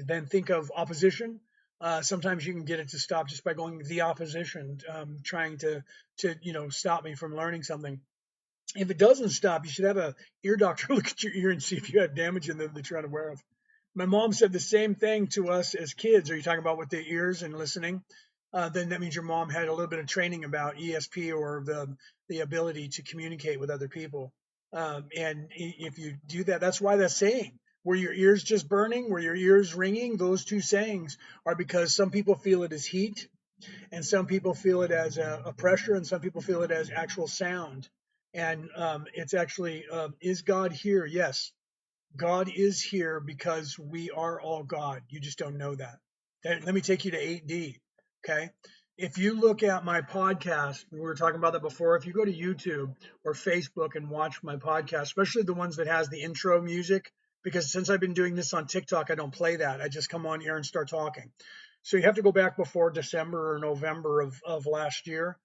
then think of opposition. Sometimes you can get it to stop just by going the opposition, trying to stop me from learning something. If it doesn't stop, you should have a ear doctor look at your ear and see if you have damage in them that you're unaware of. My mom said the same thing to us as kids. Are you talking about with the ears and listening? Then that means your mom had a little bit of training about ESP or the ability to communicate with other people. And if you do that, that's why that saying, were your ears just burning? Were your ears ringing? Those two sayings are because some people feel it as heat, and some people feel it as a pressure, and some people feel it as actual sound. And it's actually, is God here? Yes, God is here because we are all God. You just don't know that. Let me take you to 8D. Okay. If you look at my podcast, we were talking about that before. If you go to YouTube or Facebook and watch my podcast, especially the ones that has the intro music, because since I've been doing this on TikTok, I don't play that. I just come on here and start talking. So you have to go back before December or November of last year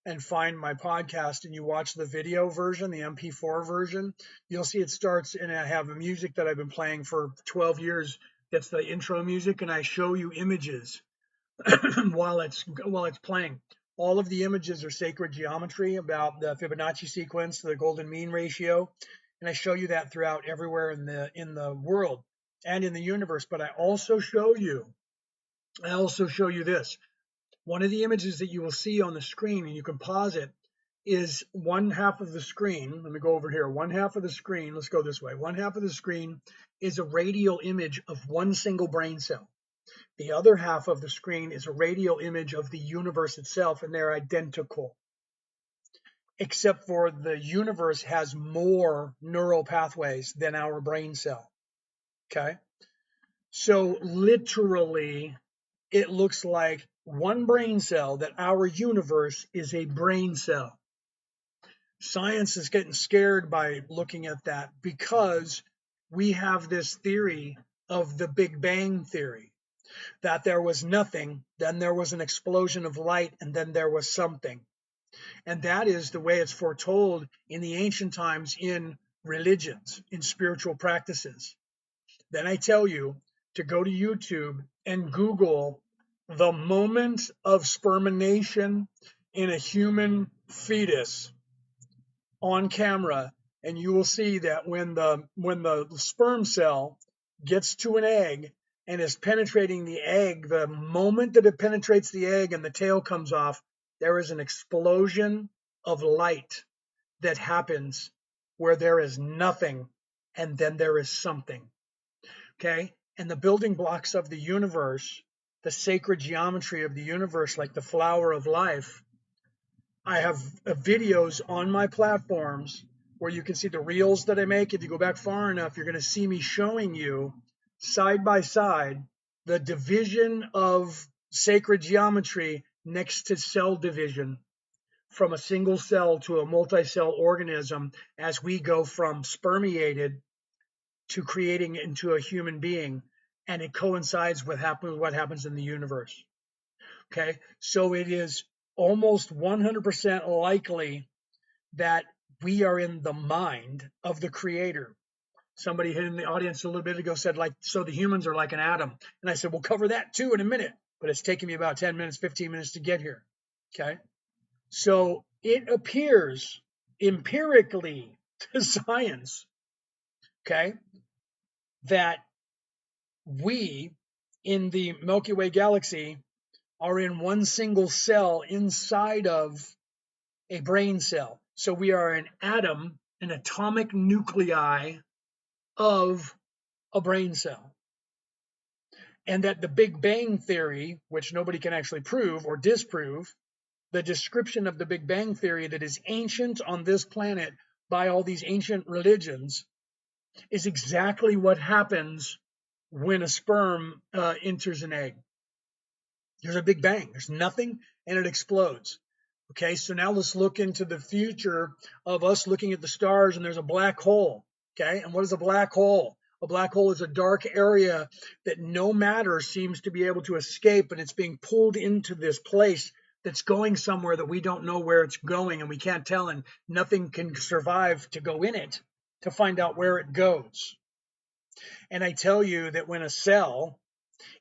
and find my podcast, and you watch the video version, the MP4 version, you'll see it starts, and I have a music that I've been playing for 12 years. That's the intro music, and I show you images while it's playing. All of the images are sacred geometry about the Fibonacci sequence, the golden mean ratio, and I show you that throughout everywhere in the world and in the universe. But I also show you this. One of the images that you will see on the screen, and you can pause it, is one half of the screen. Let me go over here. One half of the screen, let's go this way. One half of the screen is a radial image of one single brain cell. The other half of the screen is a radial image of the universe itself, and they're identical, except for the universe has more neural pathways than our brain cell. Okay? So literally, it looks like one brain cell, that our universe is a brain cell. Science is getting scared by looking at that because we have this theory of the Big Bang theory, that there was nothing, then there was an explosion of light, and then there was something. And that is the way it's foretold in the ancient times in religions, in spiritual practices. Then I tell you to go to YouTube and Google the moment of spermination in a human fetus on camera, and you will see that when the sperm cell gets to an egg and is penetrating the egg, the moment that it penetrates the egg and the tail comes off, there is an explosion of light that happens where there is nothing and then there is something. Okay? And the building blocks of the universe, the sacred geometry of the universe, like the flower of life, I have videos on my platforms where you can see the reels that I make. If you go back far enough, you're going to see me showing you side by side the division of sacred geometry next to cell division, from a single cell to a multi-cell organism, as we go from spermiated to creating into a human being, and it coincides with what happens in the universe. Okay, so it is almost 100% likely that we are in the mind of the creator. Somebody in the audience a little bit ago said, like, so the humans are like an atom. And I said, we'll cover that too in a minute, but it's taking me about 10 minutes, 15 minutes to get here. Okay. So it appears empirically to science, okay, that we in the Milky Way galaxy are in one single cell inside of a brain cell. So we are an atom, an atomic nuclei of a brain cell. And that the Big Bang Theory, which nobody can actually prove or disprove, the description of the Big Bang Theory that is ancient on this planet by all these ancient religions is exactly what happens when a sperm enters an egg. There's a big bang. There's nothing, and it explodes. Okay, so now let's look into the future of us looking at the stars, and there's a black hole. Okay, and what is a black hole? A black hole is a dark area that no matter seems to be able to escape, and it's being pulled into this place that's going somewhere that we don't know where it's going, and we can't tell, and nothing can survive to go in it to find out where it goes. And I tell you that when a cell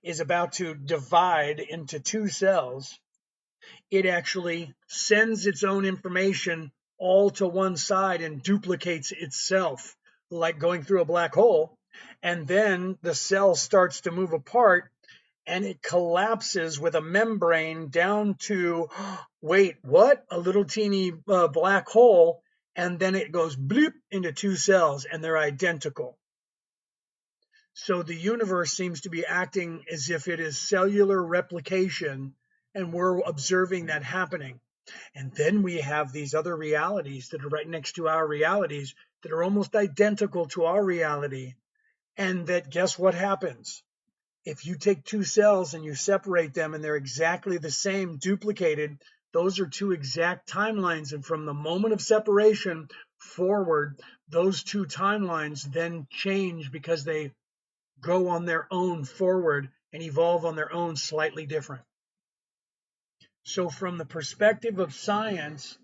is about to divide into two cells, it actually sends its own information all to one side and duplicates itself, like going through a black hole. And then the cell starts to move apart and it collapses with a membrane down to, wait, what? A little teeny black hole. And then it goes bloop into two cells and they're identical. So the universe seems to be acting as if it is cellular replication, and we're observing that happening. And then we have these other realities that are right next to our realities that are almost identical to our reality. And that, guess what happens? If you take two cells and you separate them and they're exactly the same, duplicated, those are two exact timelines. And from the moment of separation forward, those two timelines then change because they go on their own forward and evolve on their own slightly different. So from the perspective of science,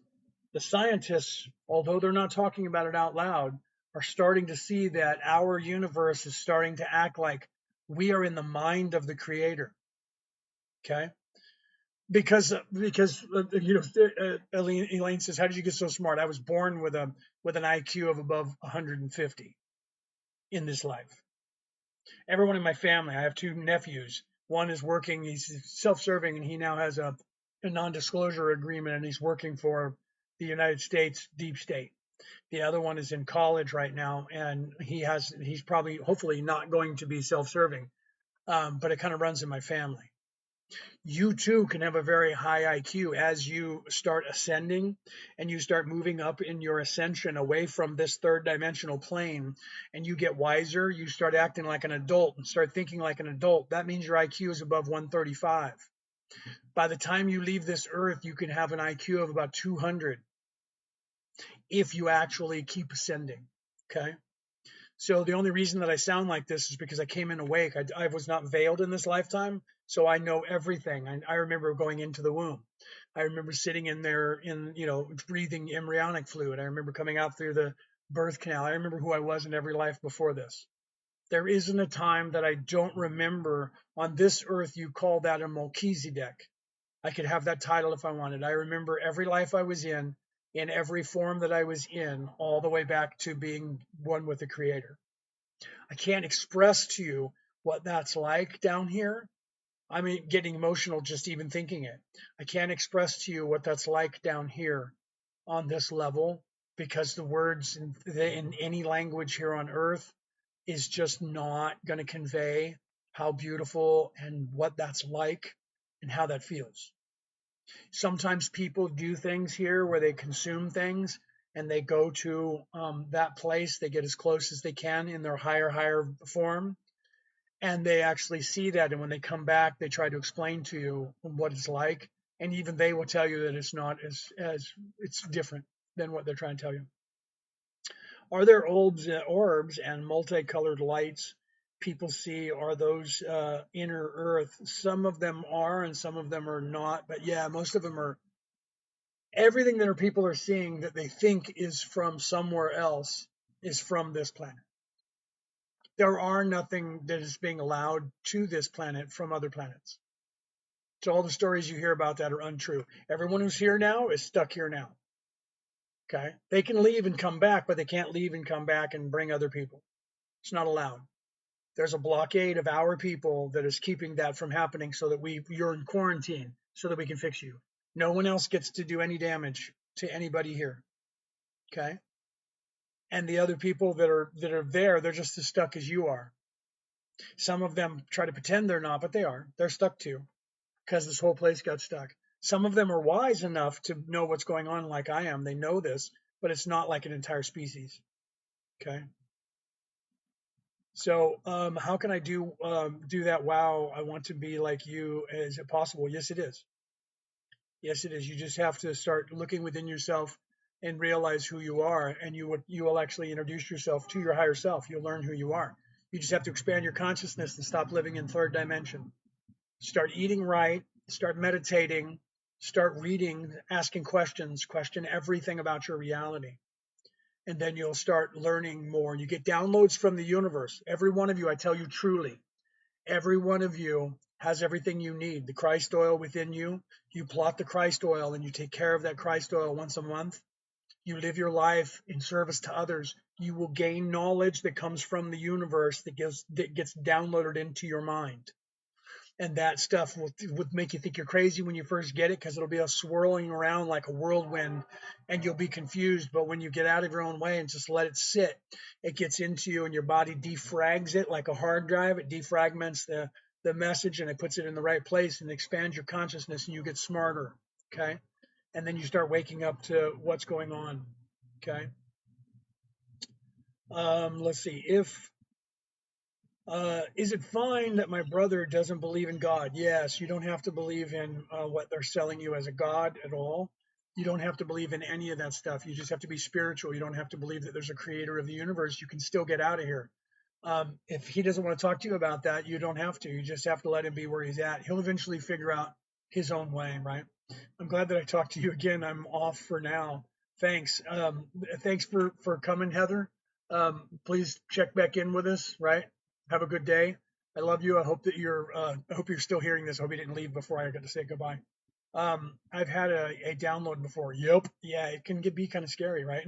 the scientists, although they're not talking about it out loud, are starting to see that our universe is starting to act like we are in the mind of the creator. Okay? Because Elaine says, how did you get so smart? I was born with an IQ of above 150 in this life. Everyone in my family, I have two nephews. One is working, he's self-serving, and he now has a non-disclosure agreement, and he's working for the United States deep state. The other one is in college right now, and he's probably, hopefully, not going to be self-serving, but it kind of runs in my family. You too can have a very high IQ as you start ascending and you start moving up in your ascension away from this third dimensional plane, and you get wiser, you start acting like an adult and start thinking like an adult. That means your IQ is above 135. By the time you leave this earth, you can have an IQ of about 200 if you actually keep ascending. Okay. So the only reason that I sound like this is because I came in awake. I was not veiled in this lifetime, so I know everything. I remember going into the womb. I remember sitting in there breathing embryonic fluid. I remember coming out through the birth canal. I remember who I was in every life before this. There isn't a time that I don't remember. On this earth, you call that a Melchizedek. I could have that title if I wanted. I remember every life I was in every form that I was in, all the way back to being one with the Creator. I can't express to you what that's like down here. I'm getting emotional just even thinking it. I can't express to you what that's like down here on this level, because the words in any language here on earth is just not going to convey how beautiful and what that's like and how that feels. Sometimes people do things here where they consume things and they go to that place. They get as close as they can in their higher form, and they actually see that. And when they come back, they try to explain to you what it's like, and even they will tell you that it's not as it's different than what they're trying to tell you. Are there orbs and multicolored lights people see? Are those inner Earth? Some of them are, and some of them are not. But yeah, most of them are. Everything that people are seeing that they think is from somewhere else is from this planet. There are nothing that is being allowed to this planet from other planets. So all the stories you hear about that are untrue. Everyone who's here now is stuck here now. Okay. They can leave and come back, but they can't leave and come back and bring other people. It's not allowed. There's a blockade of our people that is keeping that from happening so that you're in quarantine so that we can fix you. No one else gets to do any damage to anybody here. Okay. And the other people that are there, they're just as stuck as you are. Some of them try to pretend they're not, but they are. They're stuck too because this whole place got stuck. Some of them are wise enough to know what's going on like I am. They know this, but it's not like an entire species. Okay. So how can I do that? Wow, I want to be like you. Is it possible? Yes, it is. Yes, it is. You just have to start looking within yourself and realize who you are, and you will actually introduce yourself to your higher self. You'll learn who you are. You just have to expand your consciousness and stop living in third dimension. Start eating right. Start meditating. Start reading, asking questions. Question everything about your reality. And then you'll start learning more. You get downloads from the universe. Every one of you, I tell you truly, every one of you has everything you need. The Christ oil within you, you plot the Christ oil and you take care of that Christ oil once a month. You live your life in service to others. You will gain knowledge that comes from the universe that gets downloaded into your mind. And that stuff will make you think you're crazy when you first get it because it'll be a swirling around like a whirlwind and you'll be confused. But when you get out of your own way and just let it sit, it gets into you and your body defrags it like a hard drive. It defragments the message and it puts it in the right place and expands your consciousness and you get smarter. Okay. And then you start waking up to what's going on. Okay. Let's see. Is it fine that my brother doesn't believe in God? Yes, you don't have to believe in what they're selling you as a God at all. You don't have to believe in any of that stuff. You just have to be spiritual. You don't have to believe that there's a creator of the universe. You can still get out of here. If he doesn't want to talk to you about that, you don't have to. You just have to let him be where he's at. He'll eventually figure out his own way, right? I'm glad that I talked to you again. I'm off for now. Thanks. Thanks for coming, Heather. Please check back in with us, right? Have a good day. I love you. I hope you're still hearing this. I hope you didn't leave before I got to say goodbye. I've had a download before. Yep. Yeah, it can be kind of scary, right?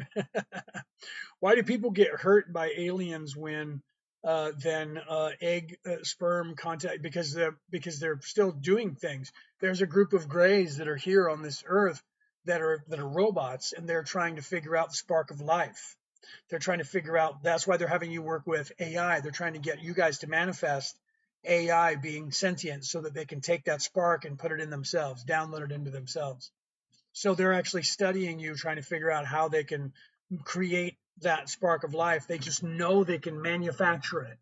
Why do people get hurt by aliens when then egg sperm contact? Because they're still doing things. There's a group of grays that are here on this earth that are robots, and they're trying to figure out the spark of life. They're trying to figure out. That's why they're having you work with AI. They're trying to get you guys to manifest AI being sentient so that they can take that spark and put it in themselves, download it into themselves. So they're actually studying you, trying to figure out how they can create that spark of life. They just know they can manufacture it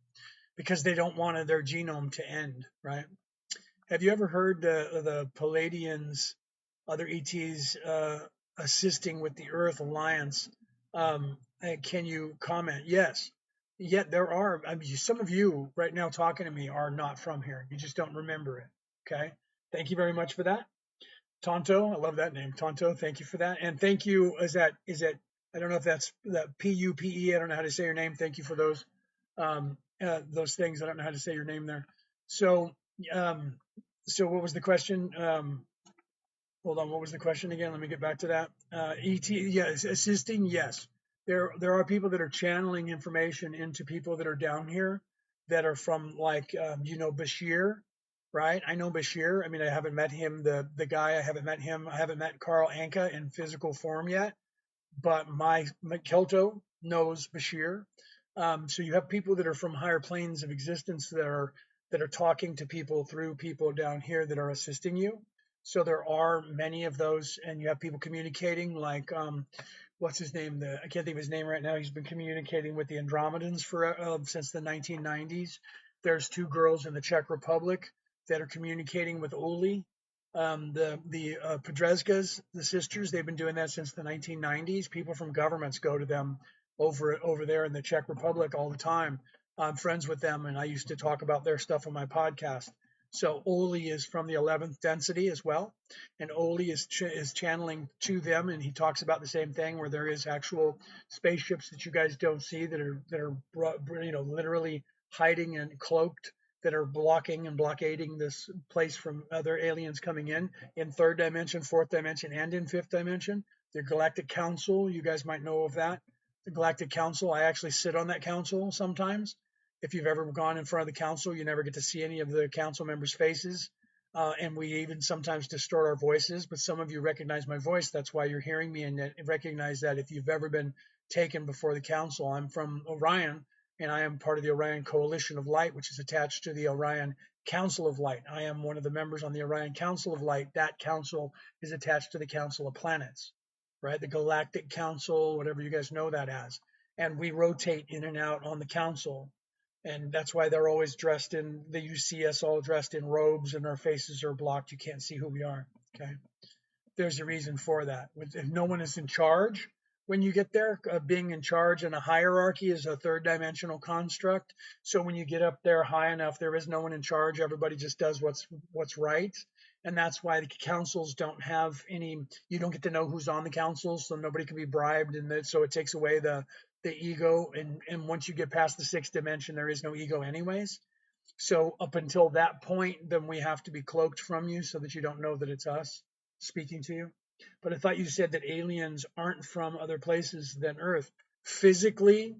because they don't want their genome to end, right? Have you ever heard the Palladians, other ETs, assisting with the Earth Alliance? Can you comment? Yes. Yet there are, I mean, some of you right now talking to me are not from here. You just don't remember it. Okay. Thank you very much for that. Tonto, I love that name. Tonto, thank you for that. And thank you, is that, I don't know if that's that Pupe, I don't know how to say your name. Thank you for those things. I don't know how to say your name there. So, what was the question? Hold on, what was the question again? Let me get back to that. ET, yes, assisting, yes. There are people that are channeling information into people that are down here that are from like, Bashir, right? I know Bashir. I mean, I haven't met him, the guy. I haven't met him. I haven't met Carl Anka in physical form yet, but my Kelto knows Bashir. So you have people that are from higher planes of existence that are talking to people through people down here that are assisting you. So there are many of those, and you have people communicating like what's his name? I can't think of his name right now. He's been communicating with the Andromedans for since the 1990s. There's two girls in the Czech Republic that are communicating with Uli. The Podreskas, the sisters, they've been doing that since the 1990s. People from governments go to them over there in the Czech Republic all the time. I'm friends with them, and I used to talk about their stuff on my podcast. So Oli is from the 11th density as well, and Oli is channeling to them, and he talks about the same thing where there is actual spaceships that you guys don't see that are literally hiding and cloaked that are blocking and blockading this place from other aliens coming in third dimension, fourth dimension, and in fifth dimension. The Galactic Council, you guys might know of that. The Galactic Council, I actually sit on that council sometimes. If you've ever gone in front of the council, you never get to see any of the council members' faces. And we even sometimes distort our voices, but some of you recognize my voice. That's why you're hearing me, and recognize that if you've ever been taken before the council. I'm from Orion, and I am part of the Orion Coalition of Light, which is attached to the Orion Council of Light. I am one of the members on the Orion Council of Light. That council is attached to the Council of Planets, right? The Galactic Council, whatever you guys know that as. And we rotate in and out on the council. And that's why they're always dressed in, you see us all dressed in robes and our faces are blocked. You can't see who we are. Okay. There's a reason for that. If no one is in charge when you get there, being in charge in a hierarchy is a third dimensional construct. So when you get up there high enough, there is no one in charge. Everybody just does what's right. And that's why the councils don't have any, you don't get to know who's on the councils, so nobody can be bribed. And so it takes away the ego. And once you get past the sixth dimension, there is no ego anyways. So up until that point, then we have to be cloaked from you so that you don't know that it's us speaking to you. But I thought you said that aliens aren't from other places than Earth. Physicality,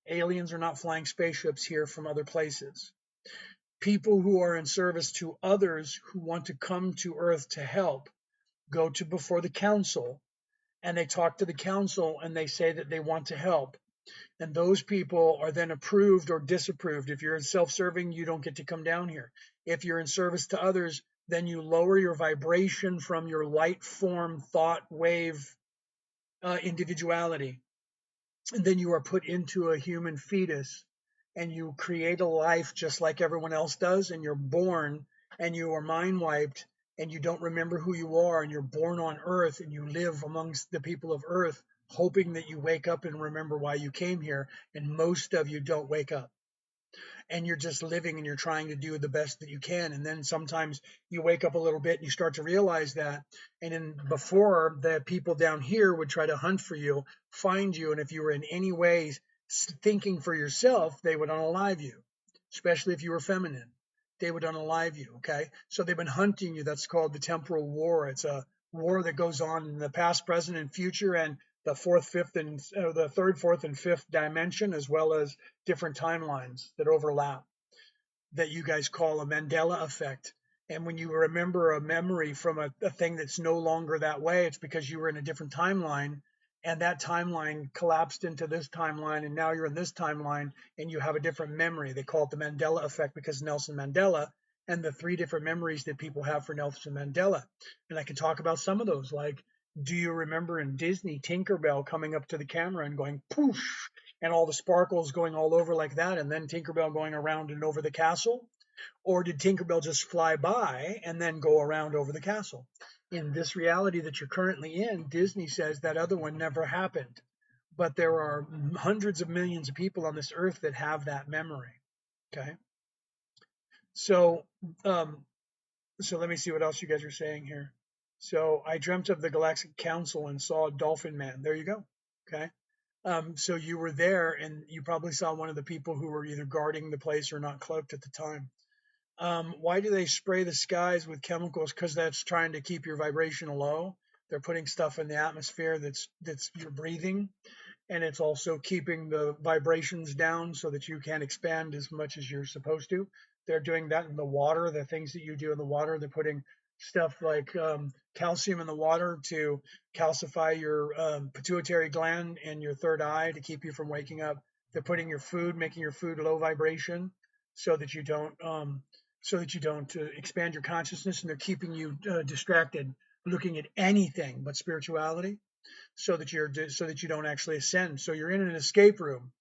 aliens are not flying spaceships here from other places. People who are in service to others who want to come to Earth to help go to before the council, and they talk to the council and they say that they want to help. And those people are then approved or disapproved. If you're in self-serving, you don't get to come down here. If you're in service to others, then you lower your vibration from your light form thought wave individuality. And then you are put into a human fetus and you create a life just like everyone else does. And you're born and you are mind wiped and you don't remember who you are. And you're born on Earth and you live amongst the people of Earth, hoping that you wake up and remember why you came here. And most of you don't wake up. And you're just living and you're trying to do the best that you can. And then sometimes you wake up a little bit and you start to realize that. And then before, the people down here would try to hunt for you, find you. And if you were in any way thinking for yourself, they would unalive you, especially if you were feminine. They would unalive you. Okay. So they've been hunting you. That's called the temporal war. It's a war that goes on in the past, present, and future, and the the third, fourth, and fifth dimension, as well as different timelines that overlap, that you guys call a Mandela effect. And when you remember a memory from a thing that's no longer that way, it's because you were in a different timeline, and that timeline collapsed into this timeline, and now you're in this timeline and you have a different memory. They call it the Mandela effect because Nelson Mandela, and the 3 different memories that people have for Nelson Mandela. And I can talk about some of those, like, do you remember in Disney, Tinkerbell coming up to the camera and going poof, and all the sparkles going all over like that, and then Tinkerbell going around and over the castle? Or did Tinkerbell just fly by and then go around over the castle? In this reality that you're currently in, Disney says that other one never happened. But there are hundreds of millions of people on this earth that have that memory. Okay. So let me see what else you guys are saying here. So I dreamt of the Galactic Council and saw a dolphin man. There you go. Okay. So you were there and you probably saw one of the people who were either guarding the place or not cloaked at the time. Why do they spray the skies with chemicals? Because that's trying to keep your vibration low. They're putting stuff in the atmosphere that's you're breathing, and it's also keeping the vibrations down so that you can expand as much as you're supposed to. They're doing that in the water, the things that you do in the water. They're putting stuff like calcium in the water to calcify your pituitary gland and your third eye to keep you from waking up. They're putting your food, making your food low vibration so that you don't expand your consciousness, and they're keeping you distracted, looking at anything but spirituality, so that you don't actually ascend. So you're in an escape room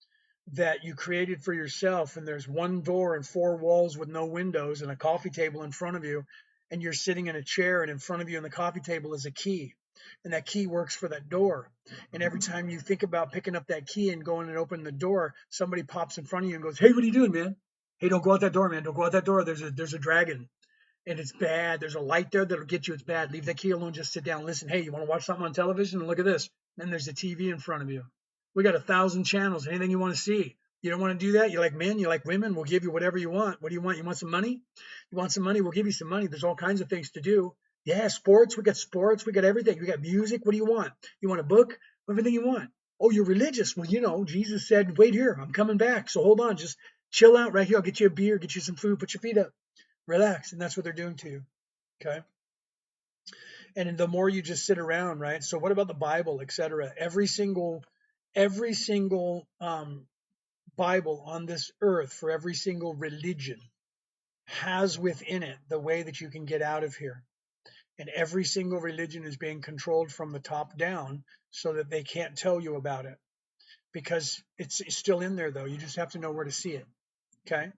that you created for yourself, and there's one door and 4 walls with no windows and a coffee table in front of you, and you're sitting in a chair, and in front of you on the coffee table is a key, and that key works for that door. And every time you think about picking up that key and going and opening the door, somebody pops in front of you and goes, "Hey, what are you doing, man? Hey, don't go out that door, man. Don't go out that door. There's a dragon, and it's bad. There's a light there that'll get you. It's bad. Leave that key alone. Just sit down. Listen. Hey, you want to watch something on television? Look at this." Then there's a TV in front of you. We got 1,000 channels. Anything you want to see. You don't want to do that? You like men? You like women? We'll give you whatever you want. What do you want? You want some money? You want some money? We'll give you some money. There's all kinds of things to do. Yeah, sports. We got sports. We got everything. We got music. What do you want? You want a book? Everything you want. Oh, you're religious. Well, Jesus said, wait here. I'm coming back. So hold on. Just chill out right here. I'll get you a beer, get you some food, put your feet up, relax. And that's what they're doing to you. Okay. And the more you just sit around, right? So what about the Bible, etc.? Every single Bible on this earth for every single religion has within it the way that you can get out of here. And every single religion is being controlled from the top down so that they can't tell you about it because it's still in there, though. You just have to know where to see it. Okay.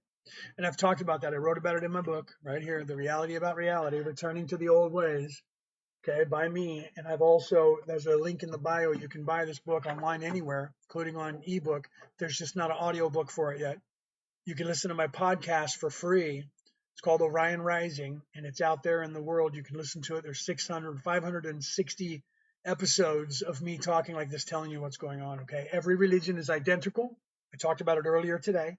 And I've talked about that. I wrote about it in my book right here, The Reality About Reality, Returning to the Old Ways. Okay, by me. And there's a link in the bio. You can buy this book online anywhere, including on ebook. There's just not an audio book for it yet. You can listen to my podcast for free. It's called Orion Rising, and it's out there in the world. You can listen to it. There's 560 episodes of me talking like this, telling you what's going on. Okay, every religion is identical. I talked about it earlier today.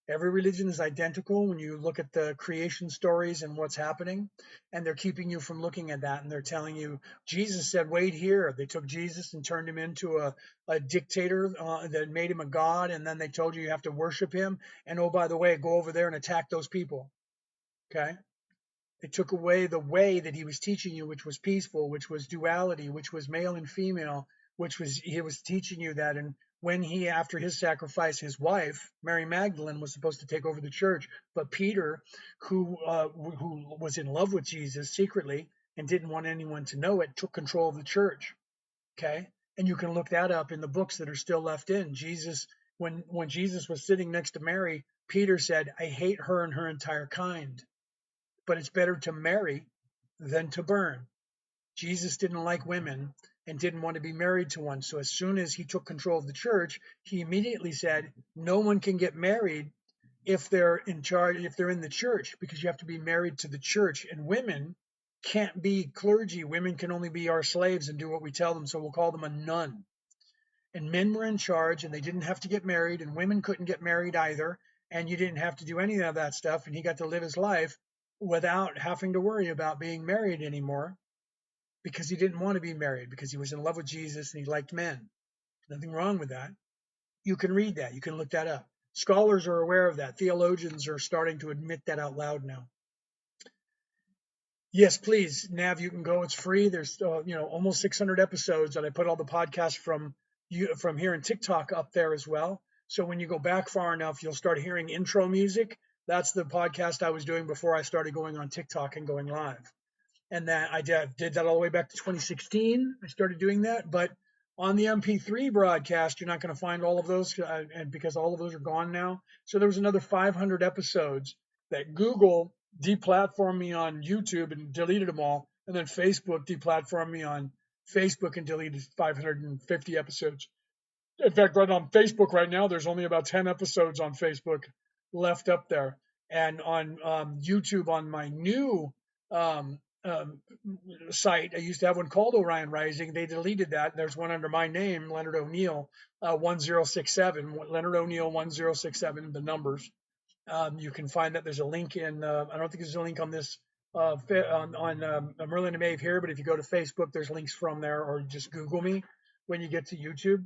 Every religion is identical when you look at the creation stories and what's happening, and they're keeping you from looking at that. And they're telling you, Jesus said, wait here. They took Jesus and turned him into a dictator that made him a god. And then they told you have to worship him. And oh, by the way, go over there and attack those people. Okay. They took away the way that he was teaching you, which was peaceful, which was duality, which was male and female, he was teaching you that. And when after his sacrifice, his wife, Mary Magdalene, was supposed to take over the church, but Peter, who was in love with Jesus secretly and didn't want anyone to know it, took control of the church. Okay. And you can look that up in the books that are still left in. When Jesus was sitting next to Mary, Peter said, I hate her and her entire kind, but it's better to marry than to burn. Jesus didn't like women and didn't want to be married to one. So as soon as he took control of the church, he immediately said, no one can get married if they're in charge, if they're in the church, because you have to be married to the church. And women can't be clergy. Women can only be our slaves and do what we tell them. So we'll call them a nun. And men were in charge and they didn't have to get married, and women couldn't get married either. And you didn't have to do any of that stuff. And he got to live his life without having to worry about being married anymore, because he didn't want to be married, because he was in love with Jesus and he liked men. Nothing wrong with that. You can read that. You can look that up. Scholars are aware of that. Theologians are starting to admit that out loud now. Yes, please, Nav, you can go. It's free. There's almost 600 episodes, and I put all the podcasts from here in TikTok up there as well. So when you go back far enough, you'll start hearing intro music. That's the podcast I was doing before I started going on TikTok and going live. And that I did that all the way back to 2016. I started doing that, but on the MP3 broadcast, you're not going to find all of those, and because all of those are gone now. So there was another 500 episodes that Google deplatformed me on YouTube and deleted them all, and then Facebook deplatformed me on Facebook and deleted 550 episodes. In fact, right on Facebook right now, there's only about 10 episodes on Facebook left up there. And on YouTube, on my new site, I used to have one called Orion Rising. They deleted that. There's one under my name, Leonard O'Neill, 1067, Leonard O'Neill 1067, the numbers. You can find that there's a link in, I don't think there's a link on this, on Merlin and Maeve here, but if you go to Facebook, there's links from there, or just Google me when you get to YouTube.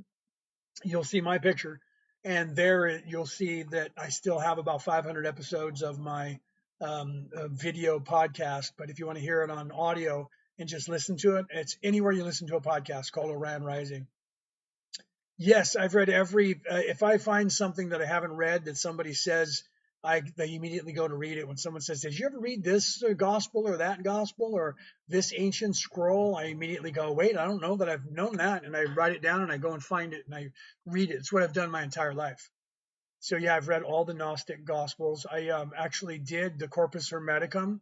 You'll see my picture, and there you'll see that I still have about 500 episodes of my video podcast. But if you want to hear it on audio and just listen to it, it's anywhere you listen to a podcast called Orion Rising. Yes, I've read every. If I find something that I haven't read that somebody says, I immediately go to read it. When someone says, "Did you ever read this gospel or that gospel or this ancient scroll?" I immediately go, "Wait, I don't know that I've known that," and I write it down and I go and find it and I read it. It's what I've done my entire life. So yeah, I've read all the Gnostic gospels. I actually did the Corpus Hermeticum.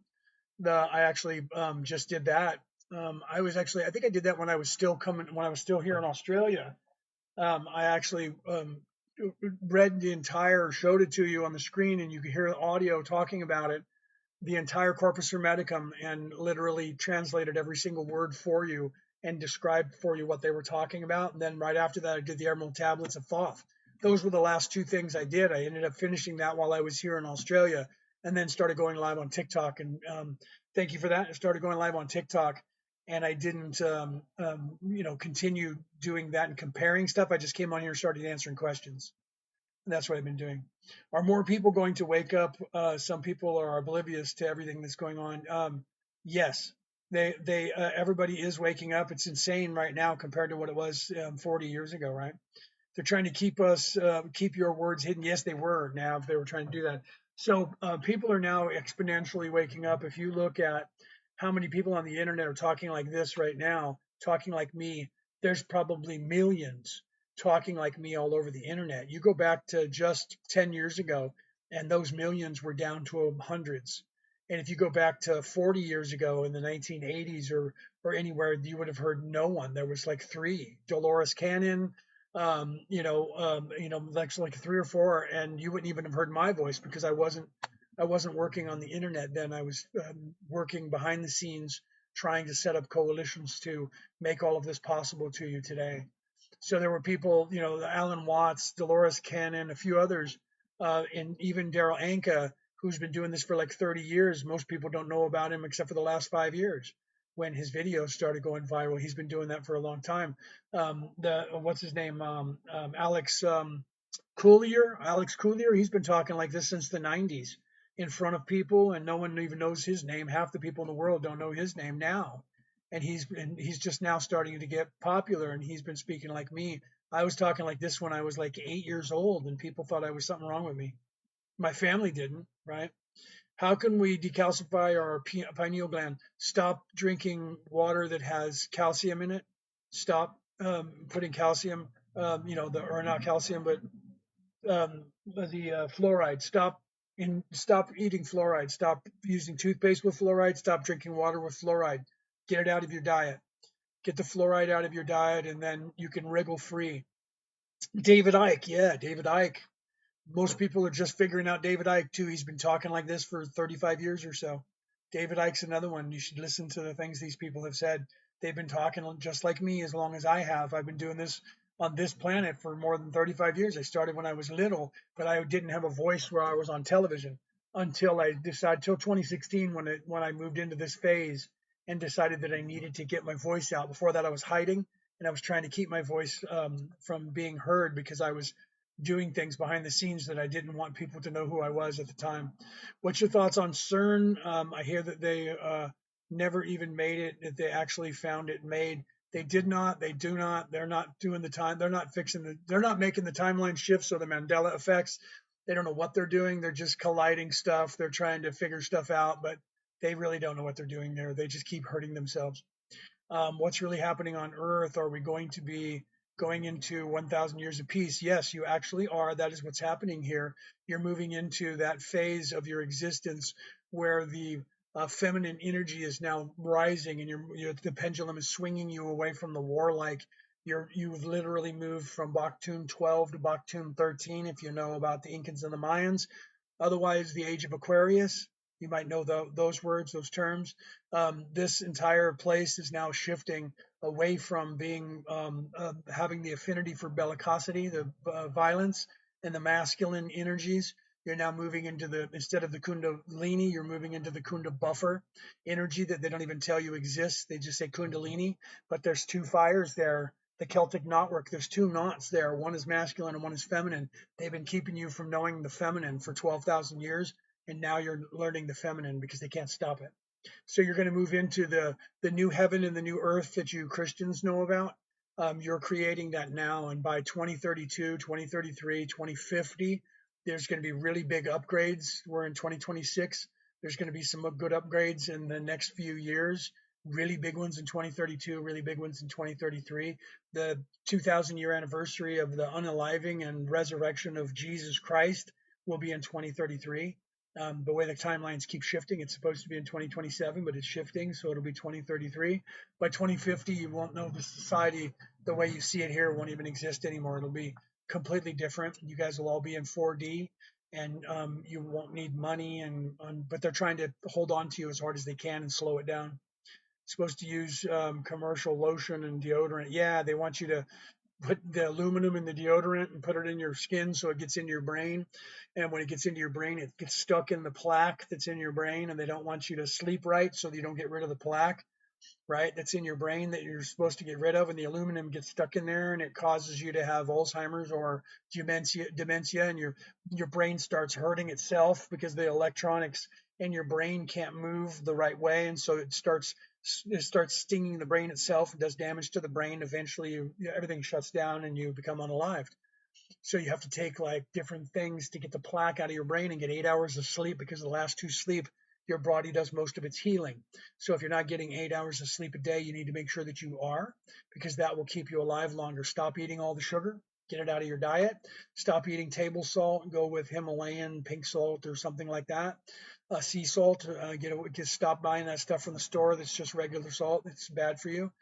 I actually just did that. I think I did that when I was still here in Australia. I actually read the entire, showed it to you on the screen, and you could hear the audio talking about it, the entire Corpus Hermeticum, and literally translated every single word for you and described for you what they were talking about. And then right after that, I did the Emerald Tablets of Thoth. those were the last two things I did. I ended up finishing that while I was here in Australia, and then started going live on TikTok. And thank you for that. I started going live on TikTok, and I didn't, continue doing that and comparing stuff. I just came on here and started answering questions. And that's what I've been doing. Are more people going to wake up? Some people are oblivious to everything that's going on. Yes, everybody is waking up. It's insane right now compared to what it was 40 years ago, right? They're trying to keep us keep your words hidden. Yes, they were. Now, if they were trying to do that, so people are now exponentially waking up. If you look at how many people on the internet are talking like this right now, talking like me, there's probably millions talking like me all over the internet. You go back to just 10 years ago, and those millions were down to hundreds. And if you go back to 40 years ago in the 1980s or anywhere, you would have heard no one. There was like three: Dolores Cannon, like three or four, and you wouldn't even have heard my voice because I wasn't working on the internet then. I was working behind the scenes trying to set up coalitions to make all of this possible to you today. So there were people, Alan Watts, Dolores Cannon, a few others, and even Daryl Anka, who's been doing this for like 30 years. Most people don't know about him except for the last 5 years when his videos started going viral. He's been doing that for a long time. The what's his name? Alex Coolier. He's been talking like this since the 90s in front of people, and no one even knows his name. Half the people in the world don't know his name now, and he's just now starting to get popular. And he's been speaking like me. I was talking like this when I was like 8 years old, and people thought I was something wrong with me. My family didn't, right? How can we decalcify our pineal gland? Stop drinking water that has calcium in it. Stop putting calcium, or not calcium, but the fluoride. Stop eating fluoride. Stop using toothpaste with fluoride. Stop drinking water with fluoride. Get it out of your diet. Get the fluoride out of your diet, and then you can wriggle free. David Icke, yeah, David Icke. Most people are just figuring out David Icke too. He's been talking like this for 35 years or so. David Icke's another one. You should listen to the things these people have said. They've been talking just like me as long as I have. I've been doing this on this planet for more than 35 years. I started when I was little, but I didn't have a voice where I was on television until I decided till 2016 when I moved into this phase and decided that I needed to get my voice out. Before that, I was hiding and I was trying to keep my voice from being heard because I was doing things behind the scenes that I didn't want people to know who I was at the time. What's your thoughts on CERN? I hear that they never even made it, that they actually found it made. They did not, they do not, they're not doing the time, they're not making the timeline shifts or the Mandela effects. They don't know what they're doing. They're just colliding stuff. They're trying to figure stuff out, but they really don't know what they're doing there. They just keep hurting themselves. What's really happening on Earth? Are we going to be going into 1,000 years of peace? Yes, you actually are. That is what's happening here. You're moving into that phase of your existence where the feminine energy is now rising, and the pendulum is swinging you away from the warlike. You've literally moved from Baktun 12 to Baktun 13, if you know about the Incans and the Mayans. Otherwise, the age of Aquarius. You might know those words, those terms. This entire place is now shifting away from being having the affinity for bellicosity, the violence, and the masculine energies. You're now moving into instead of the Kundalini, you're moving into the Kunda buffer energy that they don't even tell you exists. They just say Kundalini, but there's two fires there. The Celtic knotwork, there's two knots there. One is masculine and one is feminine. They've been keeping you from knowing the feminine for 12,000 years, and now you're learning the feminine because they can't stop it. So you're going to move into the new heaven and the new earth that you Christians know about. You're creating that now, and by 2032, 2033, 2050, there's going to be really big upgrades. We're in 2026. There's going to be some good upgrades in the next few years. Really big ones in 2032, really big ones in 2033. The 2,000-year anniversary of the unaliving and resurrection of Jesus Christ will be in 2033. The way the timelines keep shifting, it's supposed to be in 2027, but it's shifting, so it'll be 2033. By 2050, you won't know the society the way you see it here won't even exist anymore. It'll be completely different. You guys will all be in 4D, and you won't need money, but they're trying to hold on to you as hard as they can and slow it down. Supposed to use commercial lotion and deodorant. Yeah, they want you to put the aluminum in the deodorant and put it in your skin so it gets into your brain. And when it gets into your brain, it gets stuck in the plaque that's in your brain, and they don't want you to sleep right so you don't get rid of the plaque, right? That's in your brain that you're supposed to get rid of, and the aluminum gets stuck in there, and it causes you to have Alzheimer's or dementia, and your brain starts hurting itself because the electronics in your brain can't move the right way, and so it starts stinging the brain itself and does damage to the brain. Eventually, everything shuts down and you become unalived. So you have to take like different things to get the plaque out of your brain and get 8 hours of sleep, because the last two sleep, your body does most of its healing. So if you're not getting 8 hours of sleep a day, you need to make sure that you are, because that will keep you alive longer. Stop eating all the sugar, get it out of your diet. Stop eating table salt and go with Himalayan pink salt or something like that. Sea salt, stop buying that stuff from the store that's just regular salt. It's bad for you.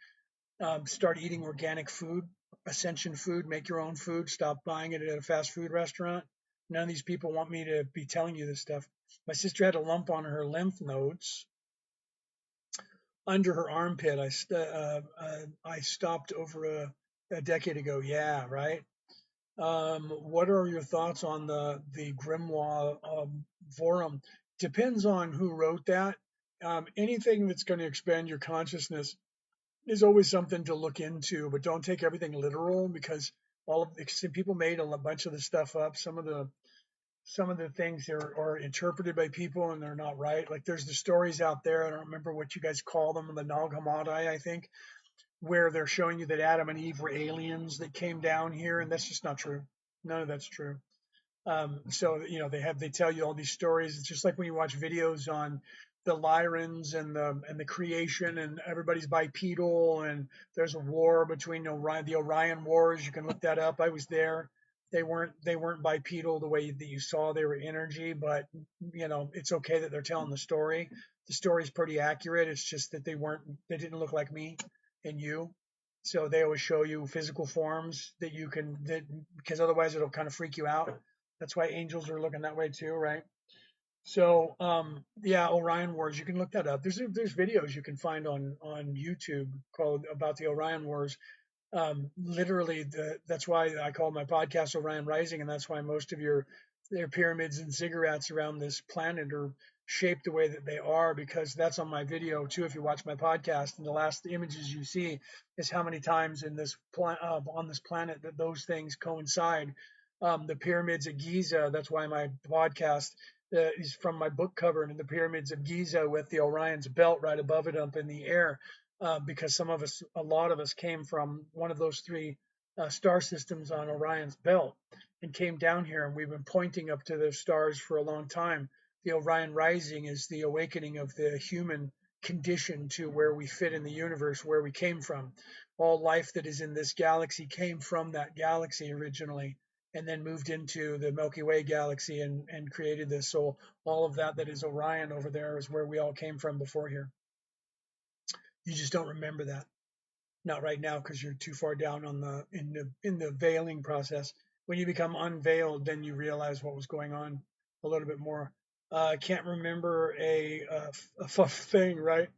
Start eating organic food, Ascension food, make your own food, stop buying it at a fast food restaurant. None of these people want me to be telling you this stuff. My sister had a lump on her lymph nodes under her armpit. I stopped over a decade ago. Yeah, right. What are your thoughts on the Grimoire Vorum? Depends on who wrote that. Anything that's going to expand your consciousness is always something to look into, but don't take everything literal, because people made a bunch of the stuff up. Some of the things are interpreted by people and they're not right. Like there's the stories out there. I don't remember what you guys call them, the Nag Hammadi, I think, where they're showing you that Adam and Eve were aliens that came down here, and that's just not true. None of that's true. So they tell you all these stories. It's just like when you watch videos on the Lyrans and the creation, and everybody's bipedal, and there's a war between the Orion Wars. You can look that up. I was there. They weren't bipedal the way that you saw. They were energy, but it's okay that they're telling the story. The story's pretty accurate. It's just that they didn't look like me and you. So they always show you physical forms because otherwise it'll kind of freak you out. That's why angels are looking that way too, right? So yeah, Orion Wars. You can look that up. There's videos you can find on YouTube called about the Orion Wars. Literally, that's why I call my podcast Orion Rising, and that's why most of their pyramids and ziggurats around this planet are shaped the way that they are, because that's on my video too. If you watch my podcast, and the last images you see is how many times on this planet that those things coincide. The pyramids at Giza. That's why my podcast is from my book cover, and the pyramids of Giza with the Orion's belt right above it up in the air, because a lot of us came from one of those three star systems on Orion's belt and came down here, and we've been pointing up to the stars for a long time. The Orion Rising is the awakening of the human condition to where we fit in the universe, where we came from. All life that is in this galaxy came from that galaxy originally, and then moved into the Milky Way galaxy and created this. So all of that is Orion over there is where we all came from before here. You just don't remember that. Not right now, because you're too far down in the veiling process. When you become unveiled, then you realize what was going on a little bit more. I can't remember a thing, right?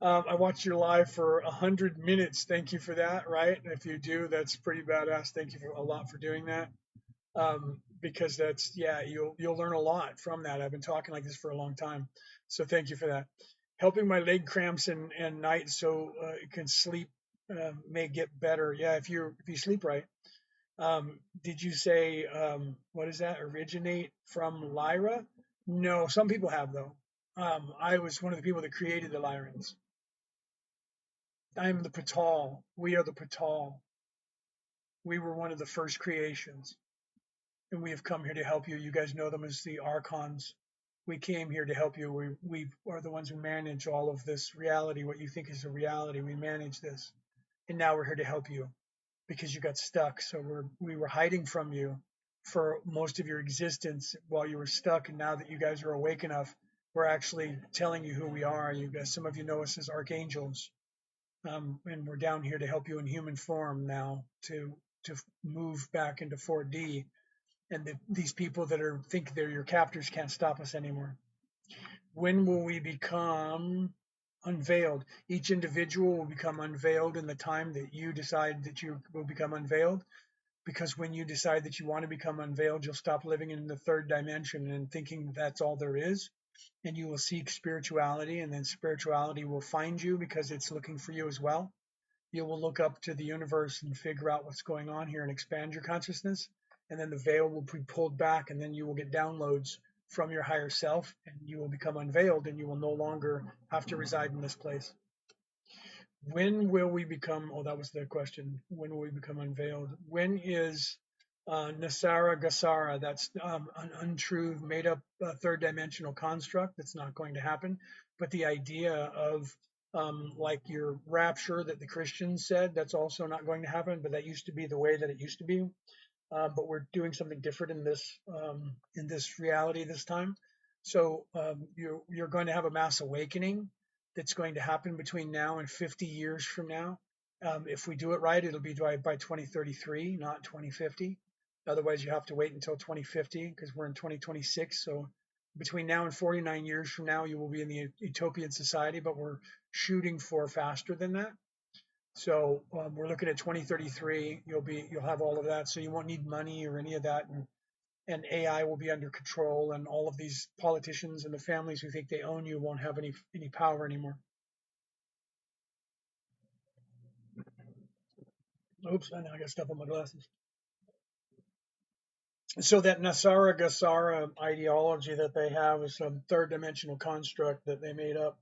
I watched your live for 100 minutes. Thank you for that, right? And if you do, that's pretty badass. Thank you a lot for doing that. Because you'll learn a lot from that. I've been talking like this for a long time, so thank you for that. Helping my leg cramps and night so you can sleep may get better. Yeah, if you sleep right. Did you say what is that? Originate from Lyra? No, some people have though. I was one of the people that created the Lyrans. I am the Patal. We are the Patal. We were one of the first creations, and we have come here to help you. You guys know them as the Archons. We came here to help you. We are the ones who manage all of this reality, what you think is a reality. We manage this. And now we're here to help you because you got stuck. So we were hiding from you for most of your existence while you were stuck. And now that you guys are awake enough, we're actually telling you who we are. You guys, some of you know us as archangels. And we're down here to help you in human form now to move back into 4D. And these people that think they're your captors can't stop us anymore. When will we become unveiled. Each individual will become unveiled in the time that you decide that you will become unveiled. Because when you decide that you want to become unveiled, you'll stop living in the third dimension and thinking that's all there is. And you will seek spirituality, and then spirituality will find you because it's looking for you as well. You will look up to the universe and figure out what's going on here and expand your consciousness. And then the veil will be pulled back, and then you will get downloads from your higher self, and you will become unveiled, and you will no longer have to reside in this place. When will we become, oh, that was the question. When will we become unveiled? When is Nasara Gasara? That's an untrue, made up third dimensional construct. That's not going to happen. But the idea of like your rapture that the Christians said, that's also not going to happen. But that used to be the way that it used to be. But we're doing something different in this reality this time. So you're going to have a mass awakening that's going to happen between now and 50 years from now. If we do it right, it'll be by 2033, not 2050. Otherwise, you have to wait until 2050 because we're in 2026. So between now and 49 years from now, you will be in the utopian society, but we're shooting for faster than that. So we're looking at 2033. You'll have all of that. So you won't need money or any of that, and AI will be under control, and all of these politicians and the families who think they own you won't have any power anymore. Oops, I got stuff on my glasses. So that Nasara Gasara ideology that they have is some third dimensional construct that they made up.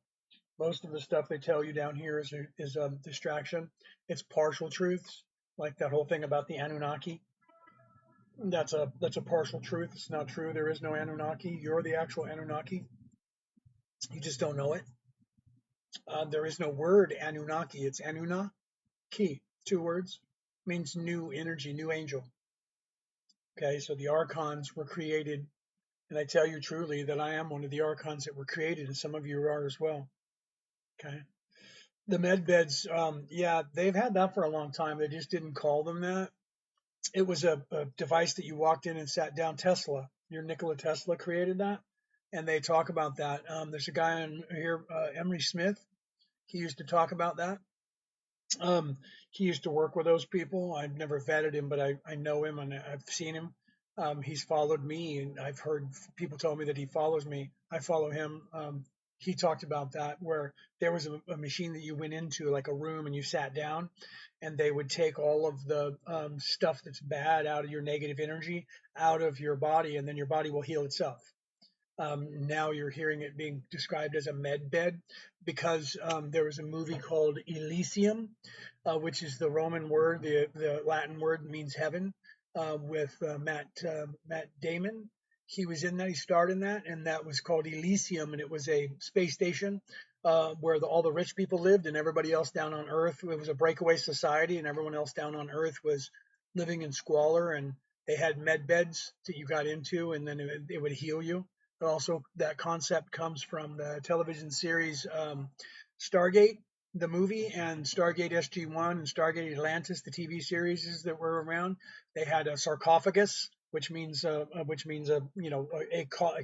Most of the stuff they tell you down here is a distraction. It's partial truths, like that whole thing about the Anunnaki. That's a partial truth. It's not true. There is no Anunnaki. You're the actual Anunnaki. You just don't know it. There is no word Anunnaki. It's Anunnaki. 2 words. Means new energy, new angel. Okay, so the archons were created, and I tell you truly that I am one of the archons that were created, and some of you are as well. Okay. The med beds, yeah, they've had that for a long time. They just didn't call them that. It was a device that you walked in and sat down. Tesla, your Nikola Tesla created that, and they talk about that. There's a guy in here, Emery Smith. He used to talk about that. He used to work with those people. I've never vetted him, but I know him and I've seen him. He's followed me, and I've heard people tell me that he follows me. I follow him. He talked about that, where there was a machine that you went into, like a room, and you sat down, and they would take all of the stuff that's bad out of your negative energy out of your body, and then your body will heal itself. Now you're hearing it being described as a med bed because there was a movie called Elysium, which is the Roman word, the Latin word means heaven, with Matt Damon. He was in that. He starred in that, and that was called Elysium, and it was a space station where all the rich people lived, and everybody else down on Earth. It was a breakaway society, and everyone else down on Earth was living in squalor. And they had med beds that you got into, and then it would heal you. But also, that concept comes from the television series Stargate, the movie, and Stargate SG-1 and Stargate Atlantis, the TV series that were around. They had a sarcophagus, which means a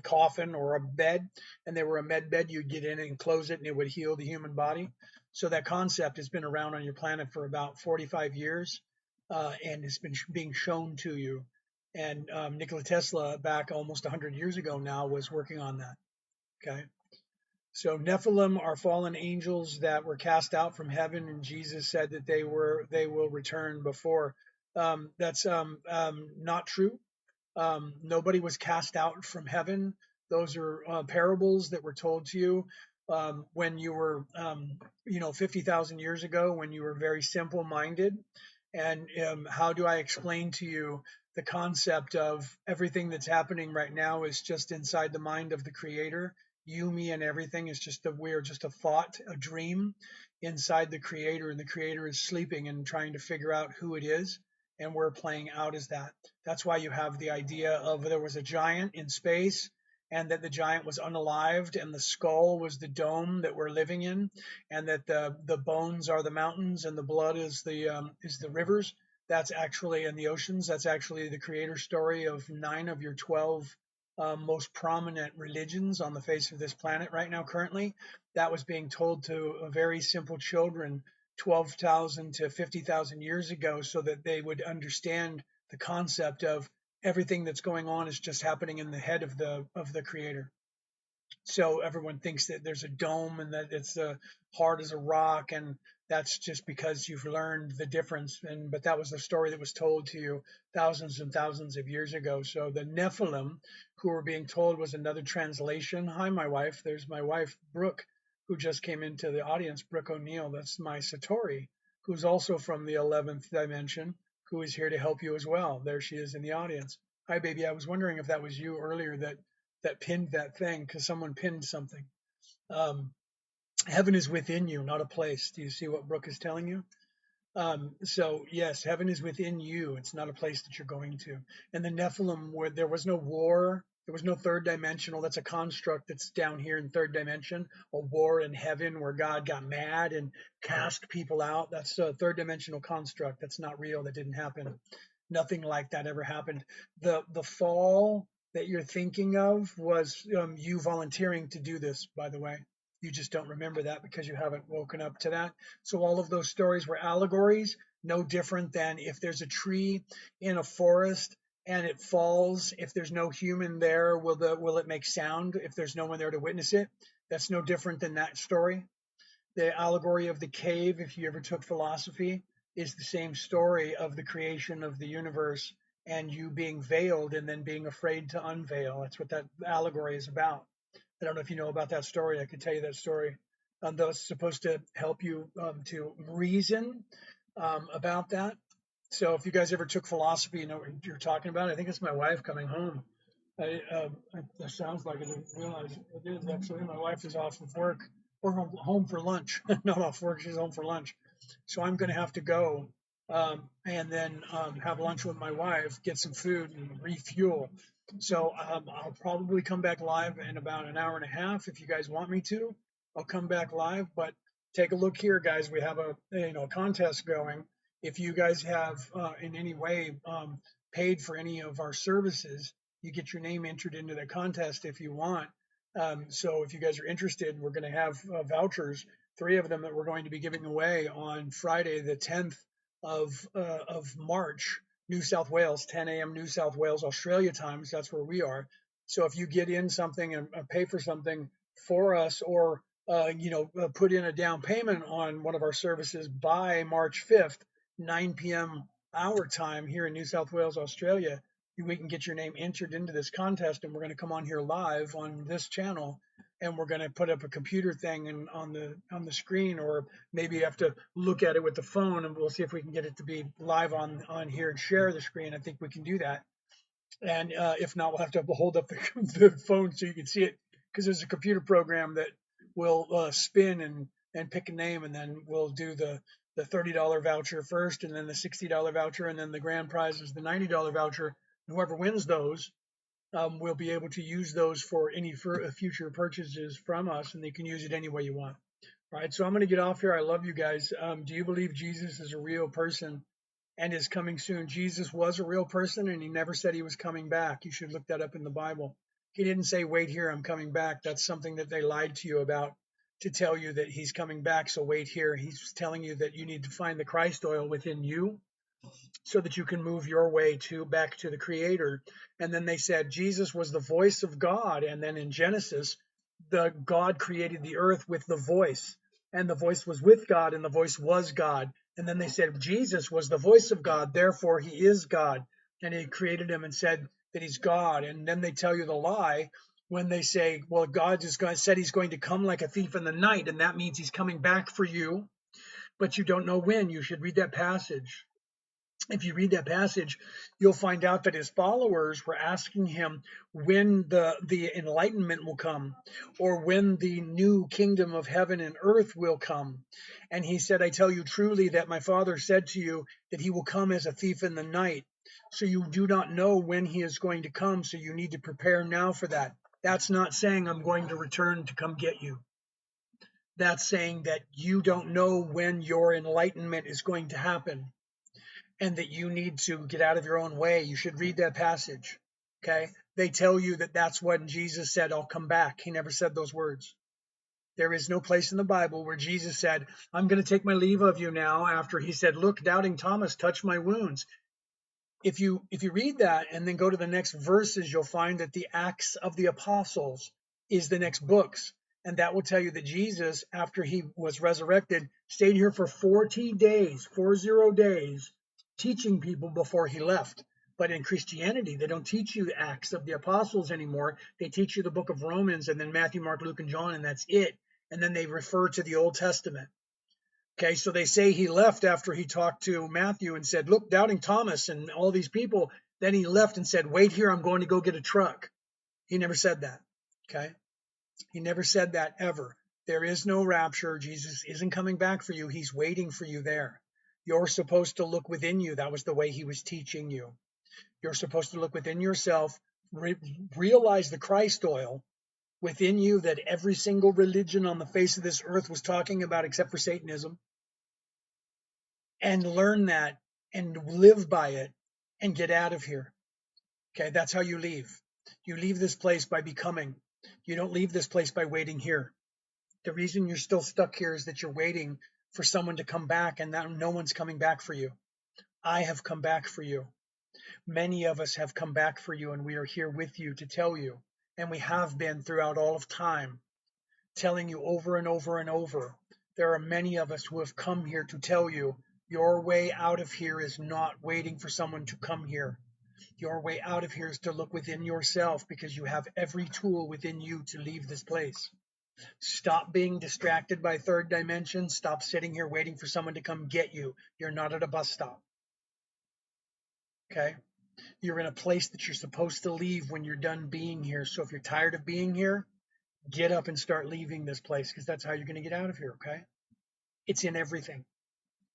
coffin or a bed, and they were a med bed. You'd get in and close it, and it would heal the human body. So that concept has been around on your planet for about 45 years, and it's been being shown to you. And Nikola Tesla, back almost 100 years ago now, was working on that. Okay. So Nephilim are fallen angels that were cast out from heaven, and Jesus said that they will return before. That's not true. Nobody was cast out from heaven. Those are parables that were told to you when you were, 50,000 years ago, when you were very simple-minded. And how do I explain to you the concept of everything that's happening right now is just inside the mind of the Creator? You, me, and everything is we're just a thought, a dream inside the Creator, and the Creator is sleeping and trying to figure out who it is, and we're playing out as that. That's why you have the idea of there was a giant in space, and that the giant was unalived, and the skull was the dome that we're living in, and that the bones are the mountains, and the blood is the rivers. That's actually in the oceans. That's actually the Creator story of 9 of your 12 most prominent religions on the face of this planet right now currently. That was being told to very simple children 12,000 to 50,000 years ago so that they would understand the concept of everything that's going on is just happening in the head of the creator. So everyone thinks that there's a dome and that it's hard as a rock, and that's just because you've learned the difference. But that was the story that was told to you thousands and thousands of years ago. So the Nephilim, who were being told, was another translation. Hi, my wife. There's my wife, Brooke, who just came into the audience. Brooke O'Neill. That's my Satori, who's also from the 11th dimension, who is here to help you as well. There she is in the audience. Hi, baby. I was wondering if that was you earlier that pinned that thing, because someone pinned something. Um, Heaven is within you, not a place. Do you see what Brooke is telling you? So yes, heaven is within you. It's not a place that you're going to. And the Nephilim, where there was no war, there was no third dimensional. That's a construct that's down here in third dimension. A war in heaven where God got mad and cast people out. That's a third dimensional construct. That's not real. That didn't happen. Nothing like that ever happened. The fall that you're thinking of was you volunteering to do this, by the way. You just don't remember that because you haven't woken up to that. So all of those stories were allegories, no different than if there's a tree in a forest and it falls, if there's no human there, will it make sound if there's no one there to witness it? That's no different than that story. The allegory of the cave, if you ever took philosophy, is the same story of the creation of the universe and you being veiled and then being afraid to unveil. That's what that allegory is about. I don't know if you know about that story. I could tell you that story. Though it's supposed to help you to reason about that. So if you guys ever took philosophy, you know what you're talking about. I think it's my wife coming home. That sounds like it. I didn't realize it is actually. My wife is off of work or home for lunch. Not off work. She's home for lunch. So I'm going to have to go and then have lunch with my wife, get some food, and refuel. So I'll probably come back live in about an hour and a half if you guys want me to. I'll come back live, but take a look here, guys. We have a contest going. If you guys have in any way paid for any of our services, you get your name entered into the contest if you want. So if you guys are interested, we're going to have vouchers, 3 of them that we're going to be giving away on Friday, the 10th of March, New South Wales, 10 a.m. New South Wales, Australia times. That's where we are. So if you get in something and pay for something for us, or put in a down payment on one of our services by March 5th, 9 p.m. our time here in New South Wales, Australia, we can get your name entered into this contest, and we're going to come on here live on this channel, and we're going to put up a computer thing and on the screen, or maybe you have to look at it with the phone, and we'll see if we can get it to be live on here and share the screen. I think we can do that. And if not, we'll have to hold up the phone so you can see it, because there's a computer program that will spin and pick a name, and then we'll do the $30 voucher first, and then the $60 voucher, and then the grand prize is the $90 voucher. Whoever wins those will be able to use those for any future purchases from us, and they can use it any way you want. All right, so I'm going to get off here. I love you guys. Do you believe Jesus is a real person and is coming soon? Jesus was a real person, and he never said he was coming back. You should look that up in the Bible. He didn't say, wait here, I'm coming back. That's something that they lied to you about, to tell you that he's coming back, so wait here. He's telling you that you need to find the Christ oil within you so that you can move your way back to the creator. And then they said Jesus was the voice of God. And then in Genesis, the God created the earth with the voice, and the voice was with God, and the voice was God. And then they said Jesus was the voice of God, therefore he is God. And he created him and said that he's God. And then they tell you the lie when they say, well, God just said he's going to come like a thief in the night, and that means he's coming back for you, but you don't know when. You should read that passage. If you read that passage, you'll find out that his followers were asking him when the enlightenment will come, or when the new kingdom of heaven and earth will come. And he said, I tell you truly that my Father said to you that he will come as a thief in the night. So you do not know when he is going to come, so you need to prepare now for that. That's not saying I'm going to return to come get you. That's saying that you don't know when your enlightenment is going to happen, and that you need to get out of your own way. You should read that passage, okay? they tell you that that's when Jesus said, I'll come back. He never said those words. There is no place in the Bible where Jesus said, I'm going to take my leave of you now, after he said, look, doubting Thomas, touch my wounds. If you read that and then go to the next verses, you'll find that the Acts of the Apostles is the next books. And that will tell you that Jesus, after he was resurrected, stayed here for 40 days, 40 days, teaching people before he left. But in Christianity, they don't teach you the Acts of the Apostles anymore. They teach you the book of Romans and then Matthew, Mark, Luke, and John, and that's it. And then they refer to the Old Testament. Okay, so they say he left after he talked to Matthew and said, look, doubting Thomas and all these people. Then he left and said, wait here, I'm going to go get a truck. He never said that. Okay, he never said that ever. There is no rapture. Jesus isn't coming back for you. He's waiting for you there. You're supposed to look within you. That was the way he was teaching you. You're supposed to look within yourself, realize the Christ oil within you that every single religion on the face of this earth was talking about, except for Satanism, and learn that and live by it and get out of here. Okay, that's how you leave. You leave this place by becoming. You don't leave this place by waiting here. The reason you're still stuck here is that you're waiting for someone to come back, and that no one's coming back for you. I have come back for you. Many of us have come back for you, and we are here with you to tell you, and we have been throughout all of time, telling you over and over and over. There are many of us who have come here to tell you your way out of here is not waiting for someone to come here. Your way out of here is to look within yourself, because you have every tool within you to leave this place. Stop being distracted by third dimension. Stop sitting here waiting for someone to come get you. You're not at a bus stop. Okay? You're in a place that you're supposed to leave when you're done being here. So if you're tired of being here, get up and start leaving this place, because that's how you're going to get out of here. Okay? It's in everything.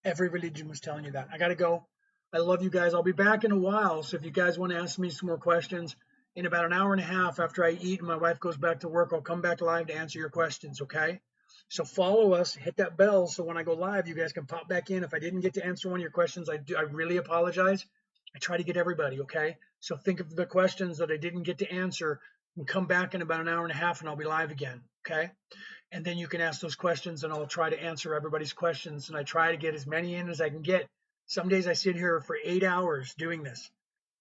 Every religion was telling you that. I got to go. I love you guys. I'll be back in a while. So if you guys want to ask me some more questions, in about an hour and a half after I eat and my wife goes back to work, I'll come back live to answer your questions. Okay? So follow us, hit that bell, so when I go live, you guys can pop back in. If I didn't get to answer one of your questions, I really apologize. I try to get everybody. Okay? So think of the questions that I didn't get to answer and come back in about an hour and a half and I'll be live again. Okay? And then you can ask those questions and I'll try to answer everybody's questions, and I try to get as many in as I can get. Some days I sit here for 8 hours doing this.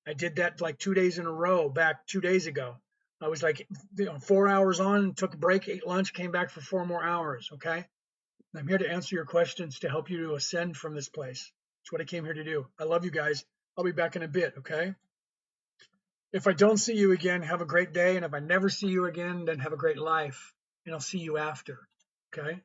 I did that like 2 days in a row back 2 days ago. I was like 4 hours on, took a break, ate lunch, came back for 4 more hours. Okay. I'm here to answer your questions to help you to ascend from this place. That's what I came here to do. I love you guys. I'll be back in a bit. Okay. If I don't see you again, have a great day. And if I never see you again, then have a great life. And I'll see you after. Okay.